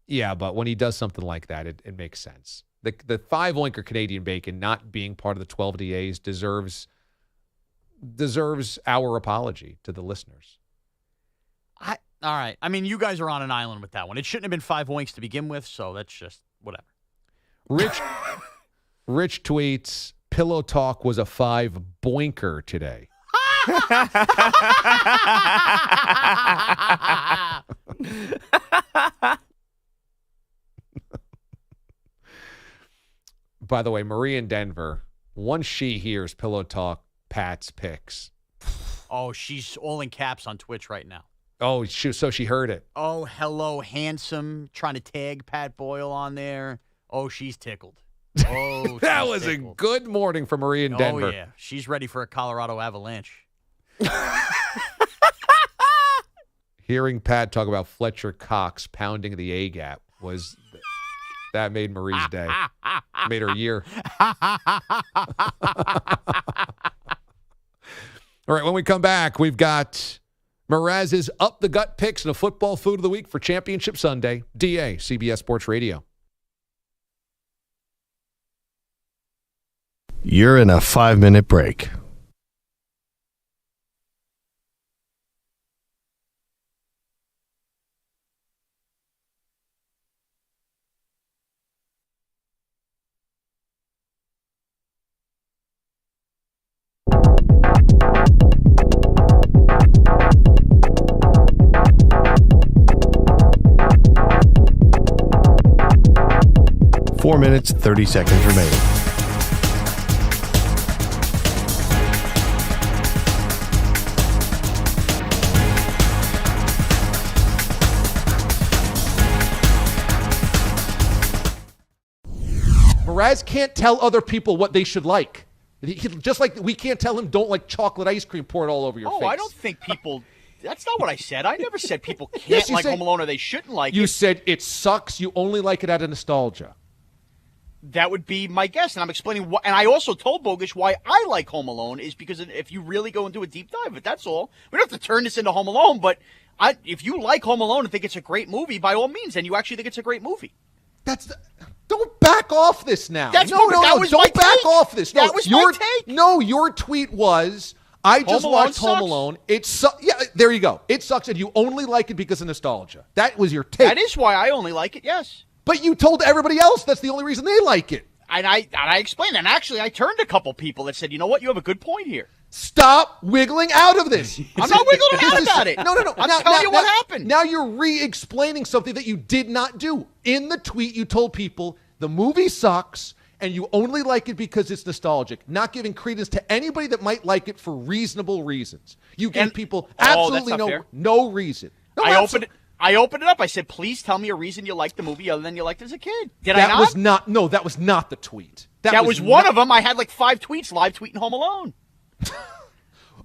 Yeah, but when he does something like that, it makes sense. The 5-oinker Canadian bacon not being part of the 12 DAs deserves our apology to the listeners. All right. I mean, you guys are on an island with that one. It shouldn't have been 5 oinks to begin with, so that's just whatever. Rich tweets, pillow talk was a 5-boinker today. By the way, Marie in Denver, once she hears pillow talk Pat's picks. Oh, she's all in caps on Twitch right now. Oh, so she heard it. Oh, hello, handsome, trying to tag Pat Boyle on there. Oh, she's tickled. Oh, that was tickled. A good morning for Marie in Denver. Oh, yeah. She's ready for a Colorado avalanche. Hearing Pat talk about Fletcher Cox pounding the A gap that made Marie's day. Made her year. All right, when we come back, we've got Mraz's Up the Gut picks and a football food of the week for Championship Sunday. DA, CBS Sports Radio. You're in a 5-minute break. Four minutes, 30 seconds remaining. Mraz can't tell other people what they should like. Just like we can't tell him don't like chocolate ice cream poured all over your face. Oh, I don't think people... That's not what I said. I never said people can't Yes, you like said- Home Alone or they shouldn't like You it. said it sucks. You only like it out of nostalgia. That would be my guess, and I'm explaining why. And I also told Bogish why I like Home Alone is because if you really go into a deep dive, but that's all. We don't have to turn this into Home Alone, but if you like Home Alone and think it's a great movie, by all means, then you actually think it's a great movie. Don't back off this now. That was don't my back take. off this. No, That was my take. No, your tweet was, I just Home Alone watched Home sucks. Alone. Yeah, there you go. It sucks, and you only like it because of nostalgia. That was your take. That is why I only like it, yes. But you told everybody else that's the only reason they like it. And I explained, and actually I turned a couple people that said, you know what, you have a good point here. Stop wiggling out of this. I'm not wiggling out about it. No. I'm telling you what happened. Now you're re-explaining something that you did not do. In the tweet, you told people the movie sucks and you only like it because it's nostalgic, not giving credence to anybody that might like it for reasonable reasons. You gave people absolutely that's not fair. no reason. No, I opened it up. I said, please tell me a reason you liked the movie other than you liked it as a kid. Did I that not? was not. No, that was not the tweet. That was one of them. I had like 5 tweets live tweeting Home Alone.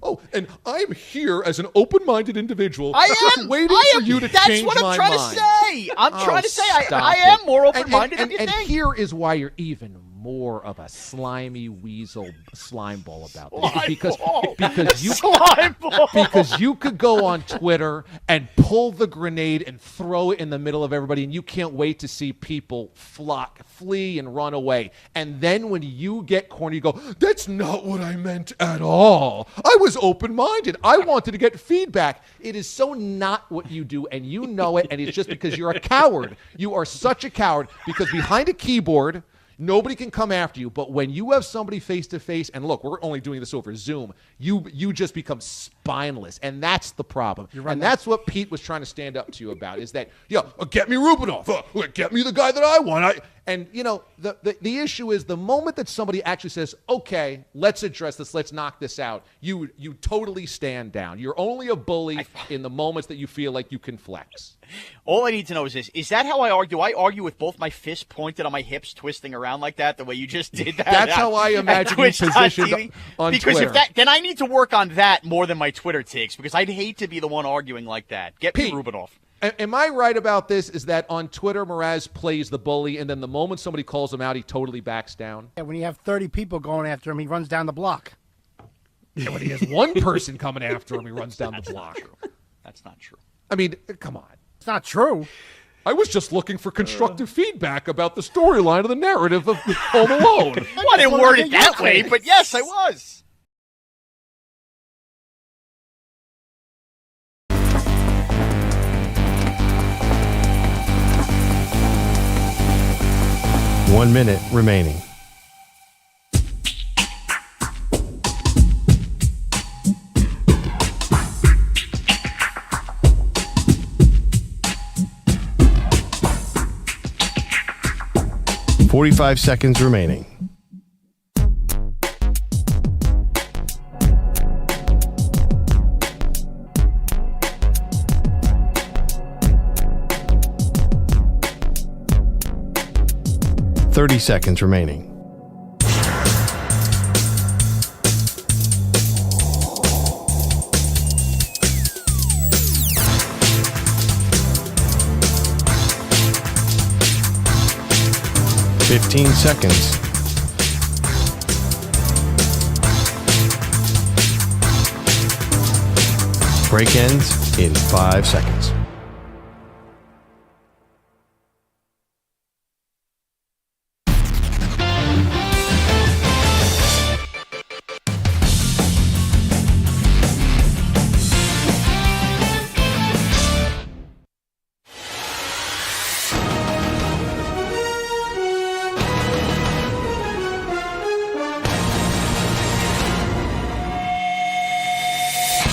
Oh, and I'm here as an open-minded individual. I just am waiting I for am, you to that's change what I'm my trying mind. to say. I'm trying to say I am more open-minded than you and think. here is why you're even more of a slimy weasel slime ball about this. Because you could go on Twitter and pull the grenade and throw it in the middle of everybody, and you can't wait to see people flee and run away. And then when you get corny, you go, that's not what I meant at all. I was open-minded. I wanted to get feedback. It is so not what you do, and you know it, and it's just because you're a coward. You are such a coward because behind a keyboard, nobody can come after you, but when you have somebody face-to-face, and look, we're only doing this over Zoom, you just become spineless, and that's the problem. And that's what Pete was trying to stand up to you about, is that, get me Rubinoff, get me the guy that I want. And, the issue is the moment that somebody actually says, okay, let's address this, let's knock this out, you totally stand down. You're only a bully in the moments that you feel like you can flex. All I need to know is this. Is that how I argue? I argue with both my fists pointed on my hips, twisting around like that, the way you just did that. That's how I imagine you positioned on because Twitter. Then I need to work on that more than my Twitter takes, because I'd hate to be the one arguing like that. Get me Rubinoff. Am I right about this? Is that on Twitter, Mraz plays the bully, and then the moment somebody calls him out, he totally backs down? Yeah, when you have 30 people going after him, he runs down the block. Yeah, when he has one person coming after him, he runs down the block. That's not true. I mean, come on. It's not true. I was just looking for constructive feedback about the storyline of the narrative of Home Alone. I didn't word it that way, but yes, I was. One minute remaining. $45 seconds remaining. $30 seconds remaining. $15 seconds. Break ends in 5 seconds.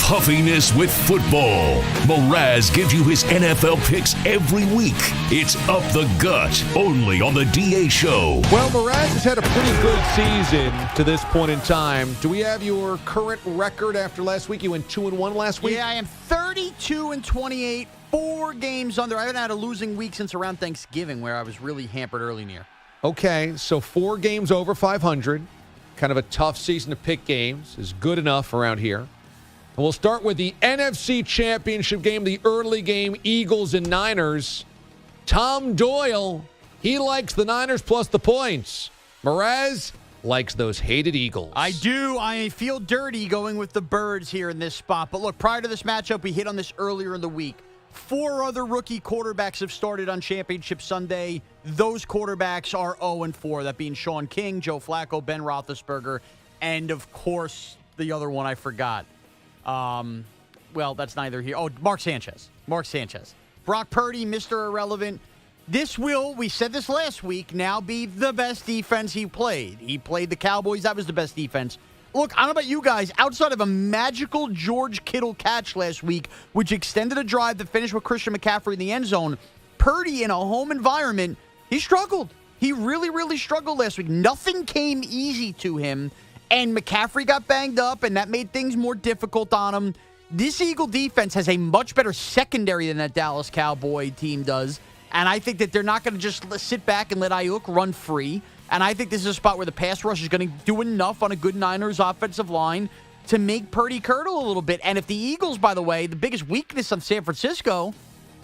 Puffiness with football. Mraz gives you his NFL picks every week. It's Up the Gut, only on the DA Show. Well, Mraz has had a pretty good season to this point in time. Do we have your current record after last week? You went 2-1 last week? Yeah, I am 32-28, 4 games under. I haven't had a losing week since around Thanksgiving, where I was really hampered early in the year. Okay, so 4 games over 500. Kind of a tough season to pick games is good enough around here. And we'll start with the NFC Championship game, the early game, Eagles and Niners. Tom Doyle, he likes the Niners plus the points. Mraz likes those hated Eagles. I do. I feel dirty going with the Birds here in this spot. But look, prior to this matchup, we hit on this earlier in the week. 4 other rookie quarterbacks have started on Championship Sunday. Those quarterbacks are 0-4, that being Sean King, Joe Flacco, Ben Roethlisberger, and, of course, the other one I forgot. Well, that's neither here. Oh, Mark Sanchez. Brock Purdy, Mr. Irrelevant. This will, we said this last week, now be the best defense he played. He played the Cowboys. That was the best defense. Look, I don't know about you guys. Outside of a magical George Kittle catch last week, which extended a drive to finish with Christian McCaffrey in the end zone, Purdy in a home environment, he struggled. He really, really struggled last week. Nothing came easy to him, and McCaffrey got banged up, and that made things more difficult on him. This Eagle defense has a much better secondary than that Dallas Cowboy team does, and I think that they're not going to just sit back and let Ayuk run free. And I think this is a spot where the pass rush is going to do enough on a good Niners offensive line to make Purdy curdle a little bit. And if the Eagles, by the way, the biggest weakness on San Francisco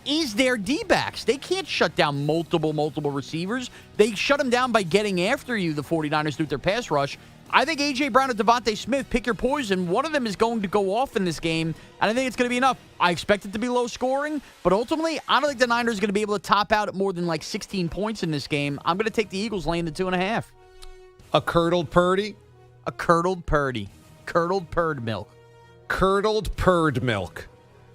is their D-backs. They can't shut down multiple receivers. They shut them down by getting after you, the 49ers, through their pass rush. I think A.J. Brown and Devontae Smith, pick your poison. One of them is going to go off in this game, and I think it's going to be enough. I expect it to be low scoring, but ultimately, I don't think the Niners are going to be able to top out at more than like 16 points in this game. I'm going to take the Eagles laying the 2.5. A curdled Purdy? A curdled Purdy. Curdled purd milk. Curdled purd milk.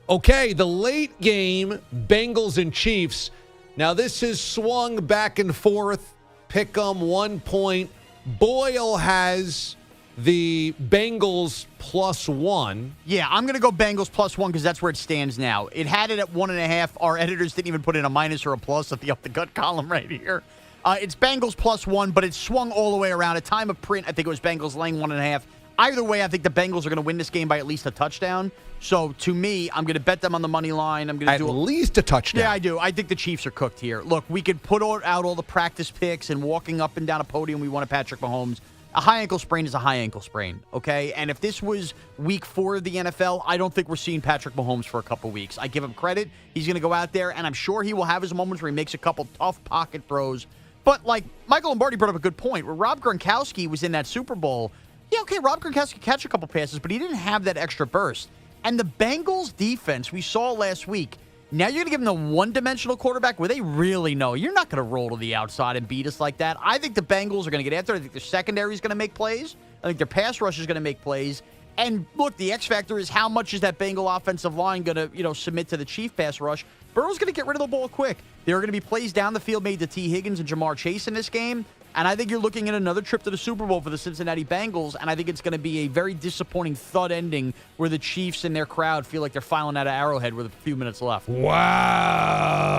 Okay, the late game, Bengals and Chiefs. Now, this has swung back and forth. Pick 'em 1 point. Boyle has the Bengals +1. Yeah, I'm going to go Bengals +1 because that's where it stands now. It had it at 1.5. Our editors didn't even put in a minus or a plus at the up-the-gut column right here. It's Bengals +1, but it swung all the way around. At time of print, I think it was Bengals laying 1.5. Either way, I think the Bengals are going to win this game by at least a touchdown. So, to me, I'm going to bet them on the money line. I'm going to do at least a touchdown. Yeah, I do. I think the Chiefs are cooked here. Look, we could put out all the practice picks and walking up and down a podium. We wanted Patrick Mahomes. A high ankle sprain is a high ankle sprain, okay? And if this was week 4 of the NFL, I don't think we're seeing Patrick Mahomes for a couple weeks. I give him credit. He's going to go out there, and I'm sure he will have his moments where he makes a couple tough pocket throws. But, like, Michael Lombardi brought up a good point. Where Rob Gronkowski was in that Super Bowl, yeah, okay, Rob Gronkowski could catch a couple passes, but he didn't have that extra burst. And the Bengals defense, we saw last week, now you're going to give them the one-dimensional quarterback where they really know you're not going to roll to the outside and beat us like that. I think the Bengals are going to get after it. I think their secondary is going to make plays. I think their pass rush is going to make plays. And, look, the X factor is how much is that Bengal offensive line going to, submit to the Chief pass rush. Burrow's going to get rid of the ball quick. There are going to be plays down the field made to T. Higgins and Jamar Chase in this game. And I think you're looking at another trip to the Super Bowl for the Cincinnati Bengals, and I think it's going to be a very disappointing thud ending where the Chiefs and their crowd feel like they're filing out of Arrowhead with a few minutes left. Wow.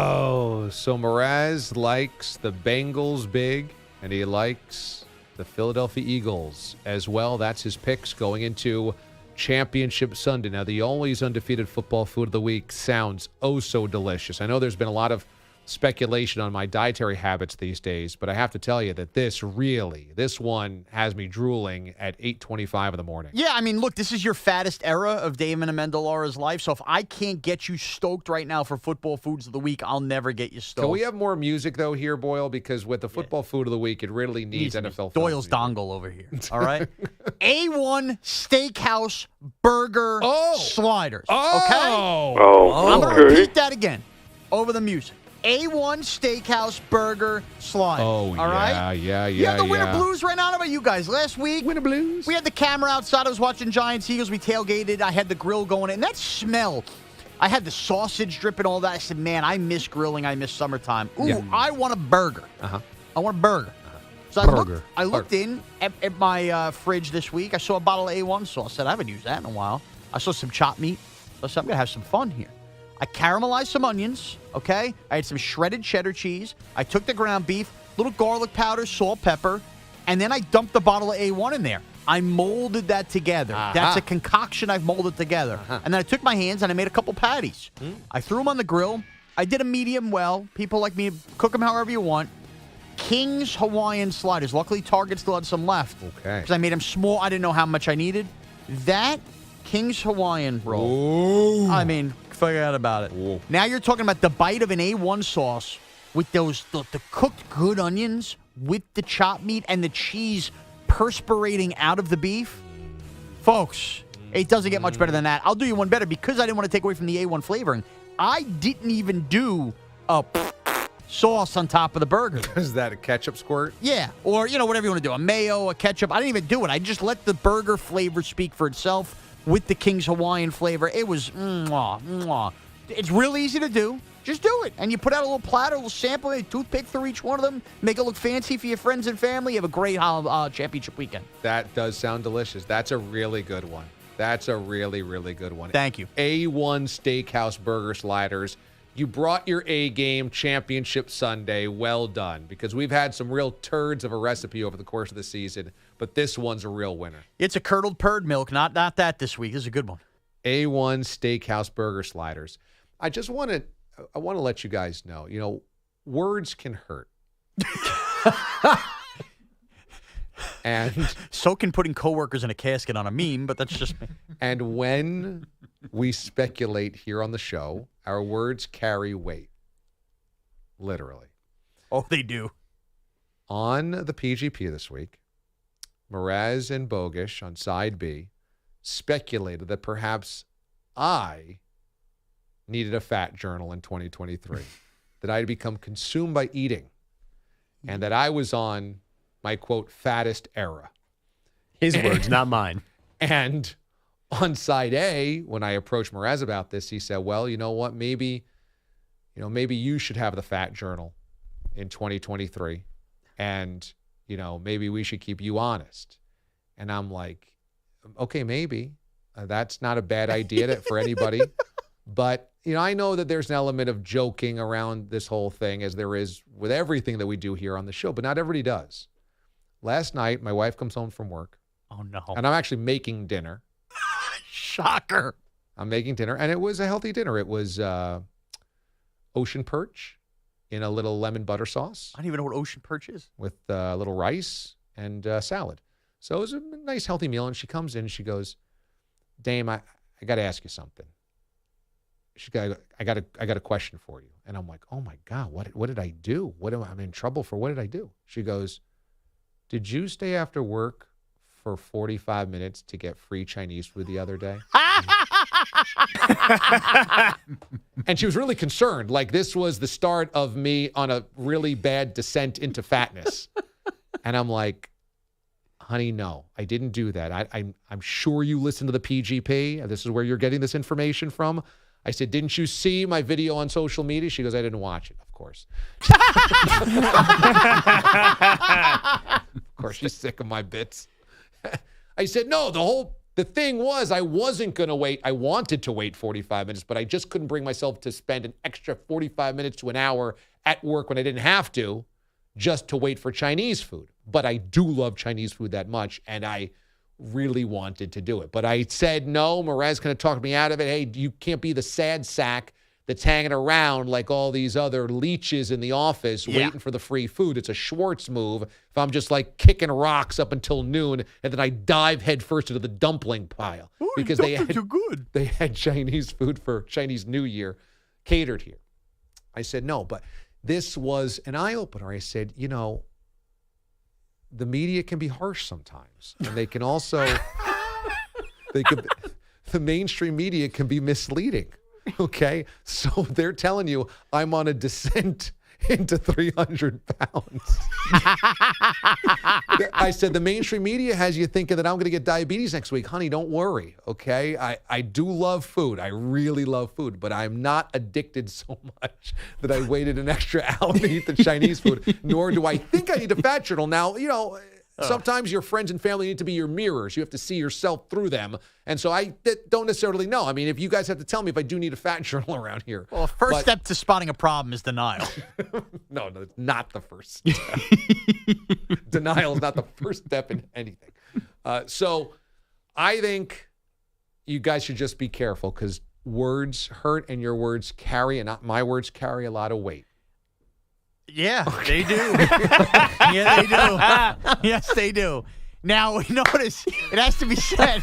So Mraz likes the Bengals big, and he likes the Philadelphia Eagles as well. That's his picks going into Championship Sunday. Now, the always undefeated football food of the week sounds oh so delicious. I know there's been a lot of speculation on my dietary habits these days, but I have to tell you that this one has me drooling at 8:25 in the morning. Yeah, I mean, look, this is your fattest era of Damon Amendolara's life, so if I can't get you stoked right now for football foods of the week, I'll never get you stoked. Can we have more music, though, here, Boyle? Because with the football food of the week, it really needs NFL Doyle's dongle over here, all right? A1 Steakhouse Burger Sliders, okay? I'm going to repeat that again over the music. A1 Steakhouse Burger Sliders. Oh, all right? Yeah. You have the Winter Blues right now. How about you guys? Last week, Winter Blues. We had the camera outside. I was watching Giants Eagles. We tailgated. I had the grill going. And that smell, I had the sausage dripping, all that. I said, man, I miss grilling. I miss summertime. Ooh, I want a burger. I want a burger. So I looked in at my fridge this week. I saw a bottle of A1 sauce. I said, I haven't used that in a while. I saw some chopped meat. So I said, I'm going to have some fun here. I caramelized some onions, okay? I had some shredded cheddar cheese. I took the ground beef, little garlic powder, salt, pepper, and then I dumped the bottle of A1 in there. I molded that together. That's a concoction I've molded together. And then I took my hands and I made a couple patties. I threw them on the grill. I did a medium well. People like me, cook them however you want. King's Hawaiian sliders. Luckily, Target still had some left. Okay. Because I made them small. I didn't know how much I needed. That King's Hawaiian roll. I mean, forget about it. Now you're talking about the bite of an A1 sauce with those the cooked good onions with the chopped meat and the cheese perspirating out of the beef. Folks, it doesn't get much better than that. I'll do you one better because I didn't want to take away from the A1 flavoring. I didn't even do a sauce on top of the burger. Is that a ketchup squirt? Yeah, or, whatever you want to do. A mayo, a ketchup. I didn't even do it. I just let the burger flavor speak for itself with the King's Hawaiian flavor. It was mwah, mwah. It's real easy to do. Just do it. And you put out a little platter, a little sample, a toothpick for each one of them. Make it look fancy for your friends and family. You have a great championship weekend. That does sound delicious. That's a really good one. That's a really, really good one. Thank you. A1 Steakhouse Burger Sliders. You brought your A game championship Sunday. Well done. Because we've had some real turds of a recipe over the course of the season, but this one's a real winner. It's a curdled purd milk, not that this week. This is a good one. A1 Steakhouse Burger Sliders. I want to let you guys know, words can hurt. And so can putting coworkers in a casket on a meme, but that's just me. And when we speculate here on the show, our words carry weight. Literally. Oh, they do. On the PGP this week, Mraz and Bogish on side B speculated that perhaps I needed a fat journal in 2023, that I had become consumed by eating, and that I was on my, quote, fattest era. His words, not mine. And on side A, when I approached Mraz about this, he said, well, you know what, maybe you should have the fat journal in 2023, and, maybe we should keep you honest. And I'm like, okay, maybe. That's not a bad idea for anybody. But, I know that there's an element of joking around this whole thing, as there is with everything that we do here on the show, but not everybody does. Last night, my wife comes home from work. Oh, no. And I'm actually making dinner. Shocker. I'm making dinner, and it was a healthy dinner. It was ocean perch in a little lemon butter sauce. I don't even know what ocean perch is. With a little rice and salad. So it was a nice, healthy meal, and she comes in and she goes, Dame, I got to ask you something. I got a question for you. And I'm like, oh my God, what did I do? I'm in trouble for? What did I do? She goes, did you stay after work for 45 minutes to get free Chinese food the other day? And she was really concerned. Like this was the start of me on a really bad descent into fatness. And I'm like, honey, no, I didn't do that. I'm sure you listened to the PGP. This is where you're getting this information from. I said, didn't you see my video on social media? She goes, I didn't watch it, of course. Of course, she's sick of my bits. I said, no, the thing was I wasn't going to wait. I wanted to wait 45 minutes, but I just couldn't bring myself to spend an extra 45 minutes to an hour at work when I didn't have to, just to wait for Chinese food. But I do love Chinese food that much, and I really wanted to do it. But I said, no, Mraz kind of talked me out of it. Hey, you can't be the sad sack that's hanging around like all these other leeches in the office waiting for the free food. It's a Schwartz move if I'm just like kicking rocks up until noon and then I dive headfirst into the dumpling pile. Ooh, because they had Chinese food for Chinese New Year catered here. I said, no, but this was an eye-opener. I said, the media can be harsh sometimes, and they can also, the mainstream media can be misleading. Okay, so they're telling you I'm on a descent into 300 pounds. I said the mainstream media has you thinking that I'm going to get diabetes next week. Honey, don't worry, okay? I do love food. I really love food, but I'm not addicted so much that I waited an extra hour to eat the Chinese food, nor do I think I need a fat journal. Now, sometimes your friends and family need to be your mirrors. You have to see yourself through them. And so I don't necessarily know. I mean, if you guys have to tell me if I do need a fat journal around here. Well, first step to spotting a problem is denial. No, it's not the first step. Denial is not the first step in anything. So I think you guys should just be careful because words hurt and your words carry, and not my words carry a lot of weight. Yeah, they do. Yeah, they do. Yes, they do. Now, notice, it has to be said,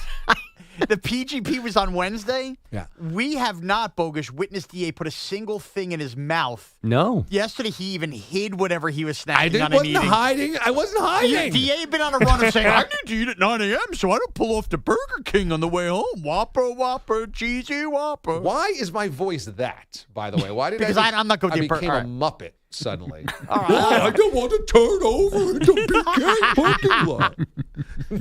the PGP was on Wednesday. Yeah. We have not, Bogus, witnessed DA put a single thing in his mouth. No. Yesterday, he even hid whatever he was snacking I on and wasn't eating. hiding. I wasn't hiding. DA been on a run of saying, I need to eat at 9 a.m., so I don't pull off to Burger King on the way home. Whopper, cheesy Whopper. Why is my voice that, by the way? Why did Because I'm not going to I get became burnt. a Muppet suddenly. All right. I don't want to turn over into BK parking lot.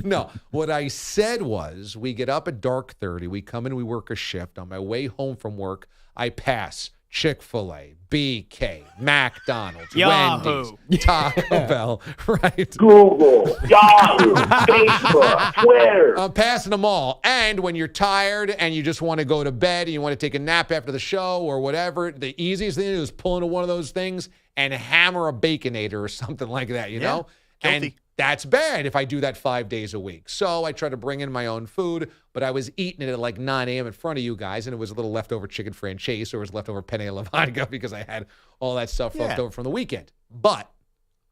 No, what I said was we get up at dark 30. We come in, we work a shift. On my way home from work, I pass Chick-fil-A, BK, McDonald's, Yahoo. Wendy's, Taco Bell, right? Google, Yahoo, Facebook, Twitter. I'm passing them all. And when you're tired and you just want to go to bed and you want to take a nap after the show or whatever, the easiest thing to do is pull into one of those things and hammer a Baconator or something like that, you know? Guilty. And that's bad if I do that 5 days a week. So I try to bring in my own food, but I was eating it at like 9 a.m. in front of you guys, and it was a little leftover chicken franchise or it was leftover penne alla vodka because I had all that stuff left over from the weekend. But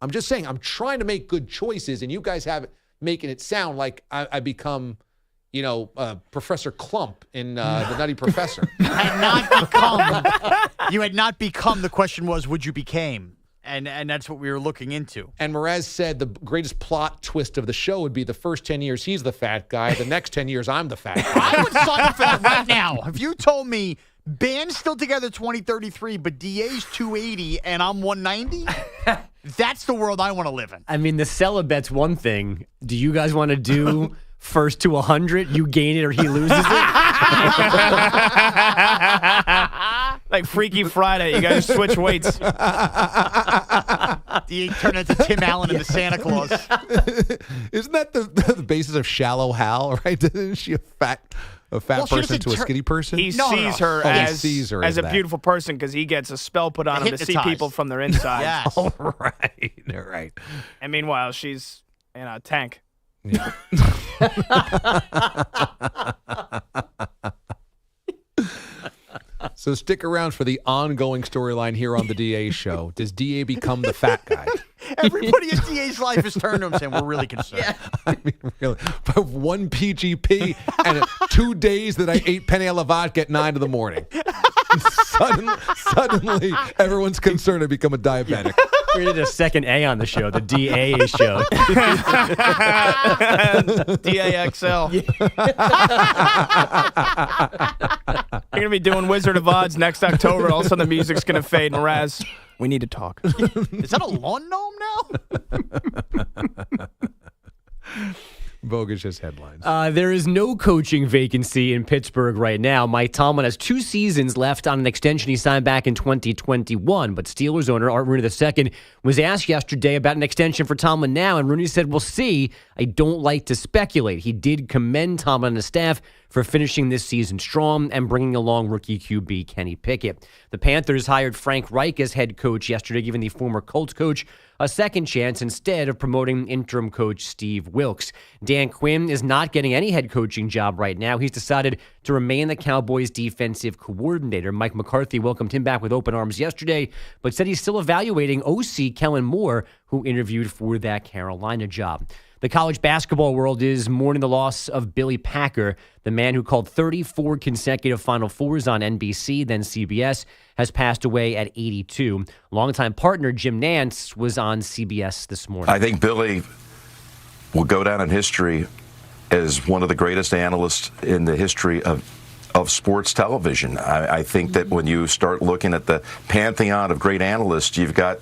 I'm just saying, I'm trying to make good choices, and you guys have it making it sound like I become, you know, Professor Clump in The Nutty Professor. You had not become. The question was, would you became? And that's what we were looking into. And Mraz said the greatest plot twist of the show would be the first 10 years he's the fat guy, the next 10 years I'm the fat guy. I would sign up for that right now. If you told me band's still together 2033, but DA's 280 and I'm 190, that's the world I want to live in. I mean, the celibet's one thing. Do you guys want to do first to 100? You gain it or he loses it? Like Freaky Friday, you guys switch weights. DA turned into Tim Allen and the Santa Claus. Isn't that the basis of Shallow Hal, right? Isn't she a fat person to a skinny person? He sees her as a that. beautiful person because he gets a spell put on him to see Hypnotized. people from their inside. Yes. All right. And meanwhile, she's in a tank. Yeah. So stick around for the ongoing storyline here on the DA show. Does DA become the fat guy? Everybody in DA's life has turned to him saying, we're really concerned. I mean, really. But one PGP and 2 days that I ate penne alla vodka at 9 in the morning. Suddenly, everyone's concerned I become a diabetic. We need a second A on the show, the DA show. DAXL. You're going to be doing Wizard of Odds next October. All of a sudden the music's going to fade. And Raz, we need to talk. Is that a lawn gnome now? Bogus just headlines. There is no coaching vacancy in Pittsburgh right now. Mike Tomlin has 2 seasons left on an extension he signed back in 2021. But Steelers owner Art Rooney II was asked yesterday about an extension for Tomlin now, and Rooney said, "We'll see. I don't like to speculate." He did commend Tomlin and his staff for finishing this season strong and bringing along rookie QB Kenny Pickett. The Panthers hired Frank Reich as head coach yesterday, giving the former Colts coach a second chance instead of promoting interim coach Steve Wilkes. Dan Quinn is not getting any head coaching job right now. He's decided to remain the Cowboys' defensive coordinator. Mike McCarthy welcomed him back with open arms yesterday, but said he's still evaluating OC Kellen Moore, who interviewed for that Carolina job. The college basketball world is mourning the loss of Billy Packer, the man who called 34 consecutive Final Fours on NBC, then CBS, has passed away at 82. Longtime partner Jim Nantz was on CBS this morning. I think Billy will go down in history as one of the greatest analysts in the history of sports television. I think that when you start looking at the pantheon of great analysts, you've got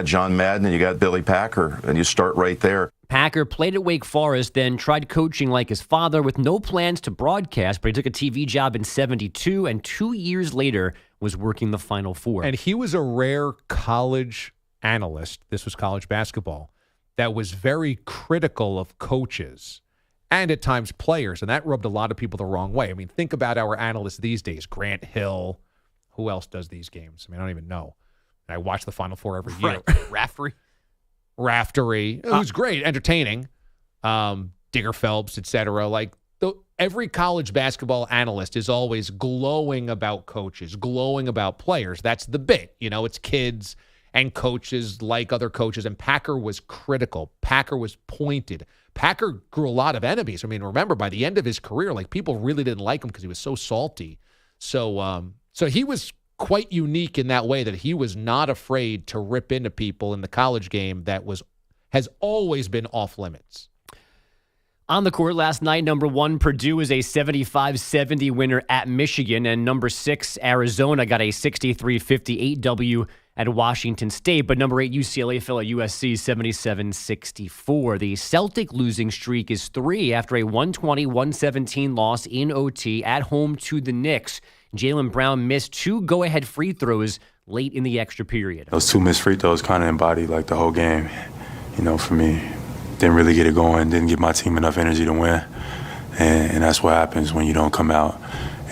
John Madden and you got Billy Packer, and you start right there. Packer played at Wake Forest, then tried coaching like his father with no plans to broadcast, but he took a TV job in 72 and 2 years later was working the Final Four. And he was a rare college analyst, this was college basketball, that was very critical of coaches and at times players, and that rubbed a lot of people the wrong way. I mean, think about our analysts these days. Grant Hill. Who else does these games? I mean, I don't even know. I watch the Final Four every year. Raftery. It was great, entertaining. Digger Phelps, etc. Like every college basketball analyst is always glowing about coaches, glowing about players. That's the bit. You know, it's kids and coaches like other coaches, and Packer was critical. Packer was pointed. Packer grew a lot of enemies. I mean, remember, by the end of his career, like, people really didn't like him because he was so salty. So he was quite unique in that way, that he was not afraid to rip into people in the college game that has always been off limits. On the court last night, number 1, Purdue is a 75-70 winner at Michigan, and number 6, Arizona, got a 63-58 W at Washington State, but number 8, UCLA, fell at USC 77-64. The Celtic losing streak is 3 after a 120-117 loss in OT at home to the Knicks. Jaylen Brown missed 2 go-ahead free throws late in the extra period. Those 2 missed free throws kind of embodied like the whole game, for me. Didn't really get it going, didn't give my team enough energy to win. And that's what happens when you don't come out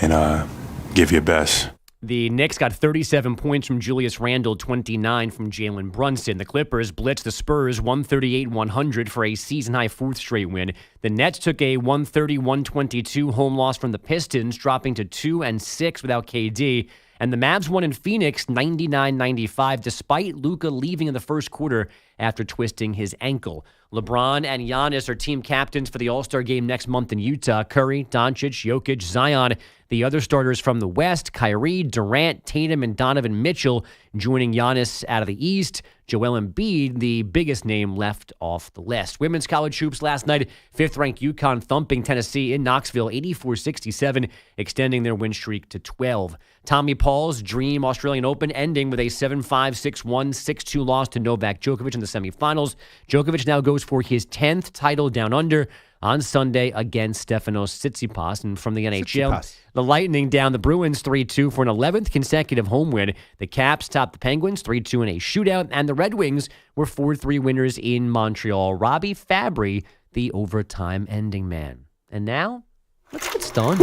and give your best. The Knicks got 37 points from Julius Randle, 29 from Jalen Brunson. The Clippers blitzed the Spurs 138-100 for a season-high 4th straight win. The Nets took a 130-122 home loss from the Pistons, dropping to 2-6 without KD. And the Mavs won in Phoenix 99-95, despite Luka leaving in the first quarter after twisting his ankle. LeBron and Giannis are team captains for the All-Star game next month in Utah. Curry, Doncic, Jokic, Zion. The other starters from the West, Kyrie, Durant, Tatum, and Donovan Mitchell, joining Giannis out of the East. Joel Embiid, the biggest name left off the list. Women's college hoops last night, 5th-ranked UConn thumping Tennessee in Knoxville 84-67, extending their win streak to 12. Tommy Paul's Dream Australian Open ending with a 7-5, 6-1, 6-2 loss to Novak Djokovic in the semifinals. Djokovic now goes for his 10th title down under on Sunday against Stefanos Tsitsipas. And from the NHL, the Lightning down the Bruins 3-2 for an 11th consecutive home win. The Caps topped the Penguins 3-2 in a shootout, and the Red Wings were 4-3 winners in Montreal. Robbie Fabry, the overtime ending man. And now, let's get stunned.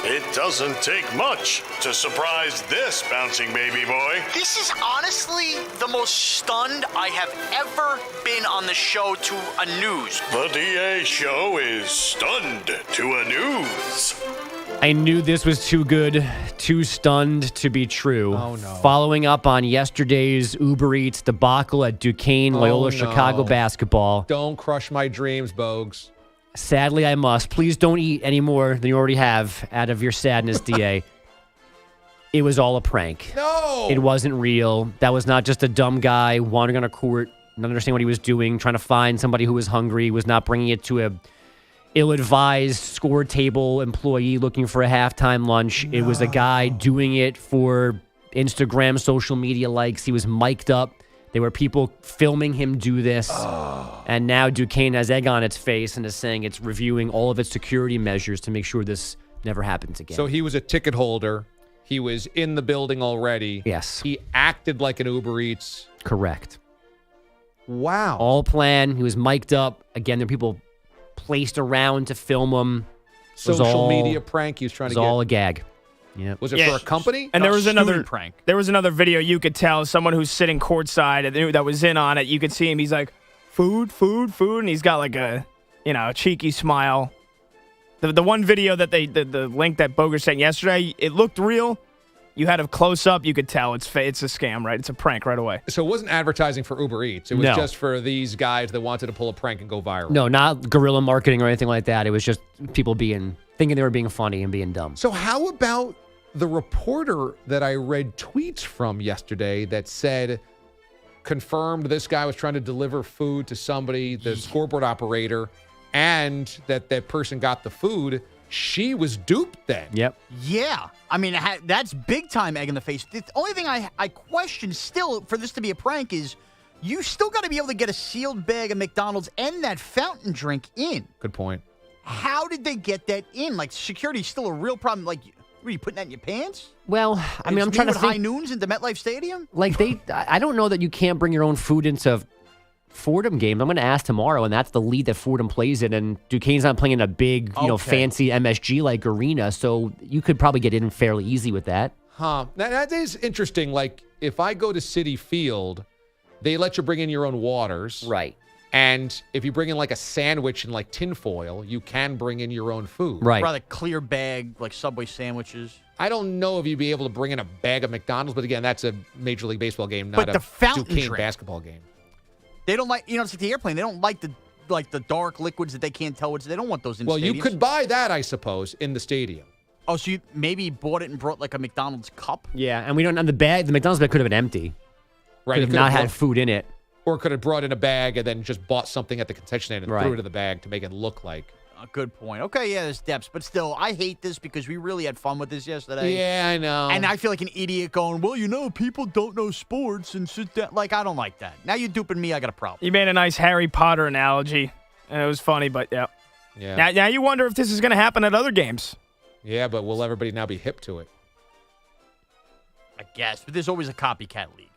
It doesn't take much to surprise this bouncing baby boy. This is honestly the most stunned I have ever been on the show to a news. The DA show is stunned to a news. I knew this was too good, too stunned to be true. Oh, no. Following up on yesterday's Uber Eats debacle at Duquesne, Loyola, no. Chicago basketball. Don't crush my dreams, Bogues. Sadly, I must. Please don't eat any more than you already have out of your sadness, DA. It was all a prank. No! It wasn't real. That was not just a dumb guy wandering on a court, not understanding what he was doing, trying to find somebody who was hungry, was not bringing it to a ill-advised score table employee looking for a halftime lunch. No. It was a guy doing it for Instagram, social media likes. He was mic'd up. There were people filming him do this. Oh. And now Duquesne has egg on its face and is saying it's reviewing all of its security measures to make sure this never happens again. So he was a ticket holder. He was in the building already. Yes. He acted like an Uber Eats. Correct. Wow. All planned. He was mic'd up. Again, there were people placed around to film him. Social media prank he was trying to get. It was all a gag. Yep. Was it for a company? And there was another prank. There was another video you could tell someone who's sitting courtside that was in on it. You could see him. He's like, food, and he's got like a cheeky smile. The one video that the link that Boger sent yesterday, it looked real. You had a close up, you could tell it's a scam, right? It's a prank right away. So it wasn't advertising for Uber Eats. It was just for these guys that wanted to pull a prank and go viral. No, not guerrilla marketing or anything like that. It was just people thinking they were being funny and being dumb. So how about the reporter that I read tweets from yesterday that said, confirmed this guy was trying to deliver food to somebody, the scoreboard operator, and that person got the food. She was duped then. Yep. Yeah. I mean, that's big time egg in the face. The only thing I question still for this to be a prank is you still got to be able to get a sealed bag of McDonald's and that fountain drink in. Good point. How did they get that in? Like, security is still a real problem. Like, were you putting that in your pants? Well, I mean, I'm trying to think. High noons into MetLife Stadium? Like, I don't know that you can't bring your own food into Fordham games. I'm going to ask tomorrow, and that's the lead that Fordham plays in. And Duquesne's not playing in a big, fancy MSG-like arena, so you could probably get in fairly easy with that. Huh. That is interesting. Like, if I go to Citi Field, they let you bring in your own waters. Right. And if you bring in like a sandwich in like tinfoil, you can bring in your own food. Right. Rather clear bag, like Subway sandwiches. I don't know if you'd be able to bring in a bag of McDonald's, but again, that's a Major League Baseball game, not But the a fountain Duquesne drink. basketball game. They don't like, it's like the airplane. They don't like the dark liquids that they can't tell which. They don't want those in Well, stadiums. you could buy that, I suppose, in the stadium. Oh, so you maybe bought it and brought like a McDonald's cup? Yeah, and we don't. And the McDonald's bag could have been empty. Right. Could you have could not have had food in it. Or could have brought in a bag and then just bought something at the concession stand and Right. threw it in the bag to make it look like. A good point. Okay, yeah, there's depths, but still, I hate this because we really had fun with this yesterday. Yeah, I know. And I feel like an idiot going, well, people don't know sports and sit down. Like, I don't like that. Now you're duping me, I got a problem. You made a nice Harry Potter analogy, and it was funny, but yeah. Yeah. Now you wonder if this is going to happen at other games. Yeah, but will everybody now be hip to it? I guess, but there's always a copycat league.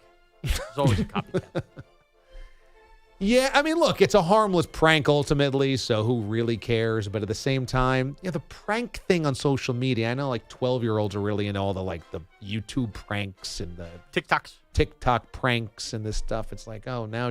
There's always a copycat. Yeah, I mean, look, it's a harmless prank ultimately, so who really cares? But at the same time, yeah, the prank thing on social media, I know like 12-year-olds are really into all the like the YouTube pranks and the TikTok pranks and this stuff. It's like, oh, now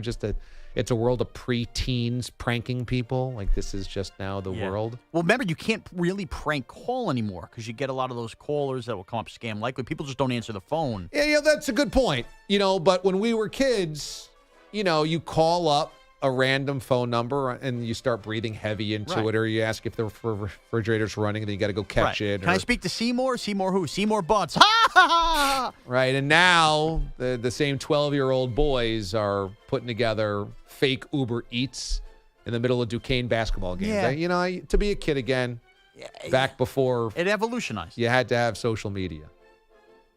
it's a world of pre-teens pranking people. Like this is just now the world. Well, remember, you can't really prank call anymore because you get a lot of those callers that will come up scam likely. People just don't answer the phone. Yeah, that's a good point. But when we were kids, you call up a random phone number and you start breathing heavy into it, or you ask if the refrigerator's running, and then you got to go catch it. Can I speak to Seymour? Seymour who? Seymour Butts. Ha ha ha! Right, and now the same 12-year-old boys are putting together fake Uber Eats in the middle of Duquesne basketball games. Yeah. To be a kid again, back before it evolutionized, you had to have social media.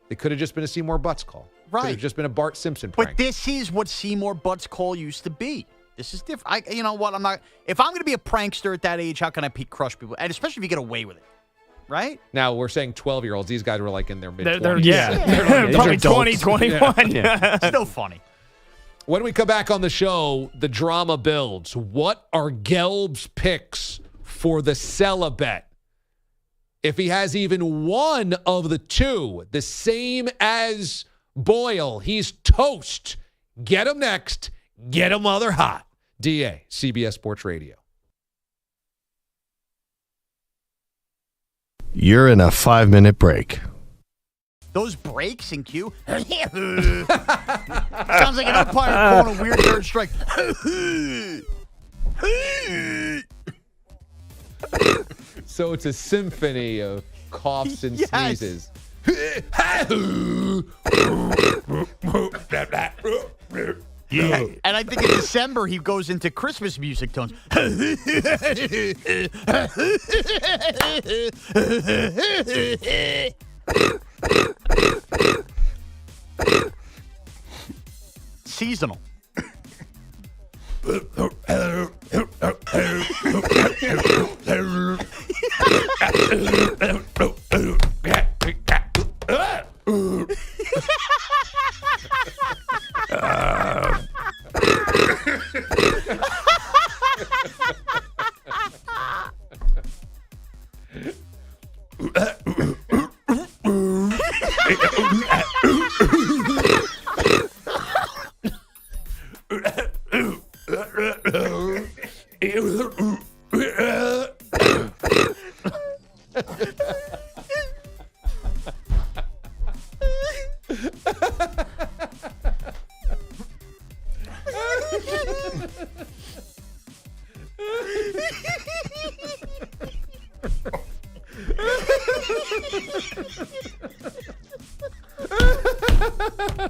It could have just been a Seymour Butts call. Right. Could have just been a Bart Simpson prank. But this is what Seymour Butts call used to be. This is different. You know what? If I'm going to be a prankster at that age, how can I crush people? And especially if you get away with it, right? Now, we're saying 12-year-olds. These guys were like in their mid-20s. They're probably 20, 21. Yeah. Still funny. When we come back on the show, the drama builds. What are Gelb's picks for the Celibet? If he has even one of the two, the same as Boyle, he's toast. Get him next. Get him while they're hot. DA, CBS Sports Radio. You're in a 5-minute break. Those breaks in Q. Sounds like an umpire calling a weird third strike. So it's a symphony of coughs and sneezes. Yeah. And I think in December he goes into Christmas music tones. Seasonal.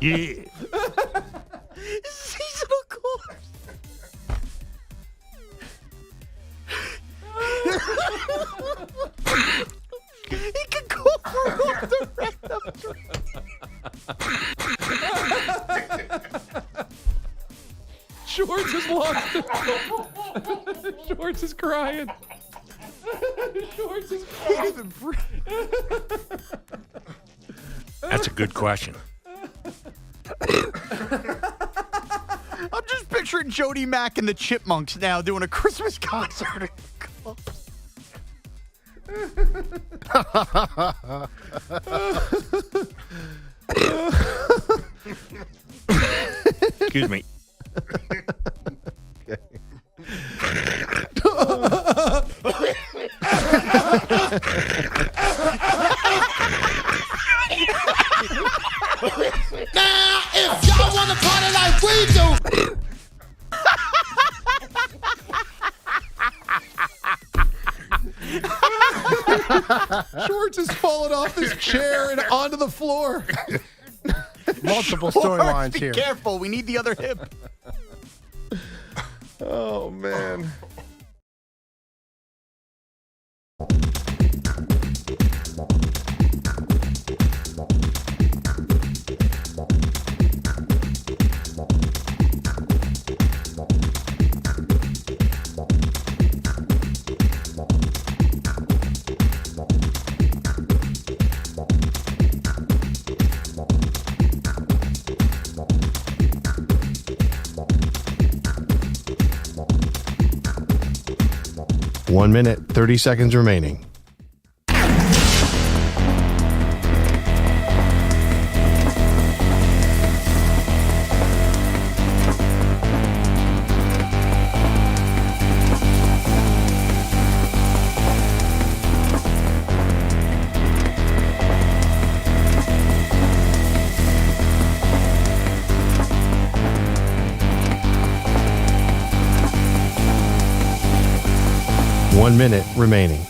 Yeah. Seasonal course. He can go for off the rectum. Schwartz has lost it. Schwartz is crying. Schwartz is crying. That's a good question. I'm just picturing Jody Mack and the Chipmunks now doing a Christmas concert. Excuse me. Okay. Now, if y'all want to party like we do. Schwartz has fallen off his chair and onto the floor. Multiple Schwartz, storylines be here. careful. We need the other hip. Oh, man. One minute, 30 seconds remaining. One minute remaining.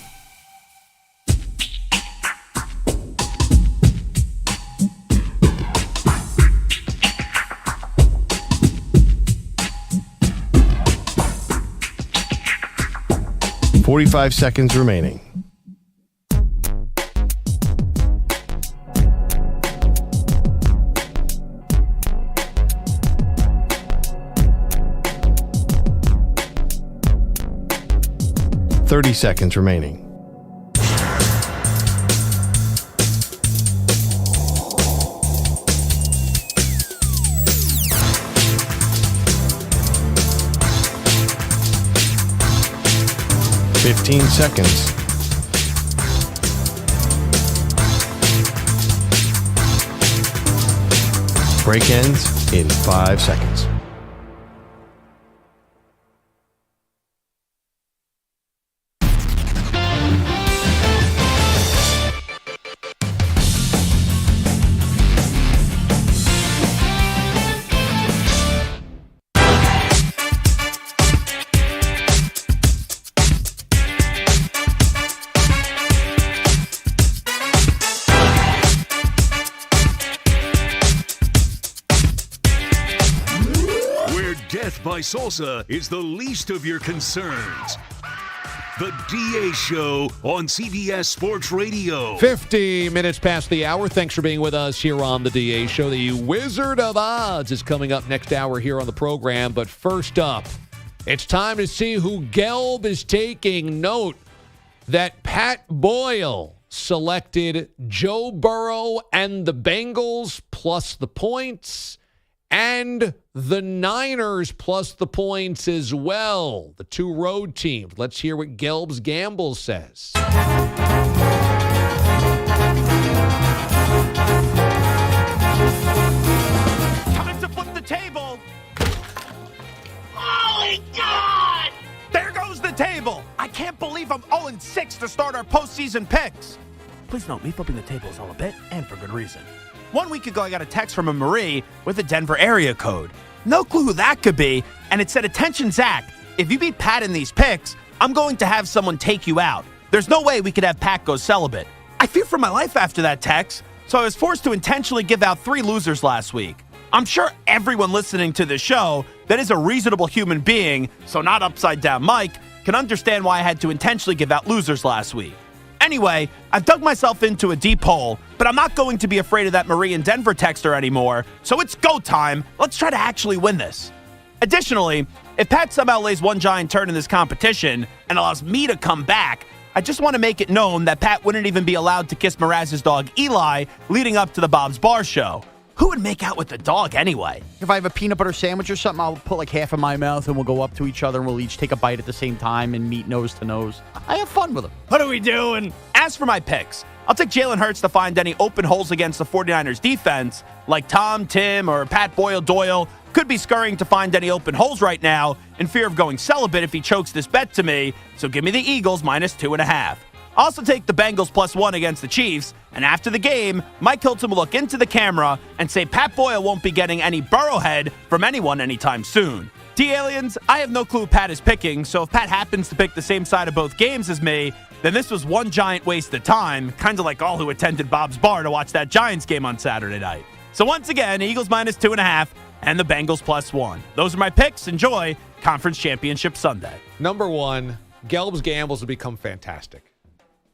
.45 seconds remaining. .30 seconds remaining. .15 seconds. Break ends in 5 seconds. By salsa is the least of your concerns. The DA Show on CBS Sports Radio. 50 minutes past the hour. Thanks for being with us here on the DA Show. The Wizard of Odds is coming up next hour here on the program. But first up, it's time to see who Gelb is taking. Note that Pat Boyle selected Joe Burrow and the Bengals plus the points, and the Niners plus the points as well. The two road teams. Let's hear what Gelb's Gamble says. Time to flip the table. Holy God! There goes the table. I can't believe I'm 0-6 to start our postseason picks. Please note, me flipping the table is all a bit, and for good reason. 1 week ago, I got a text from a Marie with a Denver area code. No clue who that could be, and it said, "Attention, Zach, if you beat Pat in these picks, I'm going to have someone take you out. There's no way we could have Pat go celibate." I feared for my life after that text, so I was forced to intentionally give out 3 losers last week. I'm sure everyone listening to this show that is a reasonable human being, so not upside down Mike, can understand why I had to intentionally give out losers last week. Anyway, I've dug myself into a deep hole, but I'm not going to be afraid of that Marie in Denver texter anymore, so it's go time. Let's try to actually win this. Additionally, if Pat somehow lays one giant turn in this competition and allows me to come back, I just want to make it known that Pat wouldn't even be allowed to kiss Mraz's dog Eli leading up to the Bob's Bar show. Who would make out with the dog anyway? If I have a peanut butter sandwich or something, I'll put like half in my mouth and we'll go up to each other and we'll each take a bite at the same time and meet nose to nose. I have fun with them. What are we doing? As for my picks, I'll take Jalen Hurts to find any open holes against the 49ers defense, like Tom, Tim, or Pat Boyle Doyle could be scurrying to find any open holes right now in fear of going celibate if he chokes this bet to me, so give me the Eagles minus 2.5. Also take the Bengals +1 against the Chiefs, and after the game, Mike Hilton will look into the camera and say Pat Boyle won't be getting any Burrowhead from anyone anytime soon. T-Aliens, I have no clue Pat is picking, so if Pat happens to pick the same side of both games as me, then this was one giant waste of time, kind of like all who attended Bob's Bar to watch that Giants game on Saturday night. So once again, Eagles -2.5 and the Bengals +1. Those are my picks. Enjoy Conference Championship Sunday. Number one, Gelb's gambles have become fantastic.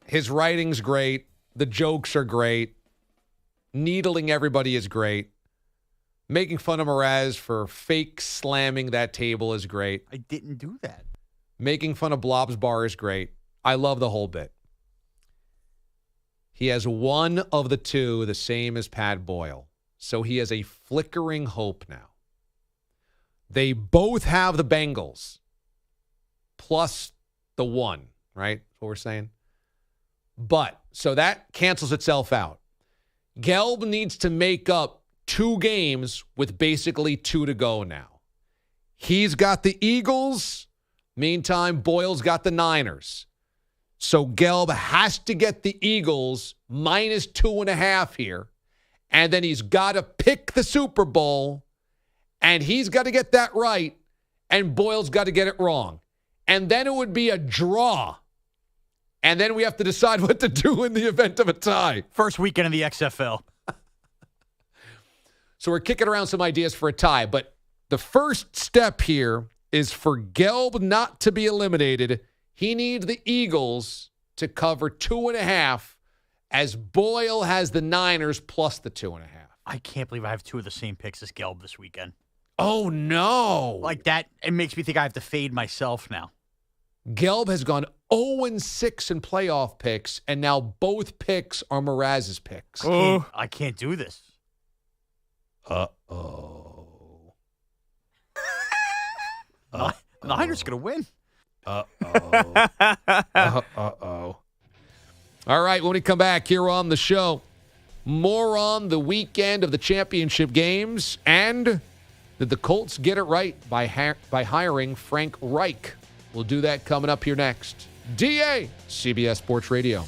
His writing's great. The jokes are great. Needling everybody is great. Making fun of Mraz for fake slamming that table is great. I didn't do that. Making fun of Blob's Bar is great. I love the whole bit. He has one of the two, the same as Pat Boyle. So he has a flickering hope now. They both have the Bengals plus the one, right? That's what we're saying. But, so that cancels itself out. Gelb needs to make up 2 games with basically 2 to go now. He's got the Eagles. Meantime, Boyle's got the Niners. So Gelb has to get the Eagles -2.5 here. And then he's got to pick the Super Bowl. And he's got to get that right. And Boyle's got to get it wrong. And then it would be a draw. And then we have to decide what to do in the event of a tie. First weekend of the XFL. So we're kicking around some ideas for a tie. But the first step here is for Gelb not to be eliminated. He needs the Eagles to cover 2.5 as Boyle has the Niners plus the 2.5. I can't believe I have 2 of the same picks as Gelb this weekend. Oh, no. Like that, it makes me think I have to fade myself now. Gelb has gone 0-6 in playoff picks, and now both picks are Mraz's picks. I can't do this. Uh-oh. The Niners going to win. Uh-oh. All right, when we come back here on the show, more on the weekend of the championship games, and did the Colts get it right by hiring Frank Reich? We'll do that coming up here next. DA, CBS Sports Radio.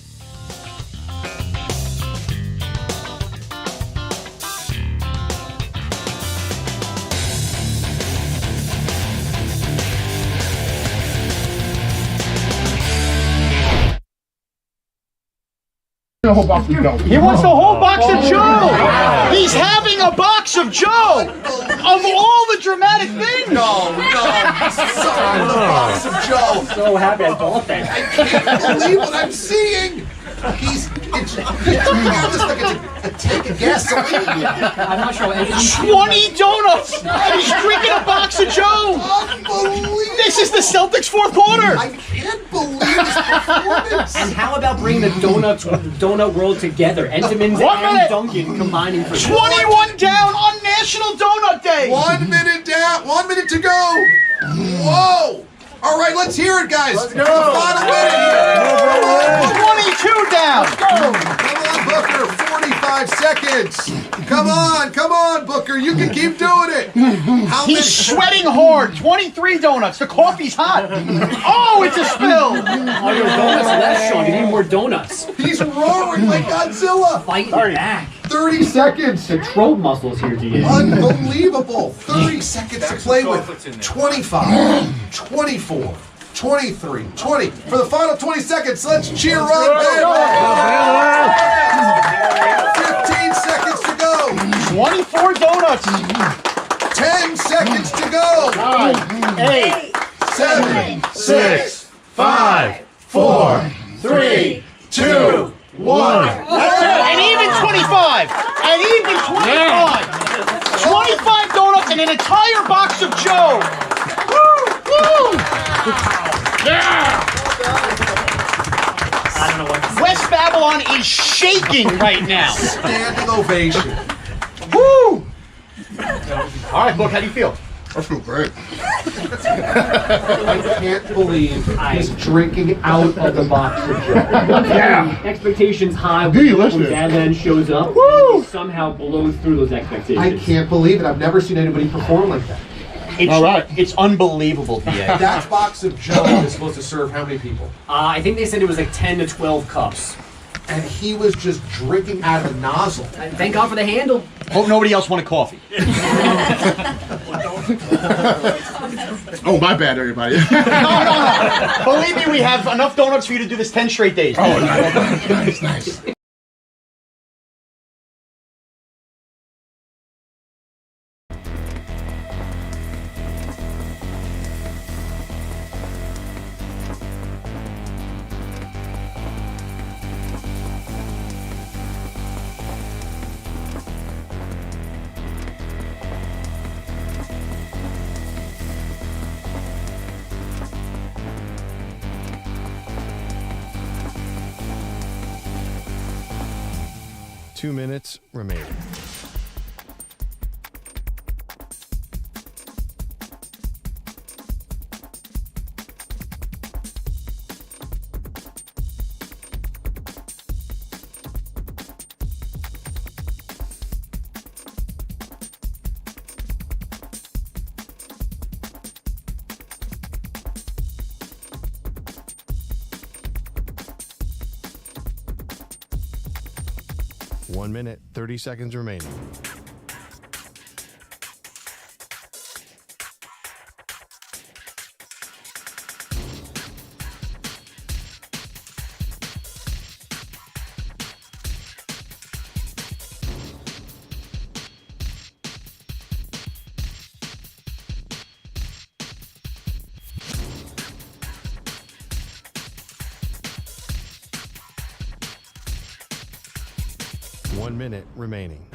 A whole box of Joe. He wants the whole box of Joe. He's having a box of Joe. Of all the dramatic things. No. Box of Joe. So happy I bought that. I can't believe what I'm seeing. It's a tank of gasoline. I'm not sure. 20 donuts. And he's drinking a box of Joe. Unbelievable. This is the Celtics fourth quarter. I can't believe his performance. And how about bringing the donut world together? Entenmann's and Dunkin' combining for 21 down on National Donut Day. 1 minute down. 1 minute to go. Whoa. All right, let's hear it, guys. Let's go. Final minute here. 22 down. Let's go. Come on, Booker. 45 seconds. Come on, Booker. You can keep doing it. He's sweating hard. 23 donuts. The coffee's hot. Oh, it's a spill. Oh, your donuts left, Sean. You need more donuts. He's roaring like Godzilla. Fighting back. 30 seconds. Control muscles here, DA. Unbelievable. 30 seconds to play with. 25, 24, 23, 20. For the final 20 seconds, let's cheer on Ben. 15 seconds to go. 24 donuts. 10 seconds to go. 9, 8, 7, 6, 5, 4, 3, 2, 1. And even 25. And even 25. 25 donuts and an entire box of Joe. Woo! Woo! Yeah! I don't know what West Babylon is shaking right now. Standing ovation. Woo! All right, Book, how do you feel? I feel great. I can't believe he's drinking out of the box of Joe. Yeah. Expectations high Delicious. when Dad then shows up. Woo! And somehow blows through those expectations. I can't believe it. I've never seen anybody perform like that. It's unbelievable, DA. That box of Joe is supposed to serve how many people? I think they said it was like 10 to 12 cups. And he was just drinking out of the nozzle. Thank God for the handle. Hope nobody else wanted coffee. Oh, my bad, everybody. No. Believe me, we have enough donuts for you to do this 10 straight days. Oh, nice. 2 minutes remaining. One minute, 30 seconds remaining. One minute remaining.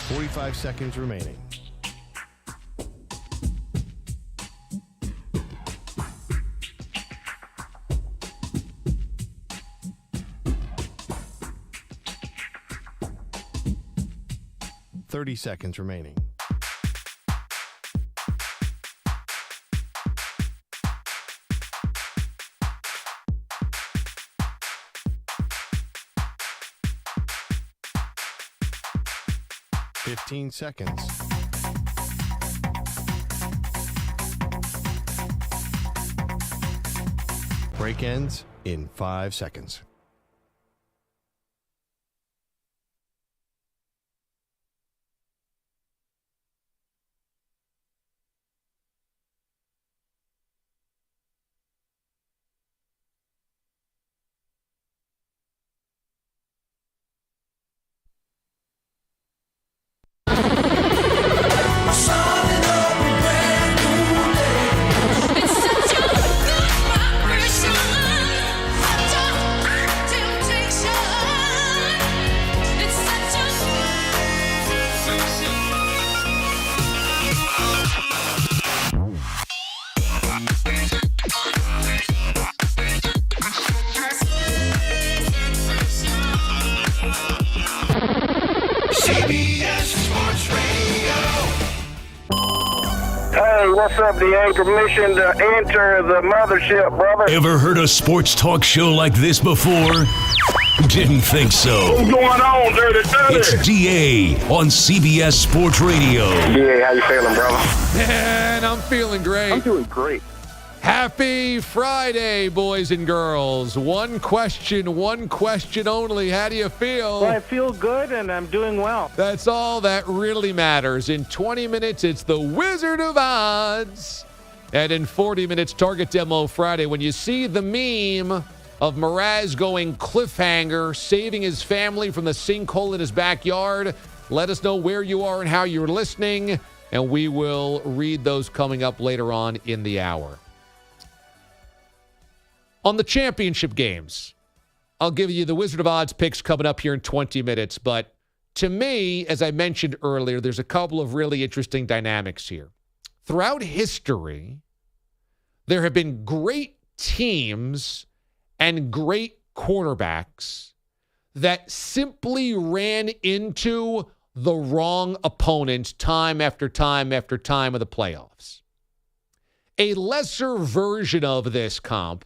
Forty-five seconds remaining. Seconds remaining. Fifteen seconds. Break ends in 5 seconds. CBS Sports Radio. Hey, what's up? The anchor mission to enter the mothership, brother. Ever heard a sports talk show like this before? Didn't think so. What's going on, Dirty Dirty? It's DA on CBS Sports Radio. Yeah, how you feeling, brother? And I'm feeling great. I'm doing great. Happy Friday, boys and girls. One question only. How do you feel? Well, I feel good and I'm doing well. That's all that really matters. In 20 minutes, it's the Wizard of Odds. And in 40 minutes, Target Demo Friday. When you see the meme of Mraz going cliffhanger, saving his family from the sinkhole in his backyard, let us know where you are and how you're listening, and we will read those coming up later on in the hour. On the championship games, I'll give you the Wizard of Odds picks coming up here in 20 minutes. But to me, as I mentioned earlier, there's a couple of really interesting dynamics here. Throughout history, there have been great teams and great quarterbacks that simply ran into the wrong opponent time after time after time of the playoffs. A lesser version of this comp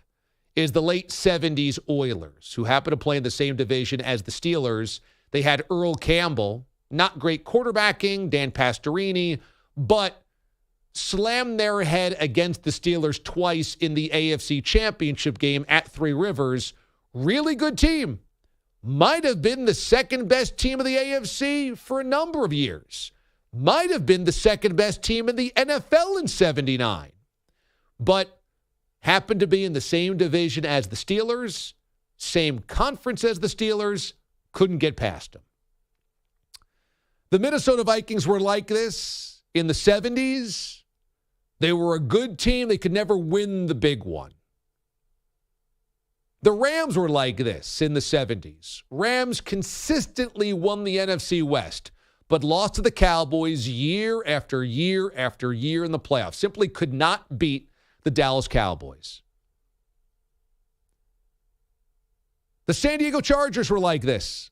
is the late 70s Oilers, who happen to play in the same division as the Steelers. They had Earl Campbell, not great quarterbacking, Dan Pastorini, but slammed their head against the Steelers twice in the AFC Championship game at Three Rivers. Really good team. Might have been the second best team of the AFC for a number of years. Might have been the second best team in the NFL in 79. But happened to be in the same division as the Steelers, same conference as the Steelers, couldn't get past them. The Minnesota Vikings were like this in the 70s. They were a good team. They could never win the big one. The Rams were like this in the 70s. Rams consistently won the NFC West, but lost to the Cowboys year after year after year in the playoffs. Simply could not beat the Dallas Cowboys. The San Diego Chargers were like this.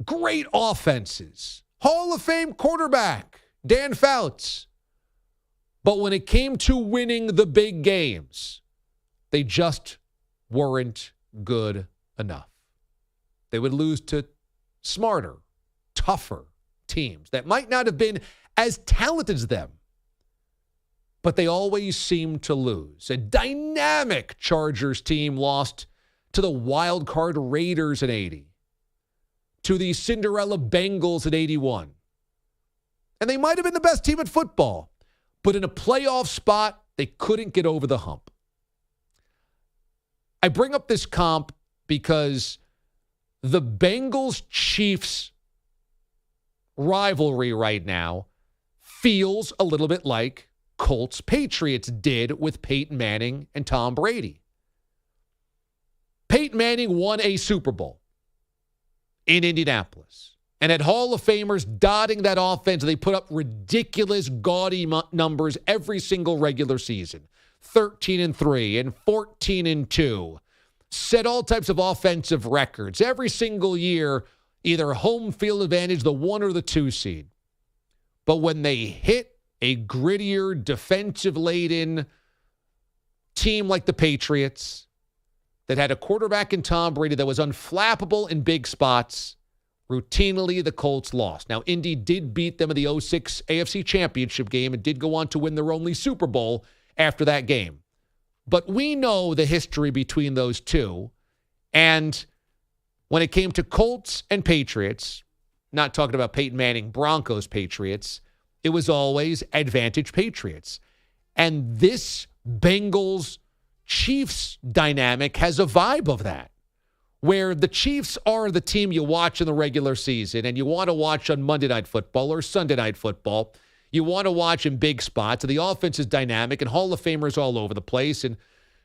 Great offenses. Hall of Fame quarterback, Dan Fouts. But when it came to winning the big games, they just weren't good enough. They would lose to smarter, tougher teams that might not have been as talented as them, but they always seemed to lose. A dynamic Chargers team lost to the wild card Raiders in 80, to the Cinderella Bengals in 81. And they might have been the best team in football, but in a playoff spot, they couldn't get over the hump. I bring up this comp because the Bengals-Chiefs rivalry right now feels a little bit like Colts-Patriots did with Peyton Manning and Tom Brady. Peyton Manning won a Super Bowl in Indianapolis and had Hall of Famers dotting that offense. They put up ridiculous, gaudy numbers every single regular season. 13-3 and 14-2. Set all types of offensive records. Every single year, either home field advantage, the 1 or the 2 seed. But when they hit a grittier, defensive-laden team like the Patriots that had a quarterback in Tom Brady that was unflappable in big spots, routinely the Colts lost. Now, Indy did beat them in the 06 AFC Championship game and did go on to win their only Super Bowl after that game. But we know the history between those two. And when it came to Colts and Patriots, not talking about Peyton Manning, Broncos, Patriots, it was always advantage Patriots. And this Bengals-Chiefs dynamic has a vibe of that, where the Chiefs are the team you watch in the regular season and you want to watch on Monday Night Football or Sunday Night Football. You want to watch in big spots, and the offense is dynamic, and Hall of Famers all over the place, and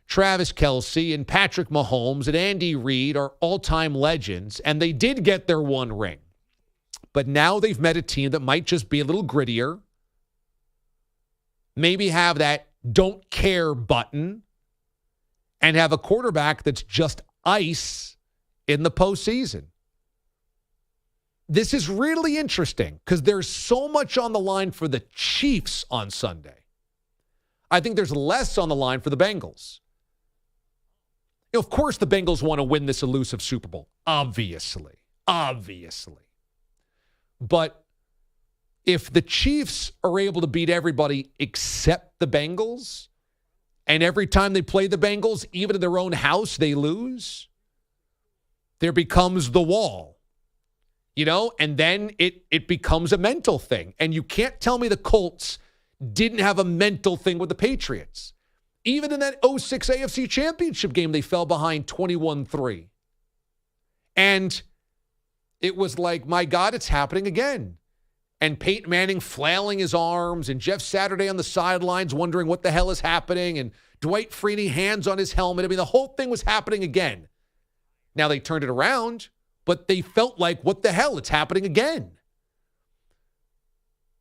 Travis Kelce and Patrick Mahomes and Andy Reid are all-time legends, and they did get their one ring. But now they've met a team that might just be a little grittier, maybe have that don't care button, and have a quarterback that's just ice in the postseason. This is really interesting because there's so much on the line for the Chiefs on Sunday. I think there's less on the line for the Bengals. Of course, the Bengals want to win this elusive Super Bowl. Obviously. But if the Chiefs are able to beat everybody except the Bengals, and every time they play the Bengals, even in their own house, they lose, there becomes the wall. You know, and then it becomes a mental thing. And you can't tell me the Colts didn't have a mental thing with the Patriots. Even in that 06 AFC Championship game, they fell behind 21-3. And it was like, my God, it's happening again. And Peyton Manning flailing his arms, and Jeff Saturday on the sidelines wondering what the hell is happening, and Dwight Freeney hands on his helmet. I mean, the whole thing was happening again. Now they turned it around, but they felt like, what the hell, it's happening again.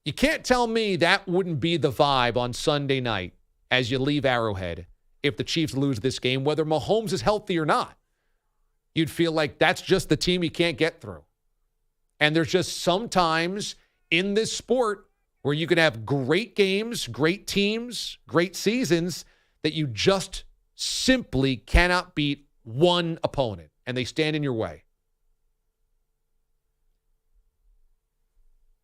You can't tell me that wouldn't be the vibe on Sunday night as you leave Arrowhead if the Chiefs lose this game, whether Mahomes is healthy or not. You'd feel like that's just the team you can't get through. And there's just sometimes in this sport where you can have great games, great teams, great seasons that you just simply cannot beat one opponent, and they stand in your way.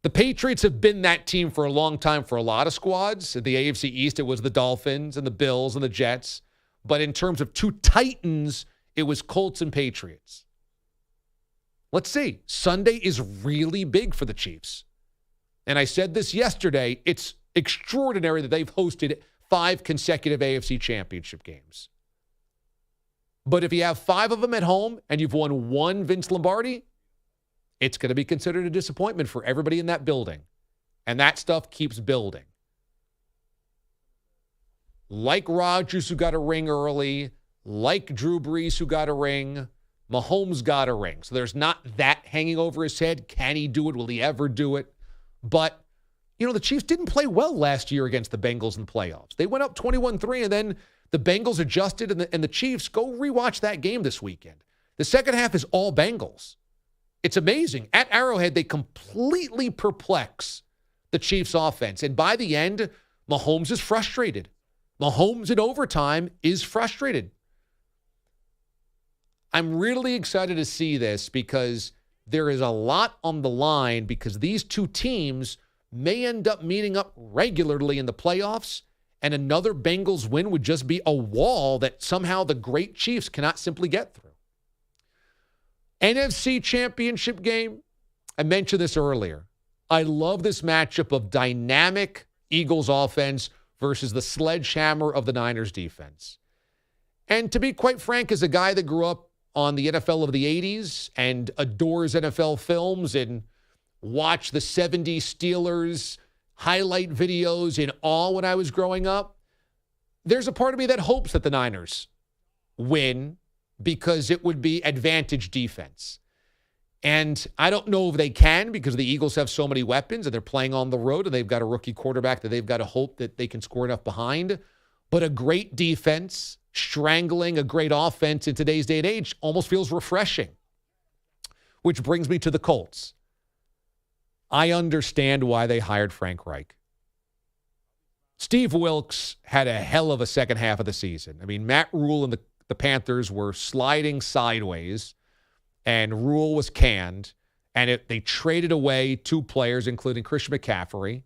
The Patriots have been that team for a long time for a lot of squads. In the AFC East, it was the Dolphins and the Bills and the Jets. But in terms of two titans, it was Colts and Patriots. Let's see. Sunday is really big for the Chiefs. And I said this yesterday. It's extraordinary that they've hosted 5 consecutive AFC championship games. But if you have 5 of them at home and you've won 1 Vince Lombardi, it's going to be considered a disappointment for everybody in that building. And that stuff keeps building. Like Rodgers, who got a ring early, like Drew Brees, who got a ring, Mahomes got a ring. So there's not that hanging over his head. Can he do it? Will he ever do it? But, the Chiefs didn't play well last year against the Bengals in the playoffs. They went up 21-3, and then the Bengals adjusted, and the Chiefs, go rewatch that game this weekend. The second half is all Bengals. It's amazing. At Arrowhead, they completely perplex the Chiefs' offense. And by the end, Mahomes is frustrated. Mahomes in overtime is frustrated. I'm really excited to see this because there is a lot on the line because these two teams may end up meeting up regularly in the playoffs, and another Bengals win would just be a wall that somehow the great Chiefs cannot simply get through. NFC Championship game, I mentioned this earlier. I love this matchup of dynamic Eagles offense versus the sledgehammer of the Niners defense. And to be quite frank, as a guy that grew up on the NFL of the 80s and adores NFL films and watched the 70s Steelers highlight videos in awe when I was growing up, there's a part of me that hopes that the Niners win because it would be advantage defense. And I don't know if they can because the Eagles have so many weapons and they're playing on the road and they've got a rookie quarterback that they've got to hope that they can score enough behind. But a great defense strangling a great offense in today's day and age almost feels refreshing. Which brings me to the Colts. I understand why they hired Frank Reich. Steve Wilkes had a hell of a second half of the season. I mean, Matt Rule and the Panthers were sliding sideways, and Rule was canned, and they traded away 2 players, including Christian McCaffrey,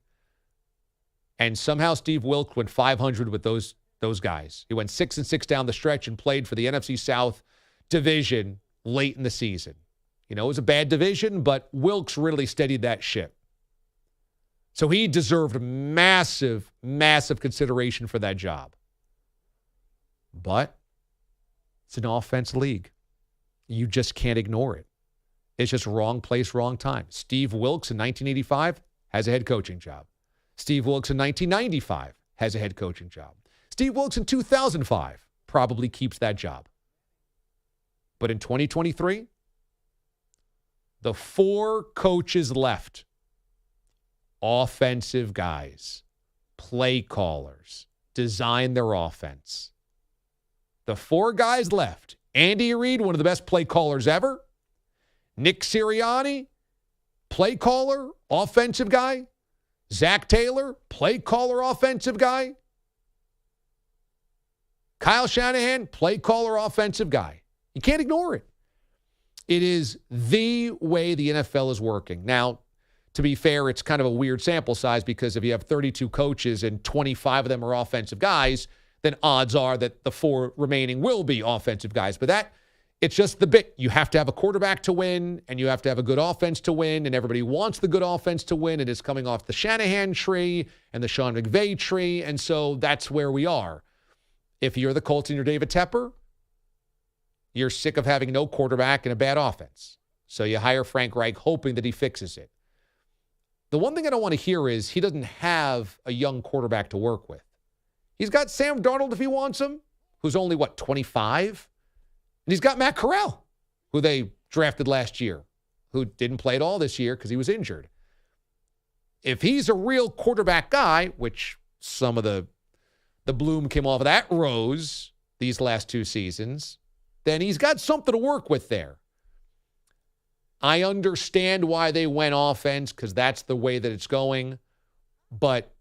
and somehow Steve Wilkes went 500 with those guys. He went 6-6 down the stretch and played for the NFC South division late in the season. It was a bad division, but Wilkes really steadied that ship. So he deserved massive, massive consideration for that job. But it's an offense league. You just can't ignore it. It's just wrong place, wrong time. Steve Wilkes in 1985 has a head coaching job. Steve Wilkes in 1995 has a head coaching job. Steve Wilkes in 2005 probably keeps that job. But in 2023, the 4 coaches left, offensive guys, play callers, design their offense. The 4 guys left. Andy Reid, one of the best play callers ever. Nick Sirianni, play caller, offensive guy. Zach Taylor, play caller, offensive guy. Kyle Shanahan, play caller, offensive guy. You can't ignore it. It is the way the NFL is working. Now, to be fair, it's kind of a weird sample size because if you have 32 coaches and 25 of them are offensive guys, then odds are that the 4 remaining will be offensive guys. But it's just the bit. You have to have a quarterback to win, and you have to have a good offense to win, and everybody wants the good offense to win, and it's coming off the Shanahan tree and the Sean McVay tree, and so that's where we are. If you're the Colts and you're David Tepper, you're sick of having no quarterback and a bad offense. So you hire Frank Reich hoping that he fixes it. The one thing I don't want to hear is he doesn't have a young quarterback to work with. He's got Sam Darnold if he wants him, who's only, 25? And he's got Matt Corral, who they drafted last year, who didn't play at all this year because he was injured. If he's a real quarterback guy, which some of the bloom came off of that rose these last 2 seasons, then he's got something to work with there. I understand why they went offense because that's the way that it's going. But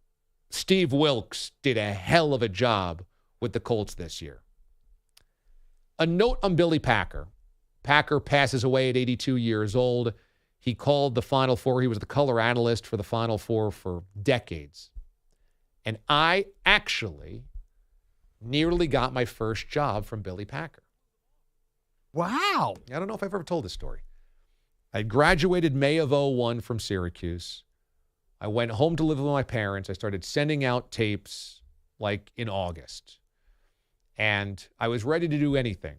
Steve Wilkes did a hell of a job with the Colts this year. A note on Billy Packer. Packer passes away at 82 years old. He called the Final Four. He was the color analyst for the Final Four for decades. And I actually nearly got my first job from Billy Packer. Wow. I don't know if I've ever told this story. I graduated May of 01 from Syracuse. I went home to live with my parents. I started sending out tapes like in August. And I was ready to do anything.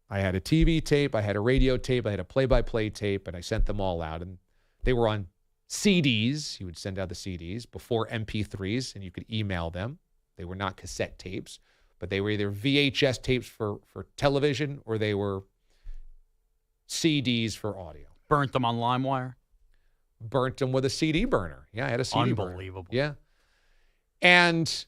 I had a TV tape, I had a radio tape, I had a play-by-play tape, and I sent them all out. And they were on CDs. You would send out the CDs before MP3s, and you could email them. They were not cassette tapes, but they were either VHS tapes for television or they were CDs for audio. Burnt them on LimeWire? Burnt them with a CD burner. Yeah, I had a CD burner. Unbelievable. Yeah. And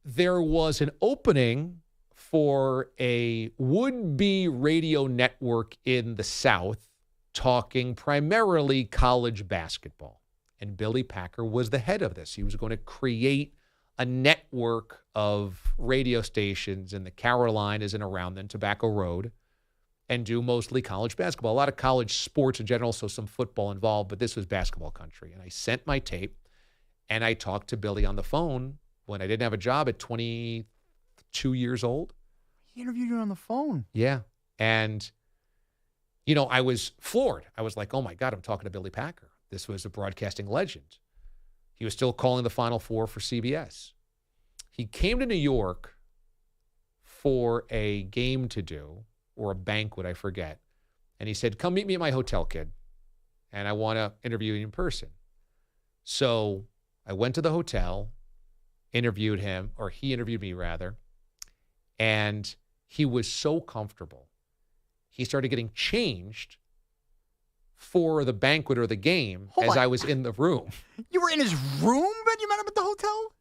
there was an opening for a would-be radio network in the South talking primarily college basketball. And Billy Packer was the head of this. He was going to create a network of radio stations in the Carolinas and around then, Tobacco Road, and do mostly college basketball. A lot of college sports in general, so some football involved, but this was basketball country. And I sent my tape, and I talked to Billy on the phone when I didn't have a job at 22 years old. He interviewed you on the phone. Yeah. And, you know, I was floored. I was like, oh, my God, I'm talking to Billy Packer. This was a broadcasting legend. He was still calling the Final Four for CBS. He came to New York for a game to do, or a banquet, I forget. And he said, come meet me at my hotel, kid. And I want to interview you in person. So I went to the hotel, interviewed him, or he interviewed me rather. And he was so comfortable. He started getting changed for the banquet or the game as I was in the room. You were in his room, but you met him at the hotel?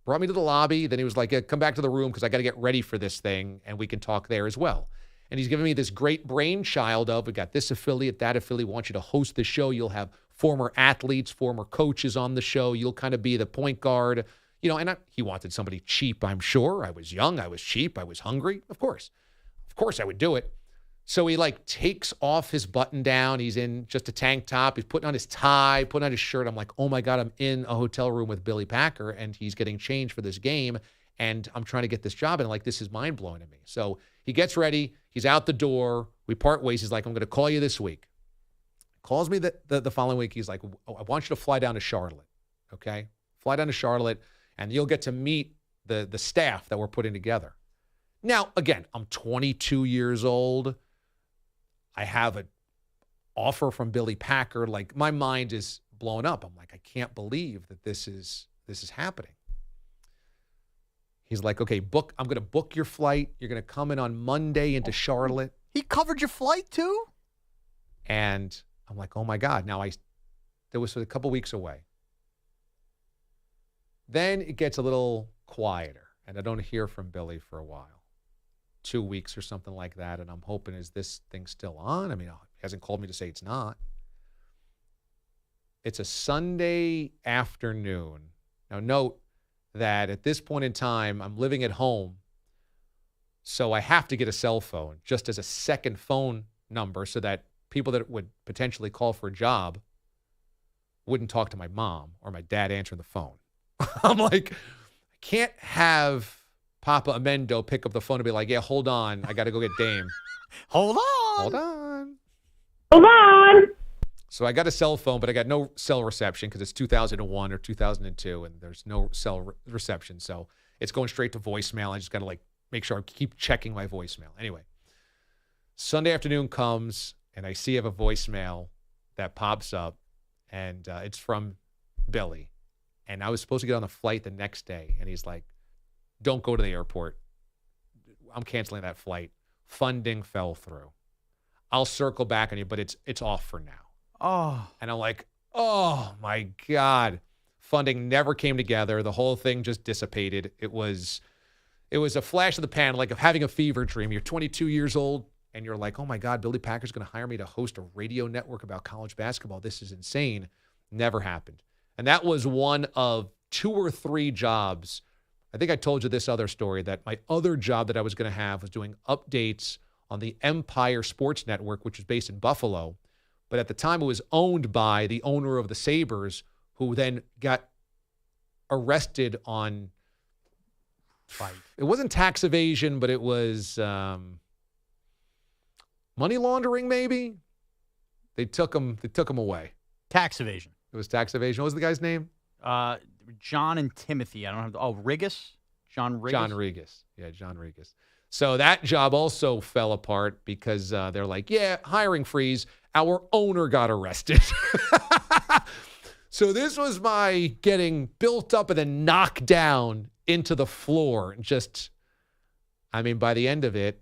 Brought me to the lobby. Then he was like, come back to the room because I got to get ready for this thing and we can talk there as well. And he's giving me this great brainchild of, we got this affiliate, that affiliate, want you to host the show. You'll have former athletes, former coaches on the show. You'll kind of be the point guard. You know, and he wanted somebody cheap, I'm sure. I was young. I was cheap. I was hungry. Of course I would do it. So he like takes off his button down. He's in just a tank top. He's putting on his tie, putting on his shirt. I'm like, oh my God, I'm in a hotel room with Billy Packer and he's getting changed for this game. And I'm trying to get this job. And like, this is mind blowing to me. So he gets ready. He's out the door. We part ways. He's like, I'm going to call you this week. Calls me the following week. He's like, I want you to fly down to Charlotte. Okay. Fly down to Charlotte and you'll get to meet the staff that we're putting together. Now, again, I'm 22 years old. I have an offer from Billy Packer. Like, my mind is blown up. I'm like, I can't believe that this is happening. He's like, okay, I'm going to book your flight. You're going to come in on Monday into Charlotte. He covered your flight too? And I'm like, oh my God. Now that was a couple weeks away. Then it gets a little quieter and I don't hear from Billy for a while. 2 weeks or something like that. And I'm hoping, is this thing still on? I mean, he hasn't called me to say it's not. It's a Sunday afternoon. Now, note that at this point in time, I'm living at home. So I have to get a cell phone just as a second phone number so that people that would potentially call for a job wouldn't talk to my mom or my dad answering the phone. I'm like, I can't have Papa Amendo pick up the phone and be like, yeah, hold on. I got to go get Dame. Hold on. Hold on. Hold on. So I got a cell phone, but I got no cell reception because it's 2001 or 2002 and there's no cell reception. So it's going straight to voicemail. I just got to like make sure I keep checking my voicemail. Anyway, Sunday afternoon comes and I see I have a voicemail that pops up and it's from Billy. And I was supposed to get on the flight the next day. And he's like, don't go to the airport. I'm canceling that flight. Funding fell through. I'll circle back on you, but it's off for now. Oh. And I'm like, oh my God. Funding never came together. The whole thing just dissipated. It was a flash of the pan, like of having a fever dream. You're 22 years old and you're like, oh my God, Billy Packer's going to hire me to host a radio network about college basketball. This is insane. Never happened. And that was one of 2 or 3 jobs. I think I told you this other story, that my other job that I was going to have was doing updates on the Empire Sports Network, which is based in Buffalo. But at the time, it was owned by the owner of the Sabres, who then got arrested on, it wasn't tax evasion, but it was money laundering, maybe. They took him away. Tax evasion. It was tax evasion. What was the guy's name? John and Timothy. I don't have. Rigas. John Rigas. John Rigas. Yeah, John Rigas. So that job also fell apart because they're like, yeah, hiring freeze. Our owner got arrested. So this was my getting built up and then knocked down into the floor. By the end of it,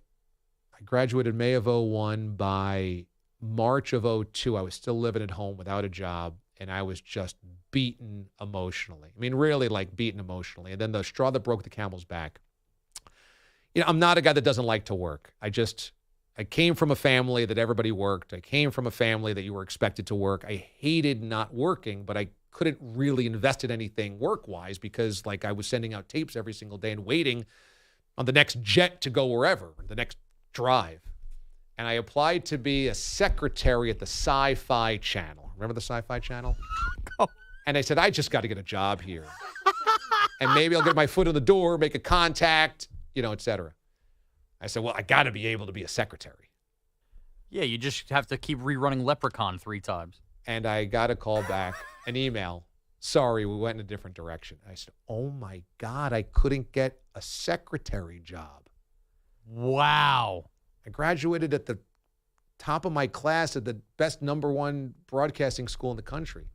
I graduated May of 2001. By March of 2002, I was still living at home without a job, and I was just beaten emotionally. Really beaten emotionally. And then the straw that broke the camel's back. I'm not a guy that doesn't like to work. I came from a family that everybody worked. I came from a family that you were expected to work. I hated not working, but I couldn't really invest in anything work-wise because I was sending out tapes every single day and waiting on the next jet to go wherever, the next drive. And I applied to be a secretary at the Sci-Fi Channel. Remember the Sci-Fi Channel? Oh. And I said, I just got to get a job here. And maybe I'll get my foot in the door, make a contact, et cetera. I said, well, I got to be able to be a secretary. Yeah, you just have to keep rerunning Leprechaun 3 times. And I got a call back, an email. Sorry, we went in a different direction. I said, oh, my God, I couldn't get a secretary job. Wow. I graduated at the top of my class at the best #1 broadcasting school in the country.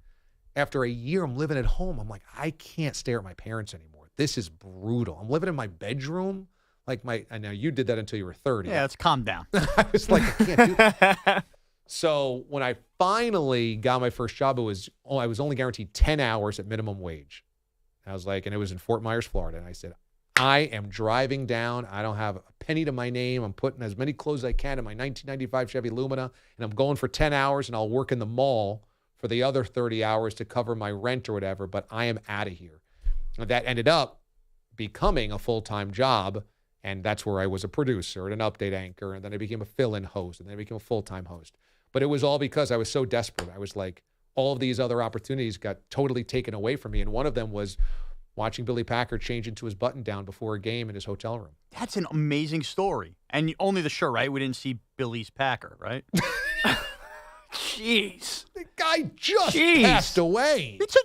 After a year, I'm living at home. I'm like, I can't stare at my parents anymore. This is brutal. I'm living in my bedroom. I know you did that until you were 30. Yeah, let's calm down. I was like, I can't do that. So when I finally got my first job, I was only guaranteed 10 hours at minimum wage. I was like, and it was in Fort Myers, Florida. And I said, I am driving down. I don't have a penny to my name. I'm putting as many clothes as I can in my 1995 Chevy Lumina, and I'm going for 10 hours, and I'll work in the mall for the other 30 hours to cover my rent or whatever, but I am out of here. And that ended up becoming a full-time job, and that's where I was a producer and an update anchor, and then I became a fill-in host, and then I became a full-time host. But it was all because I was so desperate. I was like, all of these other opportunities got totally taken away from me, and one of them was watching Billy Packer change into his button-down before a game in his hotel room. That's an amazing story. And only the shirt, right? We didn't see Billy's Packer, right? Jeez. The guy just passed away. It's a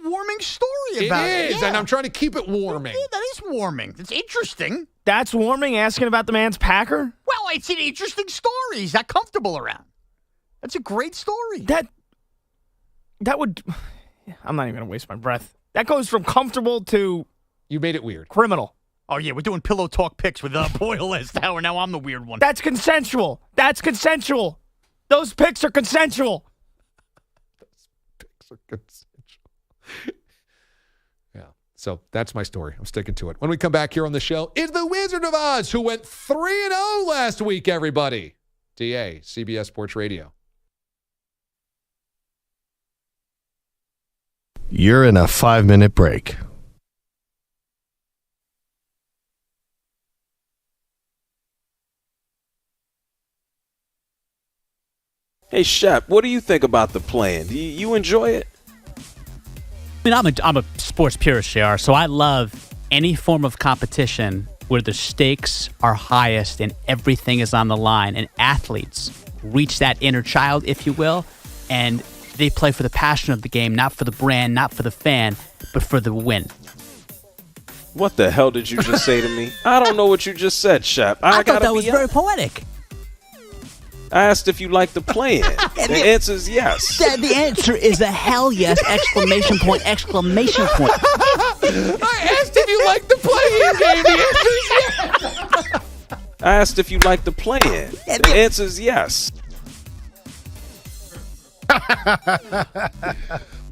warming story about it. It is, and I'm trying to keep it warming. Yeah, that is warming. It's interesting. That's warming, asking about the man's Packer? Well, it's an interesting story. He's not comfortable around. That's a great story. That would... I'm not even going to waste my breath. That goes from comfortable to... You made it weird. Criminal. Oh, yeah, we're doing pillow talk picks with Boyle last hour. Now I'm the weird one. That's consensual. Those picks are consensual. Yeah, so that's my story. I'm sticking to it. When we come back here on the show, it's the Wizard of Oz, who went 3-0 last week, everybody. DA, CBS Sports Radio. You're in a 5-minute break. Hey, Shep, what do you think about the plan? Do you enjoy it? I'm a sports purist, JR, so I love any form of competition where the stakes are highest and everything is on the line, and athletes reach that inner child, if you will, and they play for the passion of the game, not for the brand, not for the fan, but for the win. What the hell did you just say to me? I don't know what you just said, Shep. I thought that was very poetic. I asked if you like the plan. The answer is yes. The answer is a hell yes! Exclamation point! Exclamation point! I asked if you like the playing game. The answer is yes. I asked if you like the plan. The answer is yes.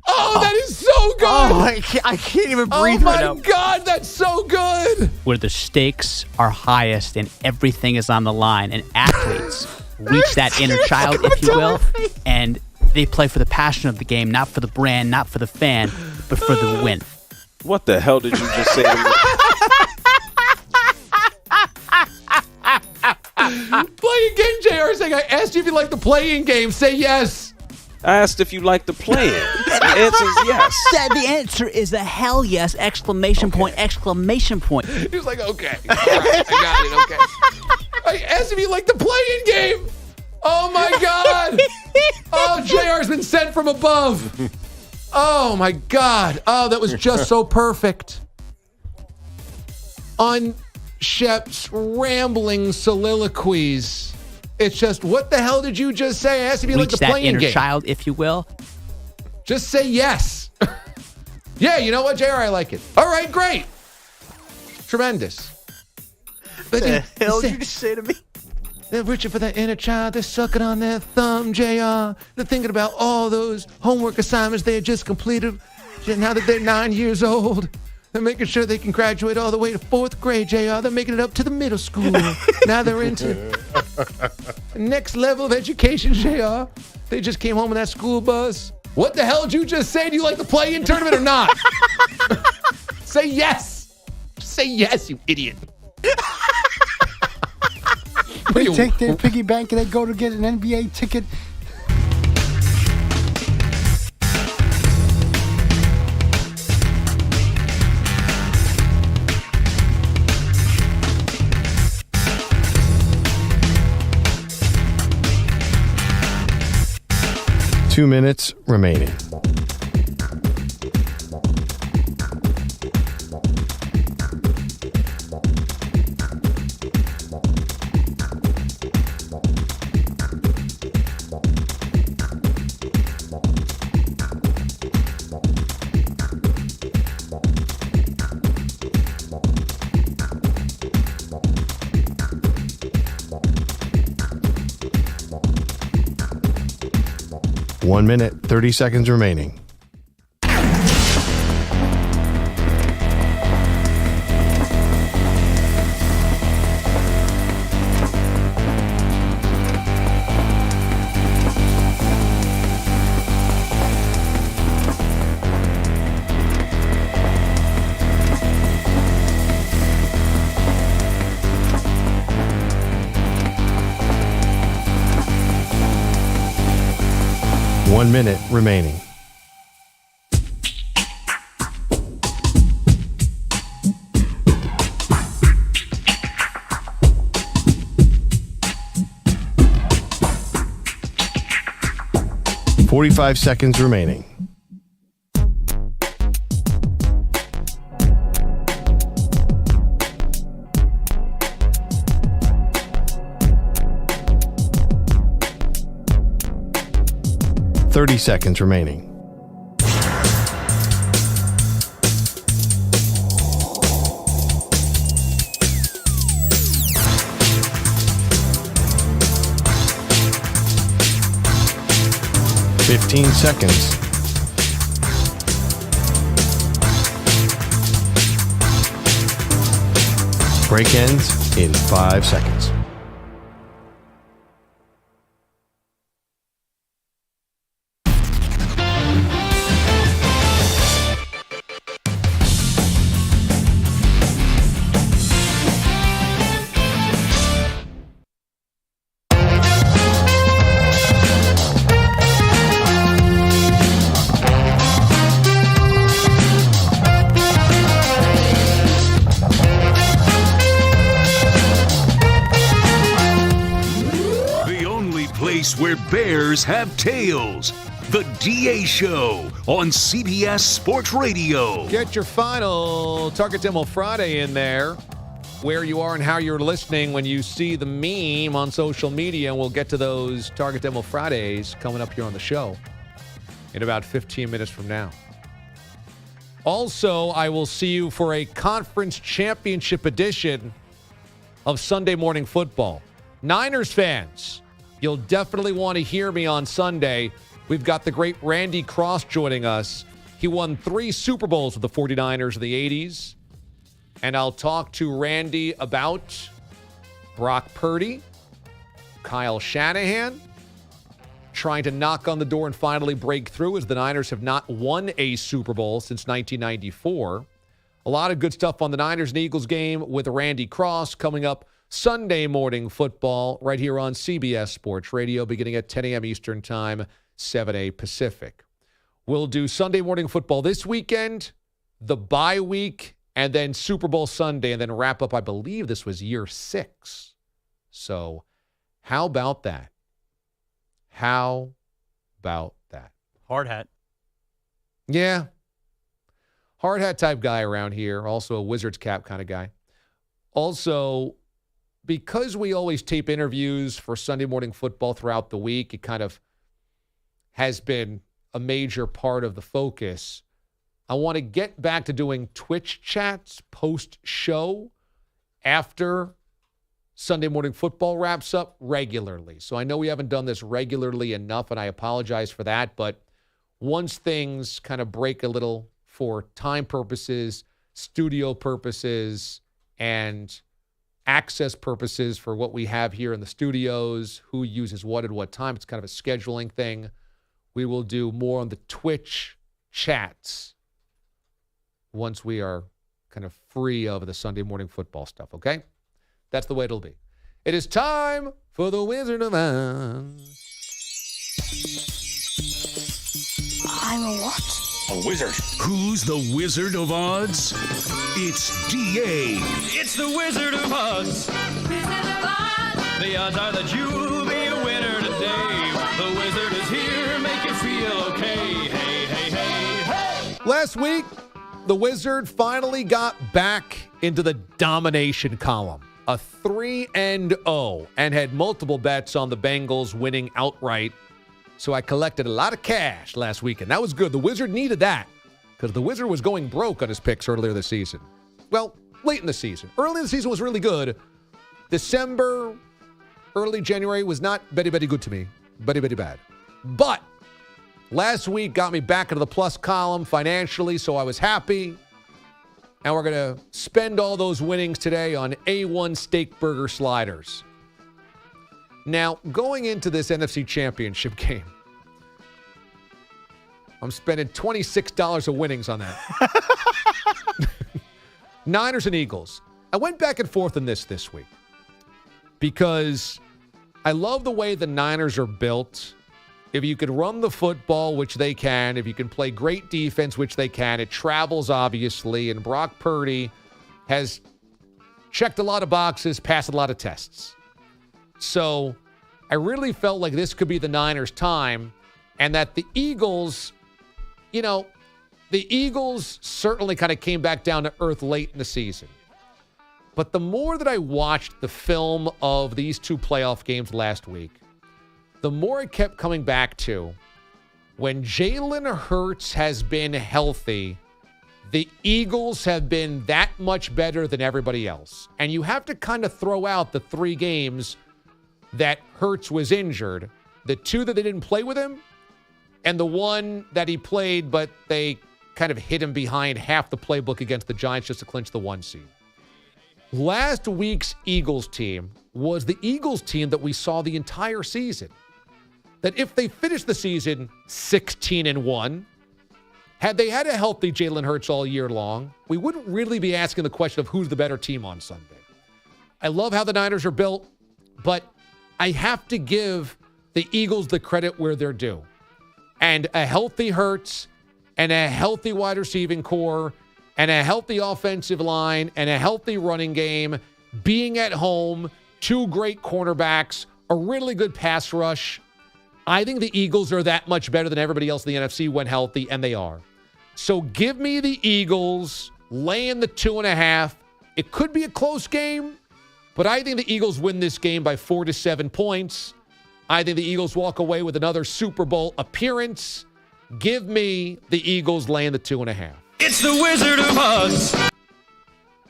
Oh, that is so good. Oh, I can't even breathe right now. Oh, my God, that's so good. Where the stakes are highest and everything is on the line, and athletes reach that inner child, if you will, and They play for the passion of the game, not for the brand, not for the fan, but for the win. What the hell did you just say to me? Playing game, JR saying, I asked you if you like the playing game. Say yes. I asked if you like to play it. The answer is yes. The answer is a hell yes! Exclamation point! Exclamation point! He was like, okay. All right, I got it. Okay. I asked if you like the playing game. Oh, my God. Oh, JR's been sent from above. Oh, my God. Oh, that was just so perfect. On Shep's rambling soliloquies. It's just, what the hell did you just say? I asked if you like the Reach that playing inner game. child, if you will. Just say yes. Yeah, you know what, JR? I like it. All right, great. Tremendous. What the hell did you just say to me? They're reaching for that inner child. They're sucking on their thumb, JR. They're thinking about all those homework assignments they had just completed. Now that they're 9 years old, they're making sure they can graduate all the way to 4th grade, JR. They're making it up to the middle school. Now they're into the next level of education, JR. They just came home in that school bus. What the hell did you just say? Do you like the play-in tournament or not? Say yes. Say yes, you idiot. They take their piggy bank and they go to get an NBA ticket. Two minutes remaining. One minute, 30 seconds remaining. One minute remaining. .45 seconds remaining. .30 seconds remaining. .15 seconds. Break ends in 5 seconds. Where bears have tails. The DA Show on CBS Sports Radio. Get your final Target Demo Friday in there, where you are and how you're listening when you see the meme on social media. And we'll get to those Target Demo Fridays coming up here on the show in about 15 minutes from now. Also, I will see you for a conference championship edition of Sunday Morning Football. Niners fans, you'll definitely want to hear me on Sunday. We've got the great Randy Cross joining us. He won 3 Super Bowls with the 49ers in the 80s. And I'll talk to Randy about Brock Purdy, Kyle Shanahan, trying to knock on the door and finally break through, as the Niners have not won a Super Bowl since 1994. A lot of good stuff on the Niners and Eagles game with Randy Cross coming up Sunday Morning Football right here on CBS Sports Radio, beginning at 10 a.m. Eastern Time, 7 a.m. Pacific. We'll do Sunday Morning Football this weekend, the bye week, and then Super Bowl Sunday, and then wrap up, I believe this was year 6. So how about that? How about that? Hard hat. Yeah. Hard hat type guy around here. Also a Wizards cap kind of guy. Also, because we always tape interviews for Sunday Morning Football throughout the week, it kind of has been a major part of the focus. I want to get back to doing Twitch chats post-show after Sunday Morning Football wraps up regularly. So I know we haven't done this regularly enough, and I apologize for that. But once things kind of break a little for time purposes, studio purposes, and access purposes for what we have here in the studios, who uses what at what time, it's kind of a scheduling thing. We will do more on the Twitch chats once we are kind of free of the Sunday Morning Football stuff, okay? That's the way it'll be. It is time for the Wizard of Oz. I'm a what? A wizard. Who's the Wizard of Odds? It's D.A. It's the Wizard of Oz. The odds are that you'll be a winner today. The Wizard is here, make you feel okay. Hey, hey, hey, hey. Last week, the Wizard finally got back into the domination column. A 3-0 and had multiple bets on the Bengals winning outright. So I collected a lot of cash last weekend. That was good. The Wizard needed that because the Wizard was going broke on his picks earlier this season. Well, late in the season. Early in the season was really good. December, early January was not very, very good to me. Very, very bad. But last week got me back into the plus column financially, so I was happy. And we're going to spend all those winnings today on A1 steak burger sliders. Now, going into this NFC Championship game, I'm spending $26 of winnings on that. Niners and Eagles. I went back and forth on this week because I love the way the Niners are built. If you could run the football, which they can, if you can play great defense, which they can, it travels, obviously, and Brock Purdy has checked a lot of boxes, passed a lot of tests. So I really felt like this could be the Niners' time, and that the Eagles, the Eagles certainly kind of came back down to earth late in the season. But the more that I watched the film of these two playoff games last week, the more it kept coming back to when Jalen Hurts has been healthy, the Eagles have been that much better than everybody else. And you have to kind of throw out the 3 games that Hurts was injured, the 2 that they didn't play with him, and the 1 that he played, but they kind of hid him behind half the playbook against the Giants just to clinch the 1 seed. Last week's Eagles team was the Eagles team that we saw the entire season. That if they finished the season 16-1, had they had a healthy Jalen Hurts all year long, we wouldn't really be asking the question of who's the better team on Sunday. I love how the Niners are built, but I have to give the Eagles the credit where they're due. And a healthy Hurts and a healthy wide receiving core and a healthy offensive line and a healthy running game, being at home, 2 great cornerbacks, a really good pass rush. I think the Eagles are that much better than everybody else in the NFC when healthy, and they are. So give me the Eagles laying the 2.5. It could be a close game, but I think the Eagles win this game by 4 to 7 points. I think the Eagles walk away with another Super Bowl appearance. Give me the Eagles laying the 2.5. It's the Wizard of Oz.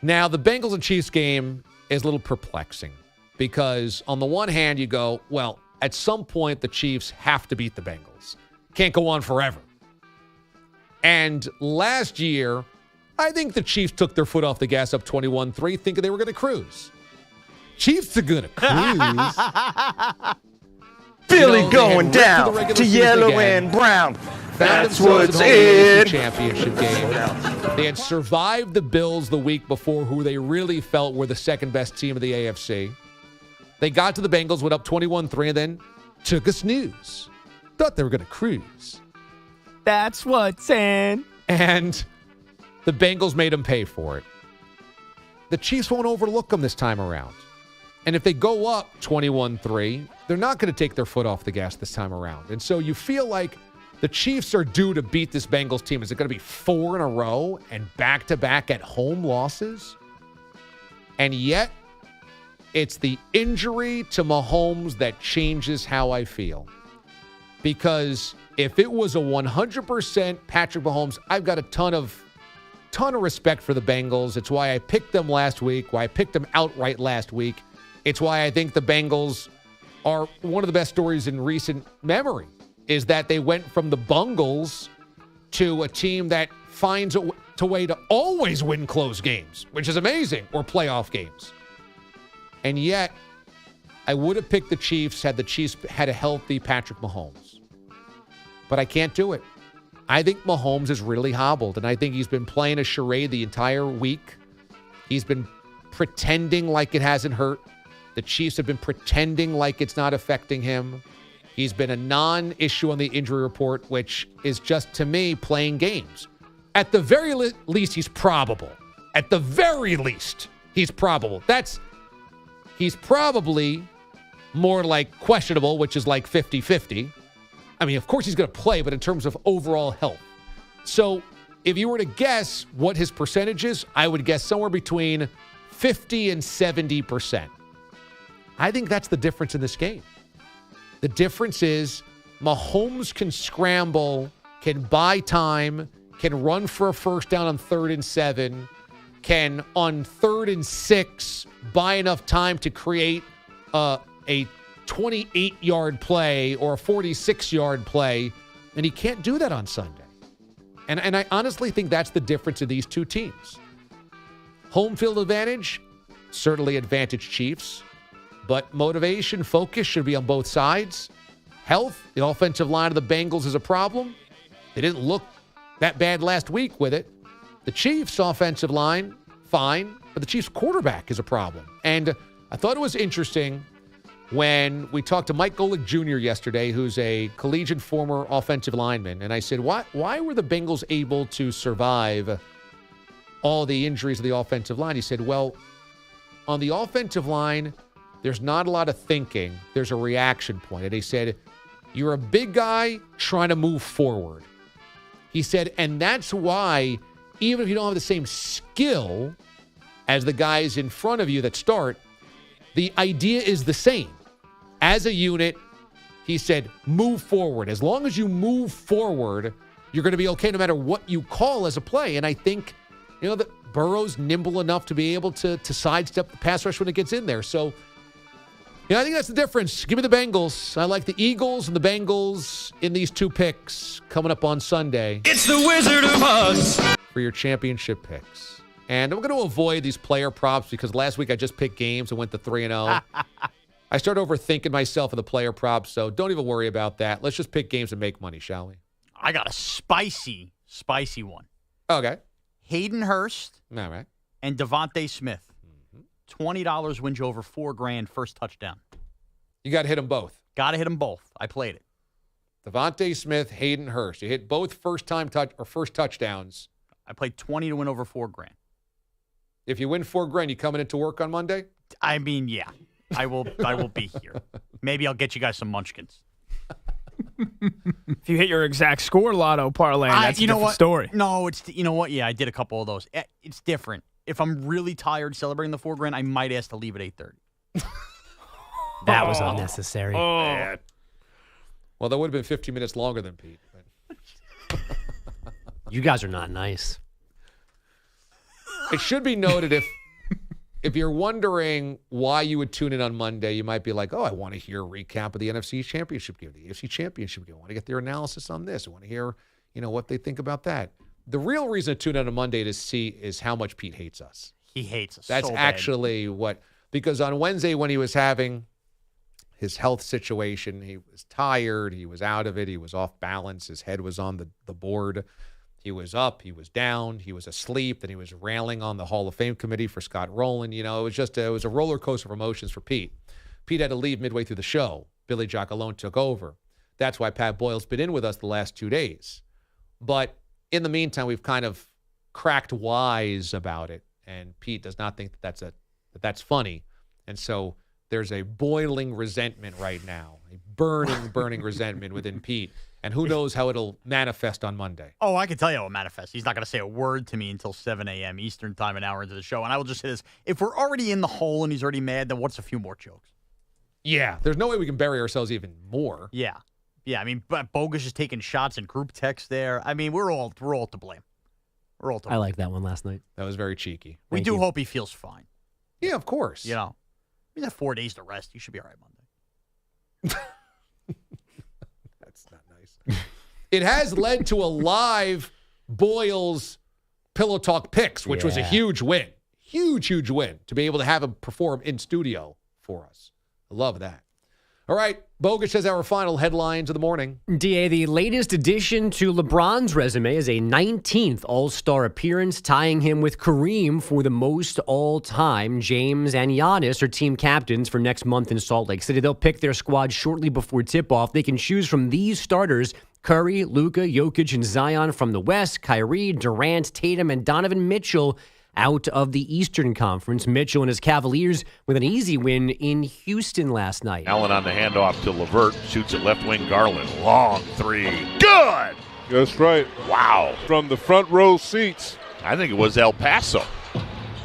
Now, the Bengals and Chiefs game is a little perplexing because on the one hand, you go, well, at some point, the Chiefs have to beat the Bengals. Can't go on forever. And last year, I think the Chiefs took their foot off the gas up 21-3, thinking they were going to cruise. Chiefs are going to cruise. Billy they had going ripped through the down regular to season yellow again, and brown. found That's themselves what's at home in the it. AFC Championship game. They had survived the Bills the week before, who they really felt were the second best team of the AFC. They got to the Bengals, went up 21-3, and then took a snooze. Thought they were going to cruise. That's what's in. And the Bengals made them pay for it. The Chiefs won't overlook them this time around. And if they go up 21-3, they're not going to take their foot off the gas this time around. And so you feel like the Chiefs are due to beat this Bengals team. Is it going to be 4 in a row and back-to-back at home losses? And yet, it's the injury to Mahomes that changes how I feel. Because if it was a 100% Patrick Mahomes, I've got a ton of respect for the Bengals. It's why I picked them last week, why I picked them outright last week. It's why I think the Bengals are one of the best stories in recent memory, is that they went from the Bungles to a team that finds a way to always win close games, which is amazing, or playoff games. And yet, I would have picked the Chiefs had the Chiefs had a healthy Patrick Mahomes. But I can't do it. I think Mahomes is really hobbled, and I think he's been playing a charade the entire week. He's been pretending like it hasn't hurt. The Chiefs have been pretending like it's not affecting him. He's been a non-issue on the injury report, which is just, to me, playing games. At the very least, he's probable. At the very least, he's probable. He's probably more like questionable, which is like 50-50. I mean, of course he's going to play, but in terms of overall health. So if you were to guess what his percentage is, I would guess somewhere between 50 and 70%. I think that's the difference in this game. The difference is Mahomes can scramble, can buy time, can run for a first down on 3rd and 7, can on 3rd and 6 buy enough time to create a 28-yard play or a 46-yard play, and he can't do that on Sunday. And I honestly think that's the difference in these two teams. Home field advantage, certainly advantage Chiefs, but motivation, focus should be on both sides. Health, the offensive line of the Bengals is a problem. They didn't look that bad last week with it. The Chiefs' offensive line, fine, but the Chiefs' quarterback is a problem. And I thought it was interesting when we talked to Mike Golick Jr. yesterday, who's a collegiate former offensive lineman, and I said, why were the Bengals able to survive all the injuries of the offensive line? He said, well, on the offensive line, there's not a lot of thinking. There's a reaction point. And he said, you're a big guy trying to move forward. He said, and that's why, even if you don't have the same skill as the guys in front of you that start, the idea is the same. As a unit, he said, move forward. As long as you move forward, you're going to be okay no matter what you call as a play. And I think, that Burrow's nimble enough to be able to sidestep the pass rush when it gets in there. So, I think that's the difference. Give me the Bengals. I like the Eagles and the Bengals in these two picks coming up on Sunday. It's the Wizard of Oz For your championship picks. And I'm going to avoid these player props because last week I just picked games and went to 3-0. I started overthinking myself in the player props, so don't even worry about that. Let's just pick games and make money, shall we? I got a spicy one. Okay. Hayden Hurst All right. and Devontae Smith. $20 wins you over $4,000 first touchdown. You got to hit them both. Got to hit them both. I played it. Devontae Smith, Hayden Hurst. You hit both first touchdowns. I played 20 to win over $4,000. If you win $4,000, you coming into work on Monday? I mean, yeah. I will be here. Maybe I'll get you guys some munchkins. If you hit your exact score lotto parlay, that's a different story. No, you know what? Yeah, I did a couple of those. It's different. If I'm really tired celebrating the $4,000, I might ask to leave at 8:30. That was unnecessary. Man. Well, that would have been 15 minutes longer than Pete. But... You guys are not nice. It should be noted if you're wondering why you would tune in on Monday, you might be like, oh, I want to hear a recap of the NFC Championship game, the AFC Championship game. I want to get their analysis on this. I want to hear, what they think about that. The real reason to tune in on Monday to see is how much Pete hates us. He hates us. That's so actually bad. because on Wednesday when he was having his health situation. He was tired. He was out of it. He was off balance. His head was on the board. He was up. He was down. He was asleep. Then he was railing on the Hall of Fame committee for Scott Rowland. You know, it was a roller coaster of emotions for Pete. Pete had to leave midway through the show. Billy Jock alone took over. That's why Pat Boyle's been in with us the last 2 days. But in the meantime, we've kind of cracked wise about it, and Pete does not think that that's funny. And so there's a boiling resentment right now, a burning resentment within Pete. And who knows how it'll manifest on Monday. Oh, I can tell you how it manifests. He's not going to say a word to me until 7 a.m. Eastern time, an hour into the show. And I will just say this. If we're already in the hole and he's already mad, then what's a few more jokes? Yeah, there's no way we can bury ourselves even more. Yeah. I mean, Bogus is taking shots in group text there. I mean, we're all to blame. We're all to blame. I like that one last night. That was very cheeky. We do hope he feels fine. Yeah, of course. You know, he's had 4 days to rest. He should be all right Monday. That's not nice. It has led to a live Boyle's Pillow Talk Picks, which was a huge win. Huge win to be able to have him perform in studio for us. I love that. All right, Bogus has our final headlines of the morning. DA, the latest addition to LeBron's resume is a 19th All-Star appearance, tying him with Kareem for the most all-time. James and Giannis are team captains for next month in Salt Lake City. They'll pick their squad shortly before tip-off. They can choose from these starters: Curry, Luka, Jokic, and Zion from the West, Kyrie, Durant, Tatum, and Donovan Mitchell out of the Eastern Conference. Mitchell and his Cavaliers with an easy win in Houston last night. Allen on the handoff to LeVert. Shoots at left wing. Garland. Long three. Good! That's right. Wow. From the front row seats. I think it was El Paso.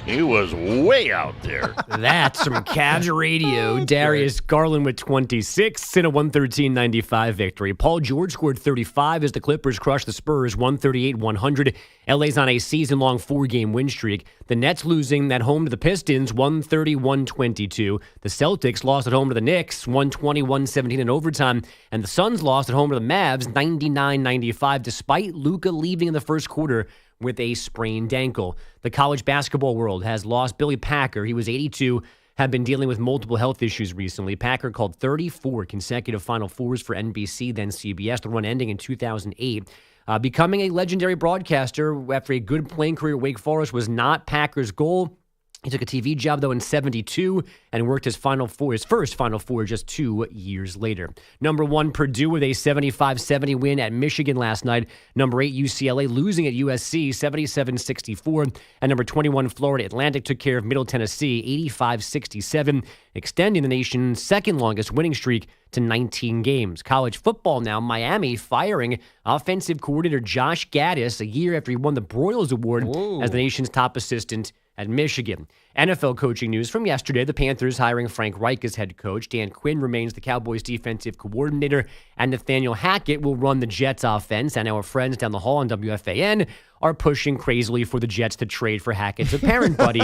He was way out there. That's from Cavs Radio. Darius Garland with 26 in a 113-95 victory. Paul George scored 35 as the Clippers crushed the Spurs 138-100. LA's on a season-long 4-game win streak. The Nets losing at home to the Pistons 130-122. The Celtics lost at home to the Knicks 120-117 in overtime. And the Suns lost at home to the Mavs 99-95 despite Luka leaving in the first quarter with a sprained ankle. The college basketball world has lost Billy Packer. He was 82, had been dealing with multiple health issues recently. Packer called 34 consecutive Final Fours for NBC, then CBS, the run ending in 2008. Becoming a legendary broadcaster after a good playing career at Wake Forest was not Packer's goal. He took a TV job, though, in 72 and worked his first Final Four just 2 years later. Number 1, Purdue with a 75-70 win at Michigan last night. Number 8, UCLA losing at USC 77-64. And number 21, Florida Atlantic took care of Middle Tennessee 85-67, extending the nation's second longest winning streak to 19 games. College football now, Miami firing offensive coordinator Josh Gaddis a year after he won the Broyles Award as the nation's top assistant at Michigan. NFL coaching news from yesterday: the Panthers hiring Frank Reich as head coach. Dan Quinn remains the Cowboys defensive coordinator, and Nathaniel Hackett will run the Jets offense. And our friends down the hall on WFAN are pushing crazily for the Jets to trade for Hackett's apparent buddy,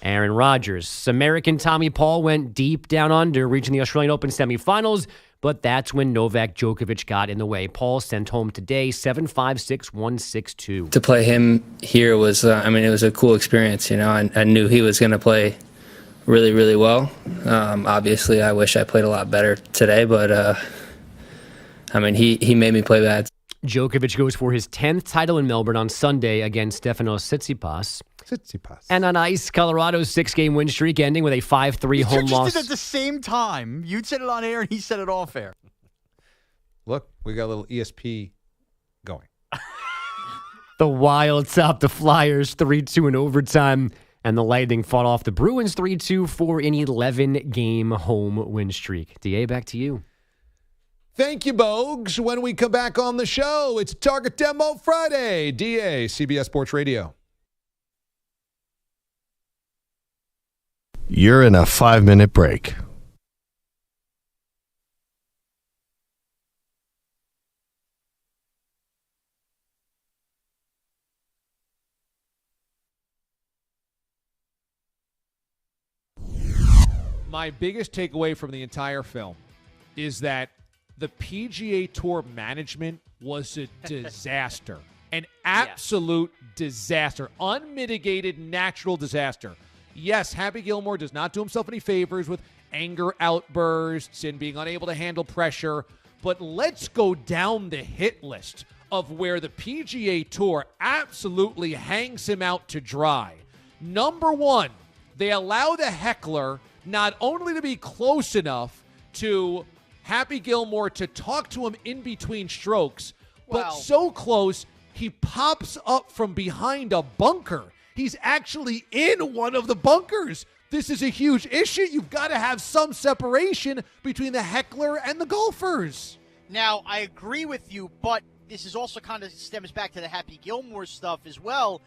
Aaron Rodgers. American Tommy Paul went deep down under, reaching the Australian Open semifinals, but that's when Novak Djokovic got in the way. Paul sent home today 7-5, 6-1, 6-2. To play him here was, it was a cool experience. You know, I knew he was going to play really, really well. Obviously, I wish I played a lot better today, but he made me play bad. Djokovic goes for his 10th title in Melbourne on Sunday against Stefanos Tsitsipas. And on ice, Colorado's 6-game win streak ending with a 5-3 home loss. Did it at the same time. You said it on air and he said it off air. Look, we got a little ESP going. The Wild topped the Flyers 3-2 in overtime, and the Lightning fought off the Bruins 3-2 for an 11-game home win streak. DA, back to you. Thank you, Bogues. When we come back on the show, it's Target Demo Friday. DA, CBS Sports Radio. You're in a 5-minute break. My biggest takeaway from the entire film is that the PGA Tour management was a disaster. An absolute disaster. Unmitigated natural disaster. Yes, Happy Gilmore does not do himself any favors with anger outbursts and being unable to handle pressure. But let's go down the hit list of where the PGA Tour absolutely hangs him out to dry. Number one, they allow the heckler not only to be close enough to Happy Gilmore to talk to him in between strokes, but so close he pops up from behind a bunker. He's actually in one of the bunkers. This is a huge issue. You've got to have some separation between the heckler and the golfers. Now, I agree with you, but this is also kind of stems back to the Happy Gilmore stuff as well.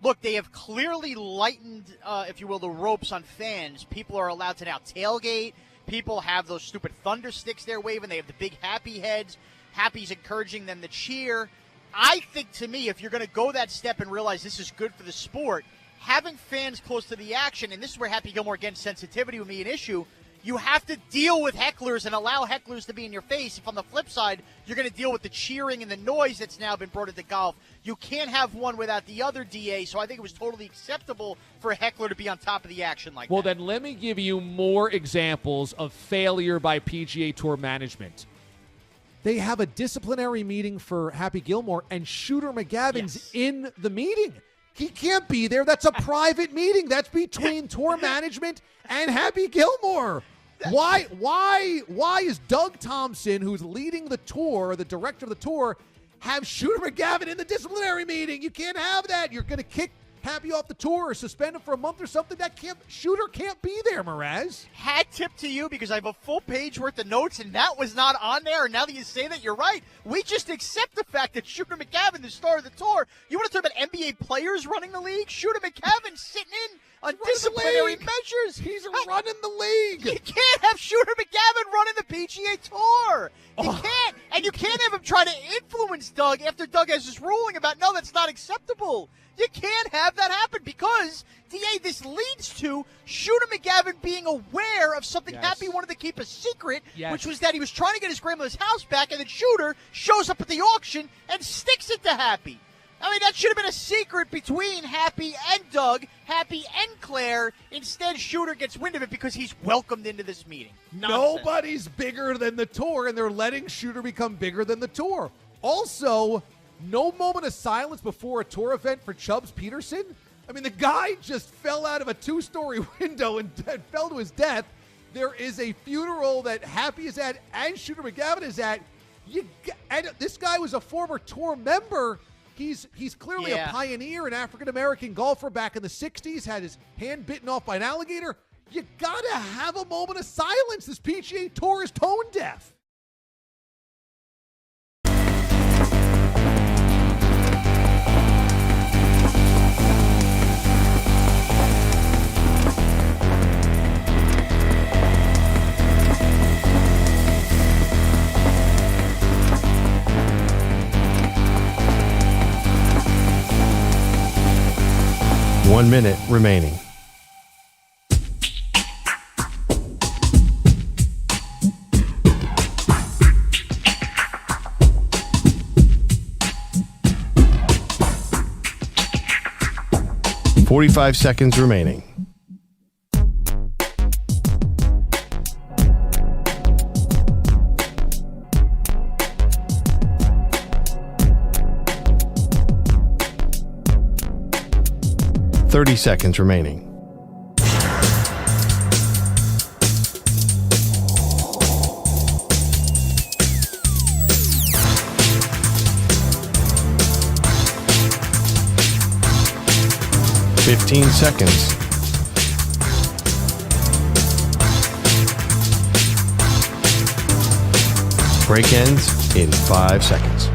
Look, they have clearly lightened, if you will, the ropes on fans. People are allowed to now tailgate. People have those stupid thunder sticks they're waving. They have the big happy heads. Happy's encouraging them to cheer. I think, to me, if you're going to go that step and realize this is good for the sport, having fans close to the action, and this is where Happy Gilmore, again, sensitivity would be an issue, you have to deal with hecklers and allow hecklers to be in your face. If on the flip side, you're going to deal with the cheering and the noise that's now been brought into golf, you can't have one without the other, DA. So I think it was totally acceptable for a heckler to be on top of the action like that. Well, then let me give you more examples of failure by PGA Tour management. They have a disciplinary meeting for Happy Gilmore, and Shooter McGavin's in the meeting. He can't be there. That's a private meeting. That's between tour management and Happy Gilmore. Why is Doug Thompson, who's leading the tour, the director of the tour, have Shooter McGavin in the disciplinary meeting? You can't have that. You're going to kick Happy off the tour or suspend him for a month or something. Shooter can't be there, Mraz. Hat tip to you, because I have a full page worth of notes, and that was not on there. And now that you say that, you're right. We just accept the fact that Shooter McGavin, the star of the tour, you want to talk about NBA players running the league? Shooter McGavin sitting in on disciplinary measures. He's running the league. You can't have Shooter McGavin running the PGA Tour. You can't. And you can't have him try to influence Doug after Doug has this ruling about, no, that's not acceptable. You can't have that happen because, DA, this leads to Shooter McGavin being aware of something Happy wanted to keep a secret, which was that he was trying to get his grandmother's house back, and then Shooter shows up at the auction and sticks it to Happy. I mean, that should have been a secret between Happy and Doug, Happy and Claire. Instead, Shooter gets wind of it because he's welcomed into this meeting. Nonsense. Nobody's bigger than the tour, and they're letting Shooter become bigger than the tour. Also, no moment of silence before a tour event for Chubbs Peterson. I mean, the guy just fell out of a 2-story window and fell to his death. There is a funeral that Happy is at and Shooter McGavin is at. And this guy was a former tour member. He's clearly a pioneer, an African-American golfer back in the 60s, had his hand bitten off by an alligator. You got to have a moment of silence. This PGA Tour is tone deaf. One minute remaining. "45 seconds remaining. "30 seconds remaining. "15 seconds. Break ends in 5 seconds.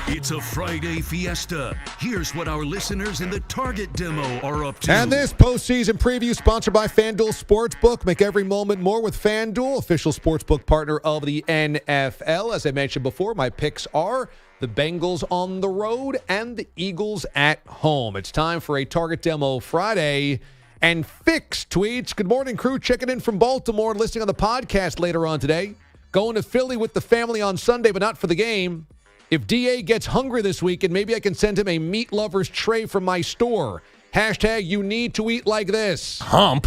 It's a Friday fiesta. Here's what our listeners in the Target demo are up to. And this postseason preview sponsored by FanDuel Sportsbook. Make every moment more with FanDuel, official sportsbook partner of the NFL. As I mentioned before, my picks are the Bengals on the road and the Eagles at home. It's time for a Target Demo Friday. And Fix tweets, good morning, crew. Checking in from Baltimore, listening on the podcast later on today. Going to Philly with the family on Sunday, but not for the game. If DA gets hungry this weekend, maybe I can send him a meat lover's tray from my store. Hashtag you need to eat like this. Hump.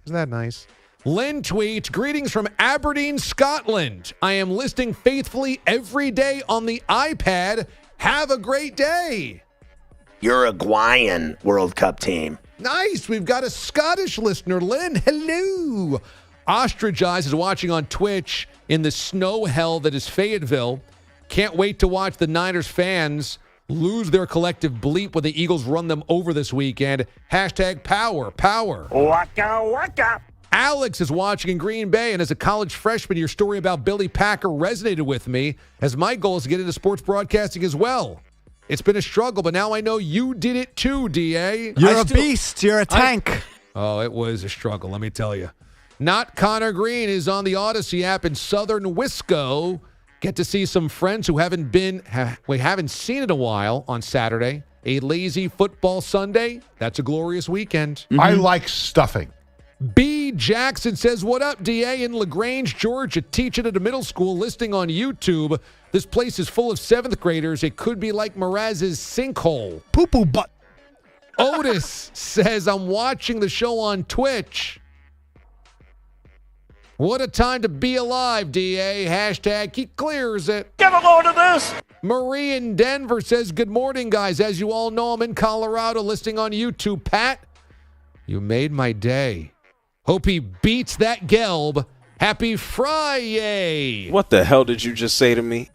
Isn't that nice? Lynn tweets, greetings from Aberdeen, Scotland. I am listening faithfully every day on the iPad. Have a great day. Uruguayan World Cup team. Nice. We've got a Scottish listener, Lynn. Hello. Ostrich Eyes is watching on Twitch in the snow hell that is Fayetteville. Can't wait to watch the Niners fans lose their collective bleep when the Eagles run them over this weekend. Hashtag power, power. Waka waka. Alex is watching in Green Bay, and as a college freshman, your story about Billy Packer resonated with me, as my goal is to get into sports broadcasting as well. It's been a struggle, but now I know you did it too, DA. You're a beast. You're a tank. Oh, it was a struggle, let me tell you. Not Connor Green is on the Odyssey app in Southern Wisco. Get to see some friends who we haven't seen in a while on Saturday. A lazy football Sunday. That's a glorious weekend. I like stuffing. B. Jackson says, what up, DA? In LaGrange, Georgia, teaching at a middle school, listing on YouTube. This place is full of 7th graders. It could be like Mraz's sinkhole. Poo-poo butt. Otis says, I'm watching the show on Twitch. What a time to be alive, DA. Hashtag he clears it. Get a load of this. Marie in Denver says, good morning, guys. As you all know, I'm in Colorado, listing on YouTube. Pat, you made my day. Hope he beats that Gelb. Happy Friday. What the hell did you just say to me?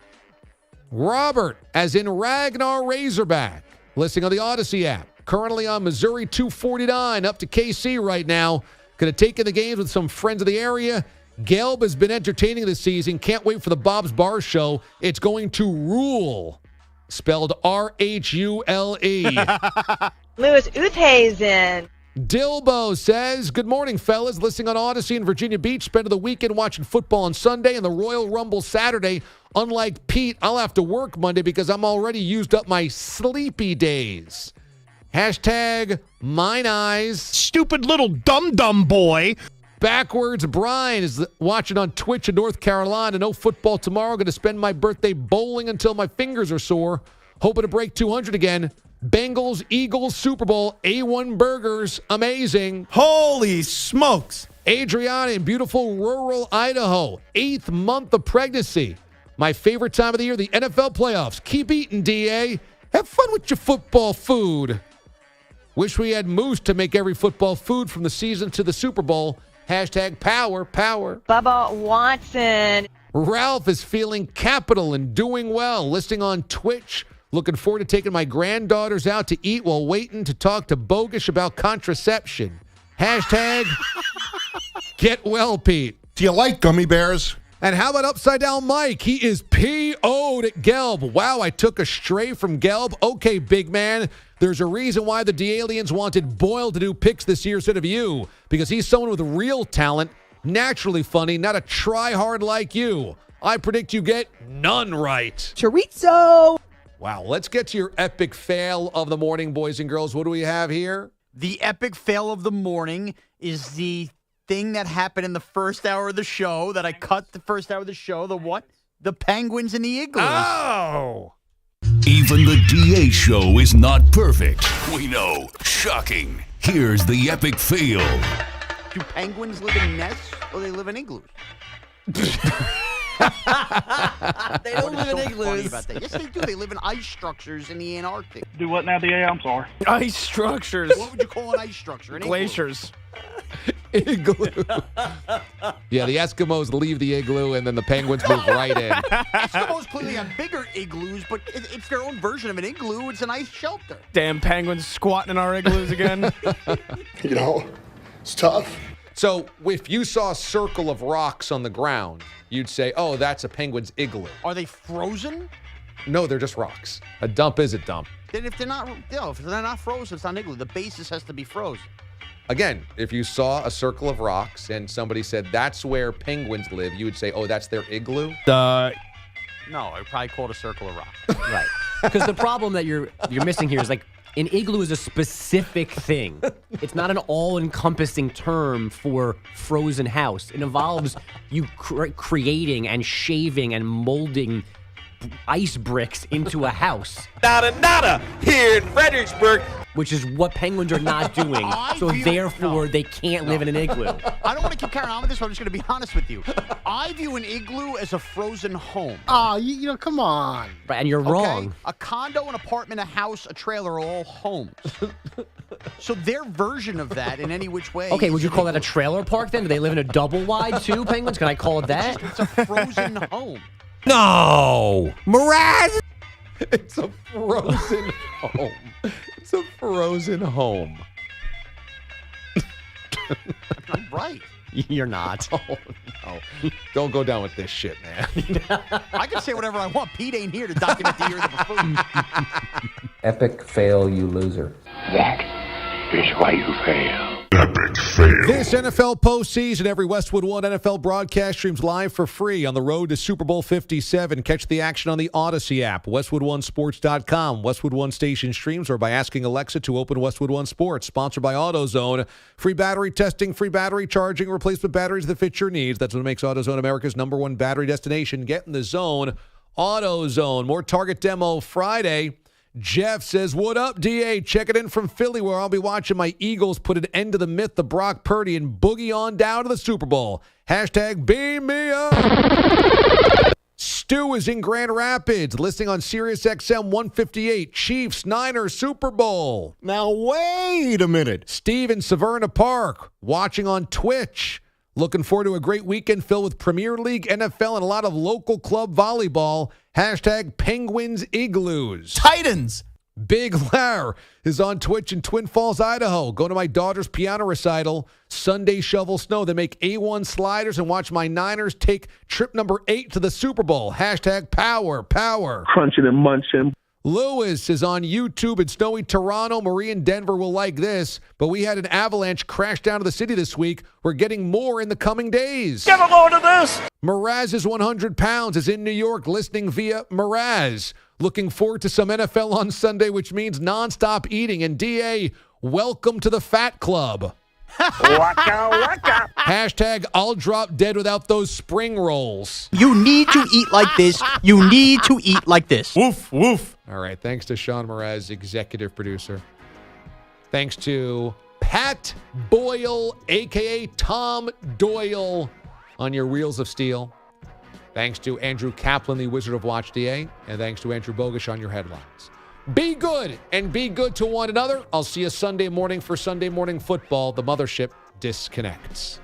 Robert, as in Ragnar Razorback, listening on the Odyssey app. Currently on Missouri 249, up to KC right now. Going to take in the games with some friends of the area. Gelb has been entertaining this season. Can't wait for the Bob's Bar show. It's going to rule. Spelled R-H-U-L-E. Louis Oosthuizen. Dilbo says, good morning, fellas. Listening on Odyssey in Virginia Beach. Spent the weekend watching football on Sunday and the Royal Rumble Saturday. Unlike Pete, I'll have to work Monday because I'm already used up my sleepy days. Hashtag mine eyes. Stupid little dum-dum boy. Backwards Brian is watching on Twitch in North Carolina. No football tomorrow. Going to spend my birthday bowling until my fingers are sore. Hoping to break 200 again. Bengals, Eagles, Super Bowl, A1 Burgers, amazing. Holy smokes. Adriana in beautiful rural Idaho, 8th month of pregnancy. My favorite time of the year, the NFL playoffs. Keep eating, DA. Have fun with your football food. Wish we had Moose to make every football food from the season to the Super Bowl. Hashtag power, power. Bubba Watson. Ralph is feeling capital and doing well. Listing on Twitch. Looking forward to taking my granddaughters out to eat while waiting to talk to Bogish about contraception. Hashtag get well, Pete. Do you like gummy bears? And how about Upside Down Mike? He is PO'd at Gelb. Wow, I took a stray from Gelb. Okay, big man. There's a reason why the D-Aliens wanted Boyle to do picks this year instead of you. Because he's someone with real talent, naturally funny, not a try-hard like you. I predict you get none right. Chorizo. Wow, let's get to your epic fail of the morning, boys and girls. What do we have here? The epic fail of the morning is the thing that happened in the first hour of the show that I cut the first hour of the show. The what? The Penguins and the Igloos. Oh! Even the DA show is not perfect. We know. Shocking. Here's the epic fail. Do penguins live in nests or they live in igloos? They don't live in igloos. About that? Yes, they do. They live in ice structures in the Antarctic. Do what now, DA? I'm sorry. Ice structures. What would you call an ice structure? An Glaciers. Igloo. Yeah, the Eskimos leave the igloo, and then the penguins move right in. Eskimos clearly have bigger igloos, but it's their own version of an igloo. It's an ice shelter. Damn penguins squatting in our igloos again. You know, it's tough. So if you saw a circle of rocks on the ground, you'd say, oh, that's a penguin's igloo. Are they frozen? No, they're just rocks. A dump is a dump. Then if they're not frozen, it's not an igloo. The basis has to be frozen. Again, if you saw a circle of rocks and somebody said that's where penguins live, you would say, oh, that's their igloo? No, I would probably call it a circle of rocks. Right. Because the problem that you're missing here is like An igloo is a specific thing. It's not an all-encompassing term for frozen house. It involves you creating and shaving and molding ice bricks into a house. Nada here in Fredericksburg. Which is what penguins are not doing. So therefore, they can't live in an igloo. I don't want to keep carrying on with this, but I'm just going to be honest with you. I view an igloo as a frozen home. Oh, you know, come on. Right, and you're wrong. A condo, an apartment, a house, a trailer are all homes. So their version of that in any which way. Okay, would you call that a trailer park then? Do they live in a double wide too, penguins? Can I call it that? It's a frozen home. No! Mraz! It's a frozen home. It's a frozen home. I'm right. You're not. Oh, no. Don't go down with this shit, man. I can say whatever I want. Pete ain't here to document the year of the buffoon. Epic fail, you loser. That is why you fail. Epic fail. This NFL postseason, every Westwood One NFL broadcast streams live for free on the road to Super Bowl 57. Catch the action on the Odyssey app, WestwoodOneSports.com, Westwood One station streams, or by asking Alexa to open Westwood One Sports. Sponsored by AutoZone. Free battery testing, free battery charging, replacement batteries that fit your needs. That's what makes AutoZone America's #1 battery destination. Get in the zone. AutoZone. More Target demo Friday. Jeff says, what up, DA? Check it in from Philly, where I'll be watching my Eagles put an end to the myth of Brock Purdy and boogie on down to the Super Bowl. Hashtag beam me up. Stu is in Grand Rapids, listening on Sirius XM 158. Chiefs, Niners, Super Bowl. Now, wait a minute. Steve in Severna Park, watching on Twitch. Looking forward to a great weekend filled with Premier League, NFL, and a lot of local club volleyball. Hashtag Penguins Igloos. Titans. Big Lar is on Twitch in Twin Falls, Idaho. Go to my daughter's piano recital. Sunday shovel snow. They make A1 sliders and watch my Niners take trip number 8 to the Super Bowl. Hashtag power. Crunching and munching. Lewis is on YouTube in snowy Toronto. Marie in Denver will like this, but we had an avalanche crash down to the city this week. We're getting more in the coming days. Get a load of this! Mraz is 100 pounds, is in New York, listening via Mraz. Looking forward to some NFL on Sunday, which means nonstop eating. And DA, welcome to the Fat Club. Waka. Hashtag I'll drop dead without those spring rolls. You need to eat like this. You need to eat like this. Woof, woof. All right. Thanks to Sean Mraz, executive producer. Thanks to Pat Boyle, a.k.a. Tom Doyle, on your Wheels of Steel. Thanks to Andrew Kaplan, the Wizard of Watch DA. And thanks to Andrew Bogish on your headlines. Be good and be good to one another. I'll see you Sunday morning for Sunday Morning Football. The mothership disconnects.